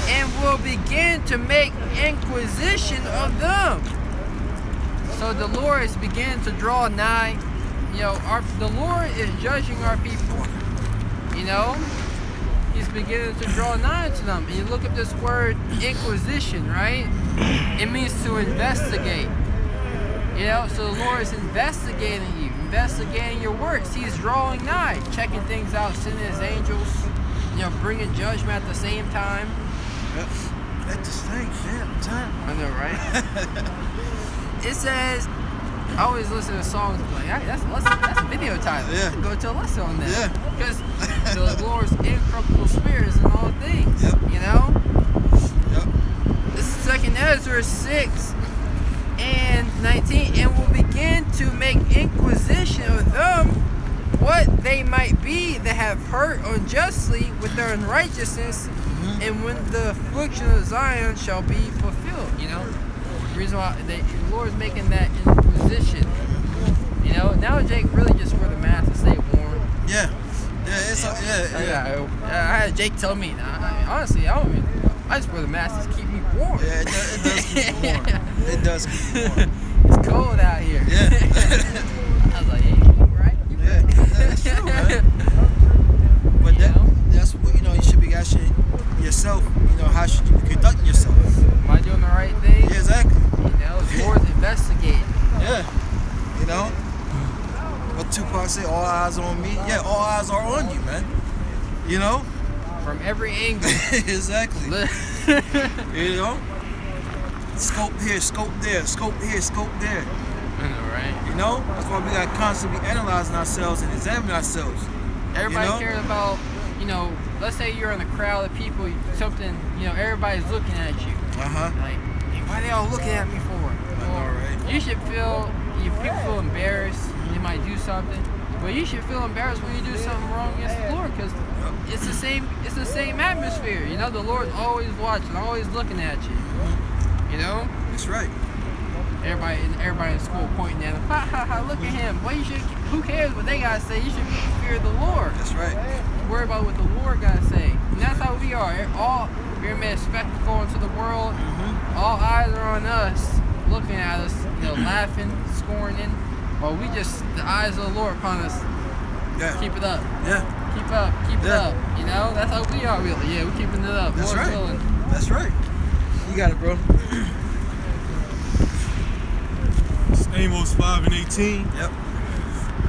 S1: and will begin to make inquisition of them." So the Lord is beginning to draw nigh. You know, the Lord is judging our people. You know, He's beginning to draw nigh to them. And you look at this word inquisition, right? It means to investigate. You know, so the Lord is investigating you, investigating your works. He's drawing nigh, checking things out, sending His angels, you know, bringing judgment at the same time.
S3: At the same time.
S1: I know, right? It says, I always listen to songs like, that's a video title.
S3: Yeah.
S1: Go to a lesson on that.
S3: Yeah.
S1: Because the Lord's incorruptible spirit is in all things.
S3: Yep.
S1: You know?
S3: Yep.
S1: This is 2 Ezra 6 and 19. And will begin to make inquisition of them what they might be that have hurt unjustly with their unrighteousness, and when the affliction of Zion shall be fulfilled. You know? The reason why the Lord's making that inquisition. You know, now Jake really just wear the mask to stay warm.
S3: Yeah. Yeah, it's yeah.
S1: I had Jake tell me, honestly, I just wear the mask to keep me warm.
S3: Yeah, it does keep you warm. It does keep you warm.
S1: It's cold out here.
S3: Yeah.
S1: I was like, hey, you right? You
S3: Yeah,
S1: right.
S3: that's true, man. But that's what, you know, you should be asking yourself, you know, how should you be conducting yourself?
S1: Am I doing the right thing?
S3: Yeah, exactly.
S1: You know, the Lord's investigating.
S3: Yeah. You know? What Tupac said, all eyes on me. Yeah, all eyes are on you, man. You know?
S1: From every angle.
S3: Exactly. You know? Scope here, scope there, scope here, scope there.
S1: I know, right?
S3: You know? That's why we gotta constantly analyzing ourselves and examine ourselves.
S1: Everybody
S3: You know?
S1: cares about, you know, let's say you're in a crowd of people, something, you know, everybody's looking at you.
S3: Uh-huh.
S1: Like, hey, why are they all looking at me for?
S3: know, right?
S1: You should feel, people feel embarrassed, they might do something, but you should feel embarrassed when you do something wrong against the Lord, because it's the same atmosphere. You know, the Lord's always watching, always looking at you. You know?
S3: That's right.
S1: Everybody in school pointing at him. Ha ha ha! Look at him. Well, who cares what they gotta say? You should fear the Lord.
S3: That's right.
S1: Worry about what the Lord gotta say. And that's how we are. We're made a spectacle into the world. All eyes are on us, looking at us. You know, laughing, scorning. Or we just, the eyes of the Lord upon us.
S3: Yeah.
S1: Keep it up.
S3: Yeah.
S1: Keep up. Keep it
S3: Yeah.
S1: up. You know, that's how we are, really. Yeah, we're keeping it up.
S3: That's
S1: Lord's
S3: right.
S1: willing.
S3: That's right. You got it, bro.
S6: It's Amos 5:18.
S3: Yep.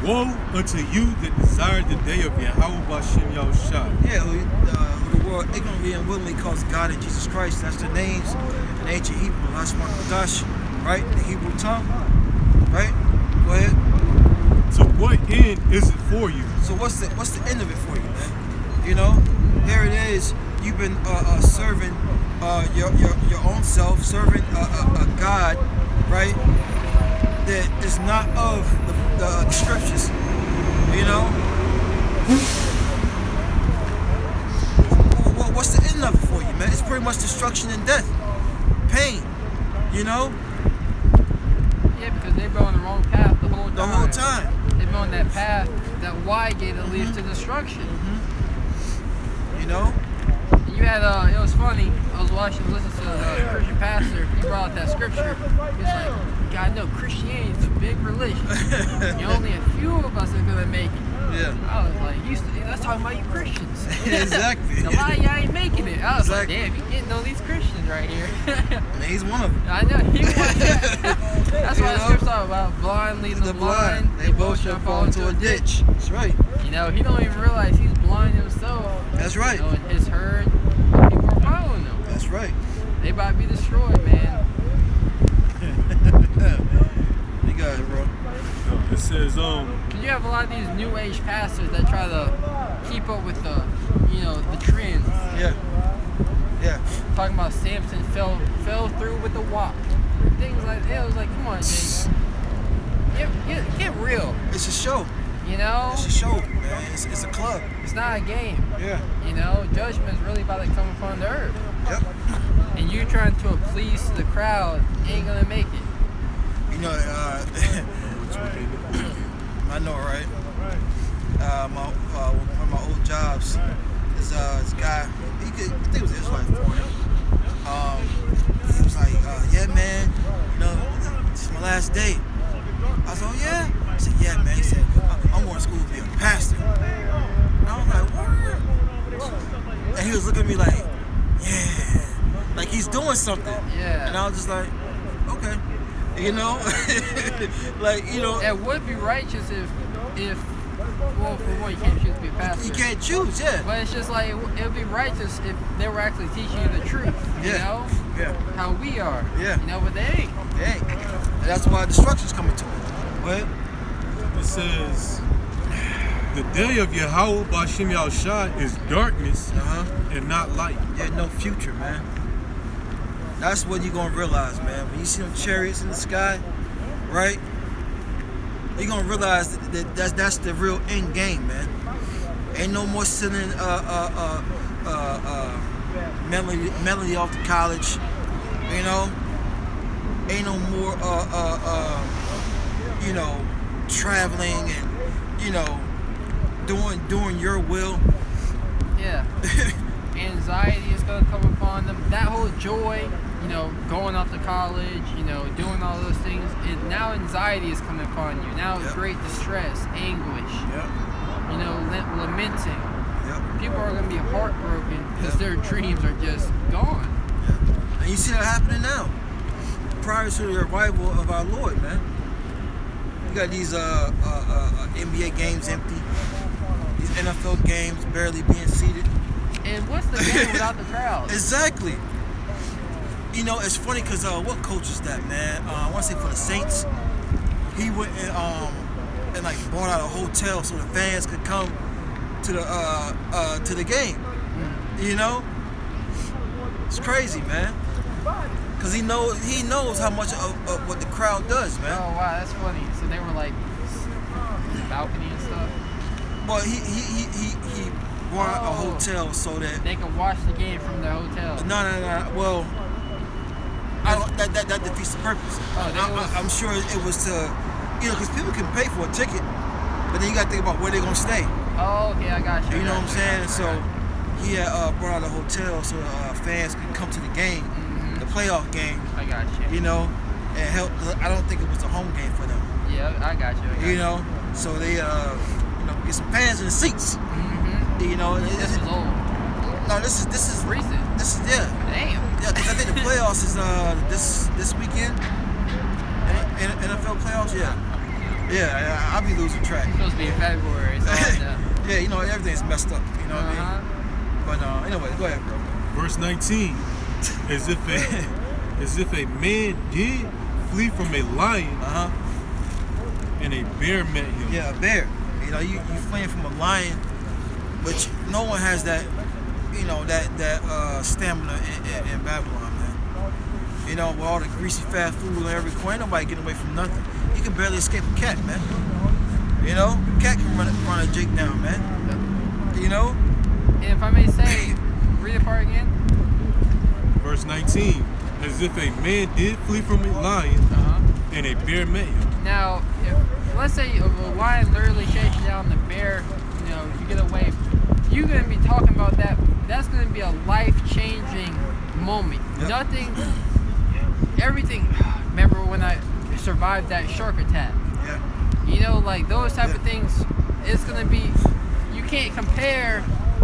S6: Woe unto you that desire the day of Yahweh Bashem Yahushua.
S3: Yeah, who the world ignorantly and willingly calls God and Jesus Christ. That's the names in ancient Hebrew. Lashma Kodash, right? The Hebrew tongue, right? Go ahead.
S6: To what end is it for you?
S3: So what's the end of it for you, man? You know, here it is. You've been serving your own self, serving a God, right? That is not of the scriptures. You know. What's the end of it for you, man? It's pretty much destruction and death, pain. You know.
S1: Yeah, because they've been on the wrong path the whole time.
S3: The whole time.
S1: They've been on that path, that wide gate that leads to destruction.
S3: You know.
S1: You had, it was funny, I was listening to a Christian pastor, he brought out that scripture. He was like, you gotta know, Christianity is a big religion. Only a few of us are gonna make it.
S3: Yeah.
S1: I was like, that's talking about you Christians.
S3: Exactly.
S1: A lot of y'all ain't making it. I was
S3: Exactly.
S1: like, damn, you getting all these Christians right here.
S3: Man, he's one of them.
S1: I know, he was. That's
S3: You
S1: why the
S3: know?
S1: scripture talk about blind leading the blind.
S3: They both shall fall into a ditch. That's right.
S1: You know, he don't even realize he's blind himself.
S3: That's right.
S1: You know, in his herd, people are following him.
S3: That's right.
S1: They about to be destroyed, man.
S3: You got it, bro.
S6: It says,
S1: You have a lot of these new age pastors that try to keep up with the, the trends.
S3: Yeah. Yeah.
S1: Talking about Samson fell through with the wop. Things like that. It was like, come on, Jake. Get real.
S3: It's a show.
S1: You know?
S3: It's a show, man. It's a club.
S1: It's not a game.
S3: Yeah.
S1: You know, judgment is really about to come upon the earth.
S3: Yep.
S1: And you trying to please the crowd ain't gonna make it.
S3: You know, I know, right? One of my old jobs is this guy. I think it was Israelite for him. He was like, "Yeah, man. This is my last day." I was like, "Oh, yeah." He said, "Yeah, man." He said, "I'm going to school to be a pastor." And I was like, "What?" And he was looking at me like, "Yeah," like he's doing something.
S1: Yeah.
S3: And I was just like, "Okay." You know, like,
S1: It would be righteous if well, for one, you can't choose to be a pastor.
S3: you can't choose, yeah.
S1: But it's just like, it would be righteous if they were actually teaching you the truth, you know?
S3: Yeah.
S1: How we are.
S3: Yeah.
S1: You know, but they ain't.
S3: Dang. And that's why destruction's coming to it. What?
S6: it says, the day of Yahweh Bashem Yahushua is darkness and not light.
S3: Yeah, no future, man. That's what you're gonna realize, man. When you see them chariots in the sky, right? You're gonna realize that's the real end game, man. Ain't no more sending Melody off to college, you know. Ain't no more traveling and doing your will.
S1: Yeah. Anxiety is going to come upon them. That whole joy, going off to college, doing all those things. Now anxiety is coming upon you. Now great distress, anguish, lamenting. People are going to be heartbroken because their dreams are just gone.
S3: And you see that happening now. Prior to the arrival of our Lord, man. You got these NBA games empty. These NFL games barely being seated.
S1: And what's the game without the crowd?
S3: Exactly. It's funny because what coach is that, man? I want to say for the Saints. He went and bought out a hotel so the fans could come to the game. It's crazy, man. Cause he knows how much of what the crowd does, man.
S1: Oh wow, that's funny. So they were like balcony and stuff.
S3: Well, he bought a hotel so that
S1: they can watch the game from the hotel.
S3: No. Well, that defeats the purpose. I'm sure it was to, because people can pay for a ticket, but then you got to think about where they're gonna stay.
S1: Oh, okay, I got you.
S3: You know what I'm saying? So he brought out a hotel so fans could come to the game, the playoff game.
S1: I got you.
S3: and help. I don't think it was a home game for them.
S1: Yeah, I got you.
S3: You know, so they get some fans in the seats.
S1: Mm-hmm.
S3: You know,
S1: This was old.
S3: no, this is
S1: Recent.
S3: This is
S1: Damn.
S3: yeah. Because I think the playoffs is this weekend. NFL playoffs, yeah. I'll be losing track.
S1: It's supposed to be in February. So
S3: Yeah, you know everything's messed up. You know what I mean? But anyway, go ahead, bro.
S6: Verse 19. As if a man did flee from a lion and a bear met him.
S3: Yeah, a bear. You know, you fleeing from a lion, but no one has that. You know that stamina in Babylon, man. You know, with all the greasy fast food on every corner, ain't nobody getting away from nothing. You can barely escape a cat, man. You know, cat can run a Jake down, man. You know.
S1: And if I may say, read the part again.
S6: Verse 19. As if a man did flee from a lion and a bear met him.
S1: Now, let's say a lion literally chases down the bear, you know, you get away. You're going to be talking about that. That's going to be a life-changing moment.
S3: Yep.
S1: Nothing, everything. Remember when I survived that shark attack?
S3: Yeah.
S1: You know, like those type of things, it's going to be, you can't compare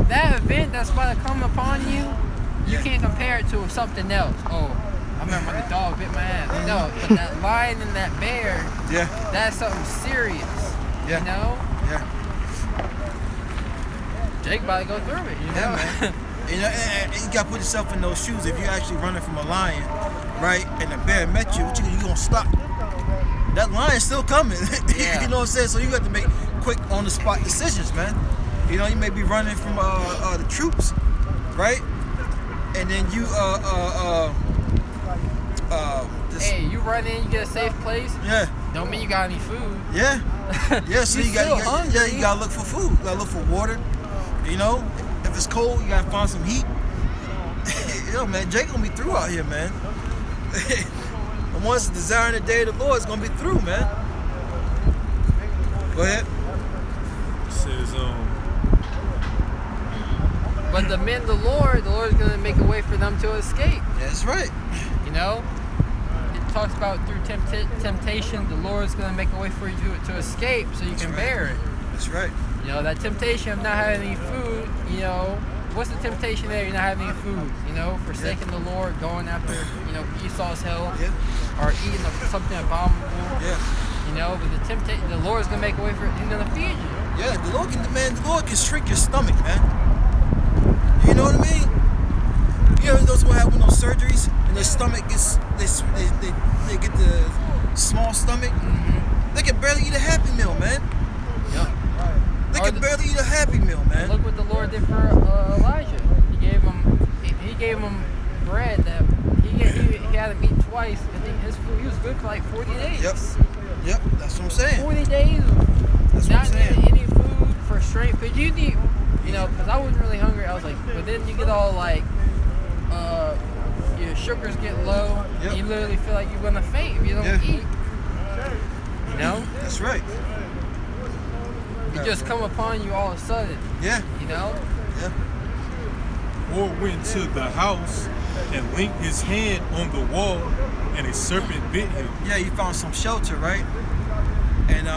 S1: that event that's about to come upon you. You can't compare it to something else. Oh, I remember when the dog bit my ass. No, but that lion and that bear, that's something serious.
S3: Yeah.
S1: You know?
S3: Yeah.
S1: Jake about to go through it, you know?
S3: Yeah, man. You know, and you gotta put yourself in those shoes. If you're actually running from a lion, right, and the bear met you, what you gonna stop? That lion's still coming.
S1: Yeah.
S3: You know what I'm saying? So you got to make quick on the spot decisions, man. You know, you may be running from the troops, right? And then you
S1: hey, you run in, you get a safe place.
S3: Yeah.
S1: Don't mean you got any food.
S3: Yeah. Yeah, so you
S1: still
S3: got
S1: hungry.
S3: you gotta look for food. You gotta look for water. You know, if it's cold, you gotta find some heat. Yo, man, Jake gonna be through out here, man. And once desiring the day of the Lord is gonna be through, man. Go ahead.
S6: It says,
S1: But the men of the Lord is going to make a way for them to escape.
S3: That's right.
S1: You know? It talks about through temptation, the Lord is going to make a way for you to escape so you can bear it.
S3: That's right.
S1: You know, that temptation of not having any food, you know, what's the temptation there? You're not having any food, you know, forsaking the Lord, going after, you know, Esau's help, or eating something abominable.
S3: Yeah.
S1: You know, but the Lord's going to make a way for it. He's going to feed you.
S3: Yeah, the Lord can shrink your stomach, man. You know what I mean? You know those who have one of those surgeries and their stomach gets they get the small stomach.
S1: Mm-hmm.
S3: They can barely eat a Happy Meal, man.
S1: Yep.
S3: They can barely eat a Happy Meal, man.
S1: Look what the Lord did for Elijah. He gave him bread that he had to eat twice. I think his food, he was good for like 40 days.
S3: Yep. That's what I'm saying.
S1: 40 days
S3: That's what I'm
S1: not
S3: saying.
S1: getting any food for strength. Cause you need, you know, cause I wasn't really hungry. I was like, but then you get all like, your sugars get low.
S3: Yep.
S1: And you literally feel like you're gonna faint if you don't eat. You know?
S3: That's right.
S1: It just come upon you all of a sudden.
S3: Yeah.
S1: You know?
S3: Yeah.
S6: Or went to the house and linked his hand on the wall, and a serpent bit him.
S3: Yeah, you found some shelter, right? And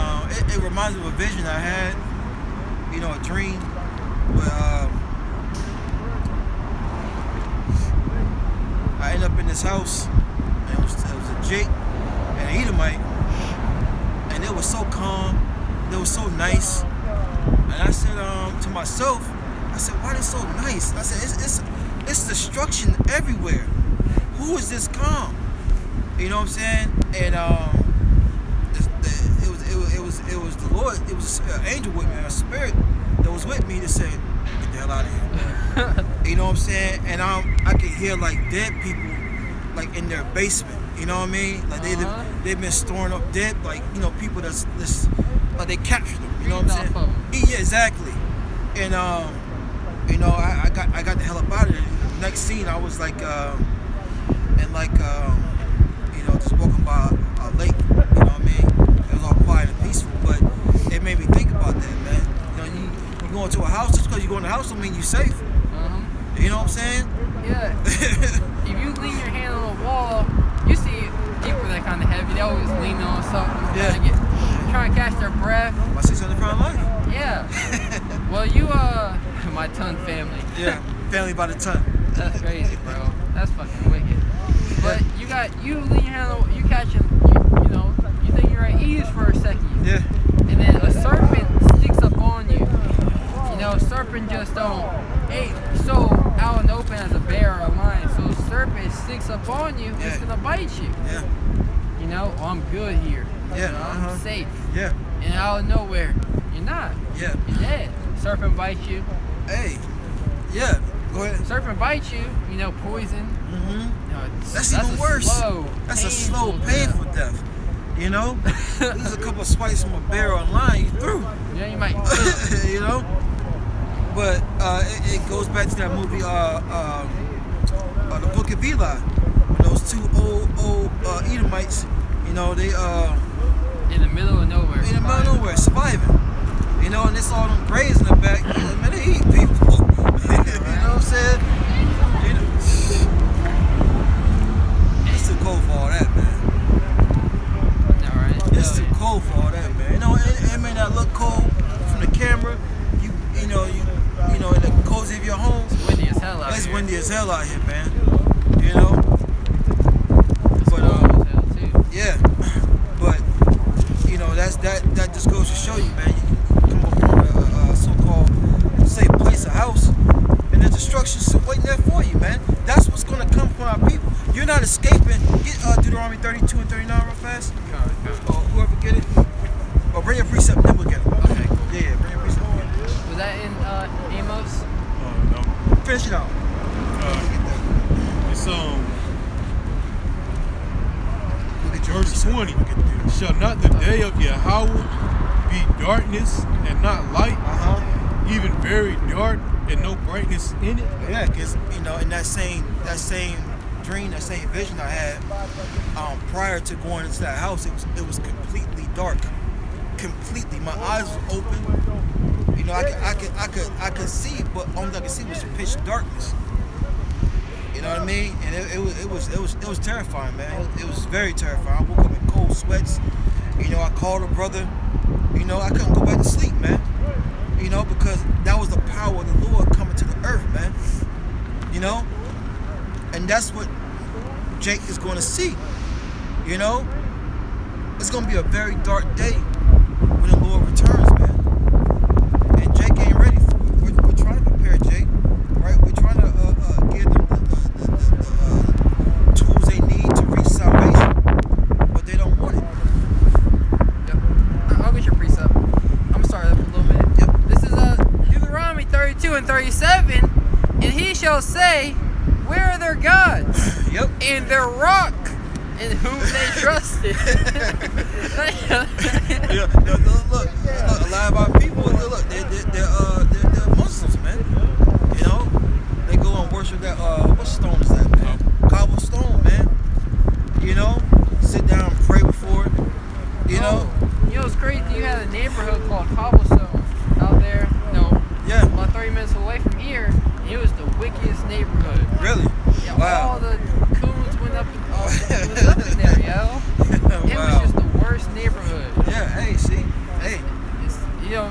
S3: it reminds me of a vision I had, you know, a dream where I ended up in this house, and it was a Jake and an Edomite, and it was so calm, it was so nice, and I said to myself, I said, why they so nice? I said, it's destruction everywhere. Who is this calm? You know what I'm saying? And it was the Lord. It was an angel with me, a spirit that was with me that said, "Get the hell out of here." You know what I'm saying? And I could hear like dead people, like in their basement. You know what I mean? Like they've been storing up dead, like you know people that's like they captured them. You know what I'm saying? Yeah, exactly. And you know I got the hell up out of there. The next scene I was like you know, just walking by a lake, you know what I mean? It was all quiet and peaceful, but it made me think about that, man. You know, you go into a house, just because you go in the house don't mean you're safe. You know what I'm saying?
S1: Yeah. If you lean your hand on the wall, you see people that kind of heavy. They always leaning on something.
S3: Yeah.
S1: Trying to catch their breath.
S3: My 600-pound life.
S1: Yeah. Well, you my ton family.
S3: Yeah. Family by the ton.
S1: That's crazy, bro. That's fucking wicked. But you lean your hand, you catching, you know, you think you're at ease for a second.
S3: Yeah.
S1: And then a serpent sticks up on you. You know, serpent just don't ain't so out in the open as a bear or a lion. So a serpent sticks up on you, it's gonna bite you.
S3: Yeah.
S1: You know, oh, I'm good here.
S3: Yeah.
S1: You know, I'm safe.
S3: Yeah.
S1: And out of nowhere, you're not.
S3: Yeah.
S1: You're dead. Serpent bites you.
S3: Hey. Yeah. Go ahead.
S1: Serpent bites you. You know, poison.
S3: Mm-hmm.
S1: You know,
S3: That's even worse. That's a slow, painful death. You know, lose a couple of swipes from a bear online, you through.
S1: Yeah, you might.
S3: You know, but it goes back to that movie, the Book of Eli. When those two old Edomites, you know, they
S1: in the middle of nowhere.
S3: in the middle of nowhere, surviving. You know, and it's all them graves in the back. Man, they eat people. You know what I'm saying? You know, it's too cold for all that, man. It's too cold for all that, man. You know, it may not look cold from the camera. You know, in the cozy of your home.
S1: It's windy as hell out
S3: It's
S1: here.
S3: windy as hell out here, man. You know. But
S1: cold as hell too.
S3: yeah. But you know, that just goes to show you, man. You come upon a so-called safe place, a house, and there's destruction waiting there for you, man. That's what's gonna come from our people. You're not escaping. Get Deuteronomy 32 and 39 real fast. Or whoever get it. Or bring your precept and then we'll get it.
S1: Okay, cool.
S3: Yeah, bring your precept.
S1: Was that in Amos?
S6: No.
S3: Finish it out.
S6: It's
S3: Look at your
S6: verse
S3: precept.
S6: 20. Shall not the day of Yahweh be darkness and not light, even very dark and no brightness in it?
S3: Yeah, because you know, in that same dream, that same vision I had, prior to going into that house, it was completely dark. Completely. My eyes were open. You know, I could see, but only I could see was pitch darkness. You know what I mean? And it was terrifying, man. It was very terrifying. I woke up in cold sweats. You know, I called a brother. You know, I couldn't go back to sleep, man. You know, because that was the power of the Lord coming to the earth, man. You know? And that's what Jake is going to see. You know? It's going to be a very dark day when the Lord returns, man. And Jake ain't ready for it. We're trying to prepare Jake, right? We're trying to give them the tools they need to reach salvation, but they don't want it.
S1: Yep. I'll get your precept. I'm gonna start up a little bit.
S3: Yep.
S1: This is Deuteronomy 32 and 37. And he shall say, where are their gods?
S3: Yep.
S1: And their rock in whom they trusted.
S3: Yeah, look, a lot of our people, look, they're Muslims, man. You know, they go and worship that, what stone is that, man? Cobblestone, man. You know, sit down and pray before it. You know?
S1: You know, it's crazy. You had a neighborhood called Cobblestone out there. No,
S3: Yeah.
S1: about 30 minutes away from here. It was the wickedest neighborhood.
S3: Really?
S1: Yeah,
S3: Wow.
S1: all the coons went up, it was up in there, yo. It was
S3: Wow.
S1: just the worst neighborhood.
S3: Yeah, hey, see? Hey.
S1: It's, you know,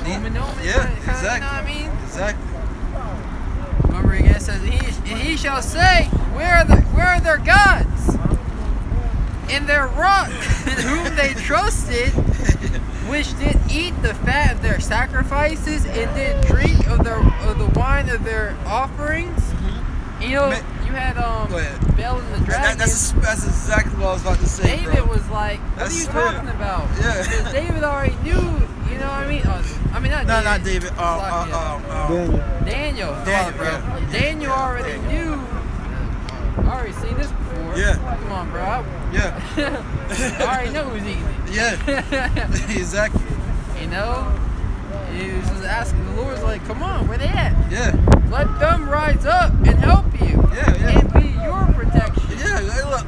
S1: Omen,
S3: Yeah,
S1: kinda,
S3: exactly.
S1: You know what I mean?
S3: Exactly.
S1: Remember again, it says, and he shall say, where are their gods? And their rock, in whom they trusted, which did eat the fat of their sacrifices and did drink of the wine of their offerings.
S3: Mm-hmm.
S1: You know,
S3: Man,
S1: you had
S3: go ahead.
S1: Bel and the dragon.
S3: That's exactly what I was about to say,
S1: David
S3: bro.
S1: was like, what
S3: That's
S1: are you
S3: fair.
S1: talking about?
S3: Yeah.
S1: Because David already knew, you know what I mean? I mean,
S3: Not David.
S1: Daniel.
S3: Daniel,
S1: bro.
S3: yeah.
S1: Daniel already knew. I already seen this before.
S3: Yeah.
S1: Come on, bro.
S3: Yeah.
S1: I already know who's eating it.
S3: Yeah. Exactly.
S1: You know? He was just asking, the Lord's like, come on, where they at?
S3: Yeah.
S1: Let them rise up and help you.
S3: Yeah.
S1: And be your protection.
S3: Yeah, hey, look.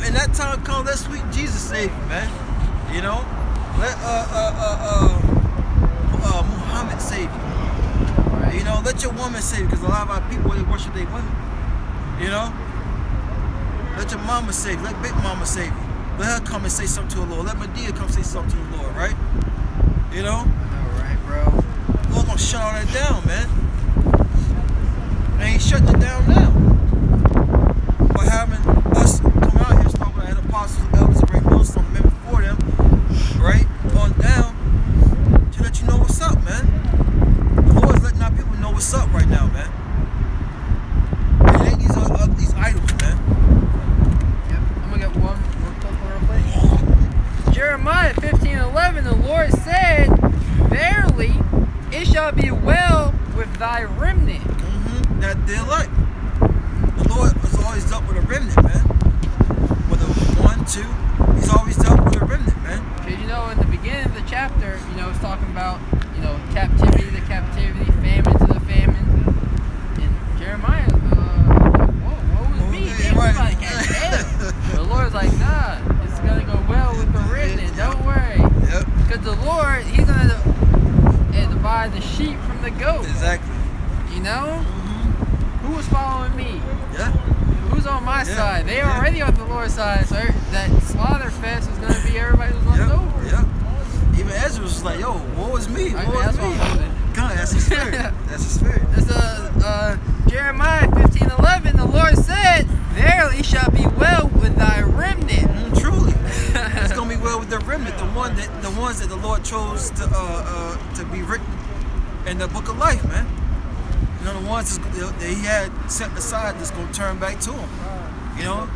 S3: In that time comes, that sweet Jesus saved you, man. You know, let Muhammad save you.
S1: Right.
S3: You know, let your woman save you, because a lot of our people, they worship their women. You know, Let your mama save you. Let Big Mama save you. Let her come and say something to the Lord. Let Medea come say something to the Lord, right? You know?
S1: All right, bro.
S3: The Lord's gonna shut all that down, man. And He's shutting it down now. By having us come out here, talking about apostles, elders, and great millstone, the men before them, right? On down to let you know what's up, man. The Lord's letting our people know what's up right now, man. And it ain't these idols, man.
S1: Yep. I'm gonna get one real quick. Jeremiah 15:11. The Lord said, "Verily, it shall be well with thy remnant."
S3: That dear light. The Lord has always dealt with a remnant, man. Whether it was 1, 2, He's always dealt with a remnant, man.
S1: Because, you know, in the beginning of the chapter, you know, it's talking about, you know, captivity to captivity, famine to the famine. And Jeremiah, woe is me, man.
S3: Right.
S1: Somebody can't tell. The Lord's like, nah, it's going to go well with the remnant. Don't worry.
S3: Yep.
S1: Because the Lord, He's going to divide the sheep from the goats.
S3: Exactly.
S1: You know? Who was following me?
S3: Yeah.
S1: Who's on my
S3: Yeah.
S1: side? They
S3: Yeah.
S1: already on the Lord's side, so that slaughter fest is going to be everybody who's left over.
S3: Yep. Even Ezra was like, yo, woe is me. Woe is
S1: That's
S3: me.
S1: what I'm holding.
S3: God, that's His spirit. That's His spirit.
S1: It's Jeremiah 15:11. The Lord said, "Verily shall be well with thy remnant."
S3: Truly. It's going to be well with the remnant, the ones that the Lord chose to be written in the book of life, man. You know, the ones that He had set aside that's going to turn back to Him. You know?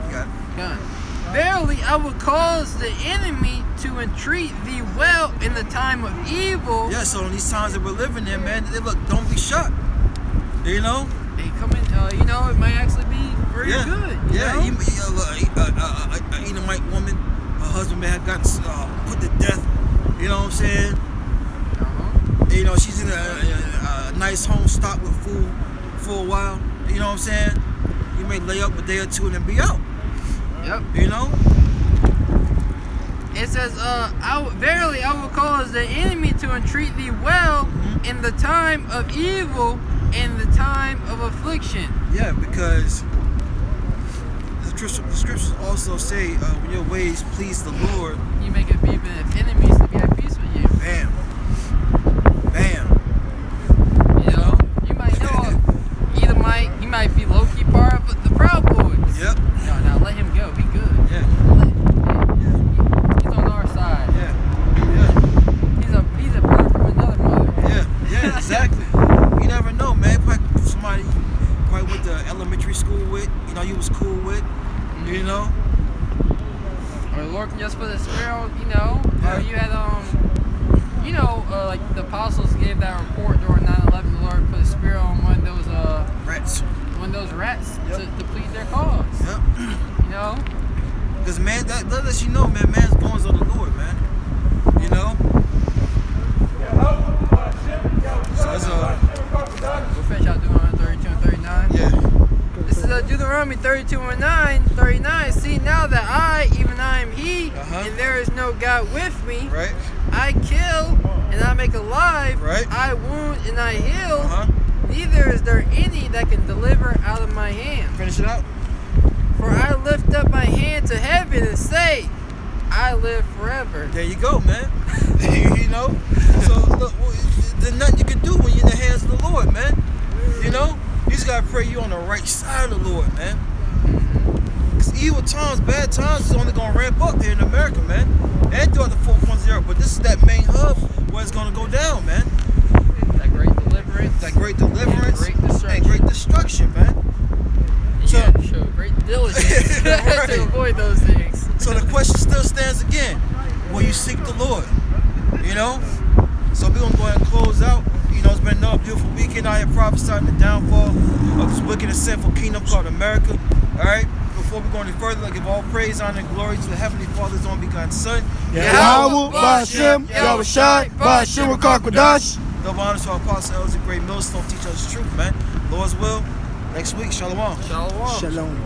S3: You got it.
S1: God. Verily, I will cause the enemy to entreat thee well in the time of evil.
S3: Yeah, so in these times that we're living in, man, look, don't be shocked. You know?
S1: They come in, you know, it might actually be very good. You know?
S3: An Edomite woman, her husband may have gotten put to death. You know what I'm saying? You know, she's in a nice home stocked with food for a while. You know what I'm saying? You may lay up a day or two and then be out.
S1: Yep.
S3: You know?
S1: It says, verily I will cause the enemy to entreat thee well in the time of evil, in the time of affliction.
S3: Yeah, because the scriptures also say, when your ways please the Lord,
S1: You make it be of enemies to be at peace with you.
S3: bam, bam.
S1: You know, you might know, he might be low-key part of the Proud Boys.
S3: Yep.
S1: No, let him go. Be good.
S3: Yeah.
S1: He's on our side.
S3: Yeah.
S1: He's a brother from another mother.
S3: Yeah, exactly. You never know, man. Probably somebody went to elementary school with, you know, you was cool with, you know.
S1: Or the Lord can just put a sparrow, you know. Or you had you know, like the apostles gave that report during 9/11. The Lord put a sparrow on one of those
S3: Rats.
S1: To plead their cause.
S3: Yep.
S1: You know.
S3: Because man, that lets you know, man, man's goings of the Lord, man. You know. So it's
S1: We'll finish out Deuteronomy 32 and 39.
S3: yeah.
S1: This is Deuteronomy 32 and 39. See now that I, even I am He, and there is no God with me.
S3: Right.
S1: I kill and I make alive.
S3: Right.
S1: I wound and I heal. Neither is there any that can deliver out of my hand.
S3: Finish it out.
S1: For I lift up my hand to heaven and say, I live forever.
S3: There you go, man. You know. So look, there's nothing you can do when you're in the hands of the Lord, man. You know. You just gotta pray you on the right side of the Lord, man. Because evil times, bad times is only gonna ramp up here in America, man. And throughout the 4.0. But this is that main hub where it's gonna go down, man.
S1: That great deliverance.
S3: And great destruction, man.
S1: You
S3: So-
S1: have to show great diligence
S3: Right.
S1: to avoid those things.
S3: So the question still stands again. Will you seek the Lord? You know? So we're gonna go ahead and close out. You know, it's been another beautiful weekend out here prophesying the downfall of this wicked and sinful kingdom called America. Alright? Before we go any further, I give all praise, honor, and glory to the Heavenly Father's only begotten Son.
S2: Yahweh, Ba'ashem, Yahushai, Ba'ashem, Rakakwadash.
S3: Double honor to our apostle, elders, and great millstone teach us the truth, man. Lord's will, next week, shalom.
S1: Shalom.
S2: Shalom.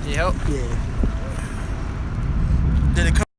S1: Need help?
S2: Yeah.
S3: Did it come?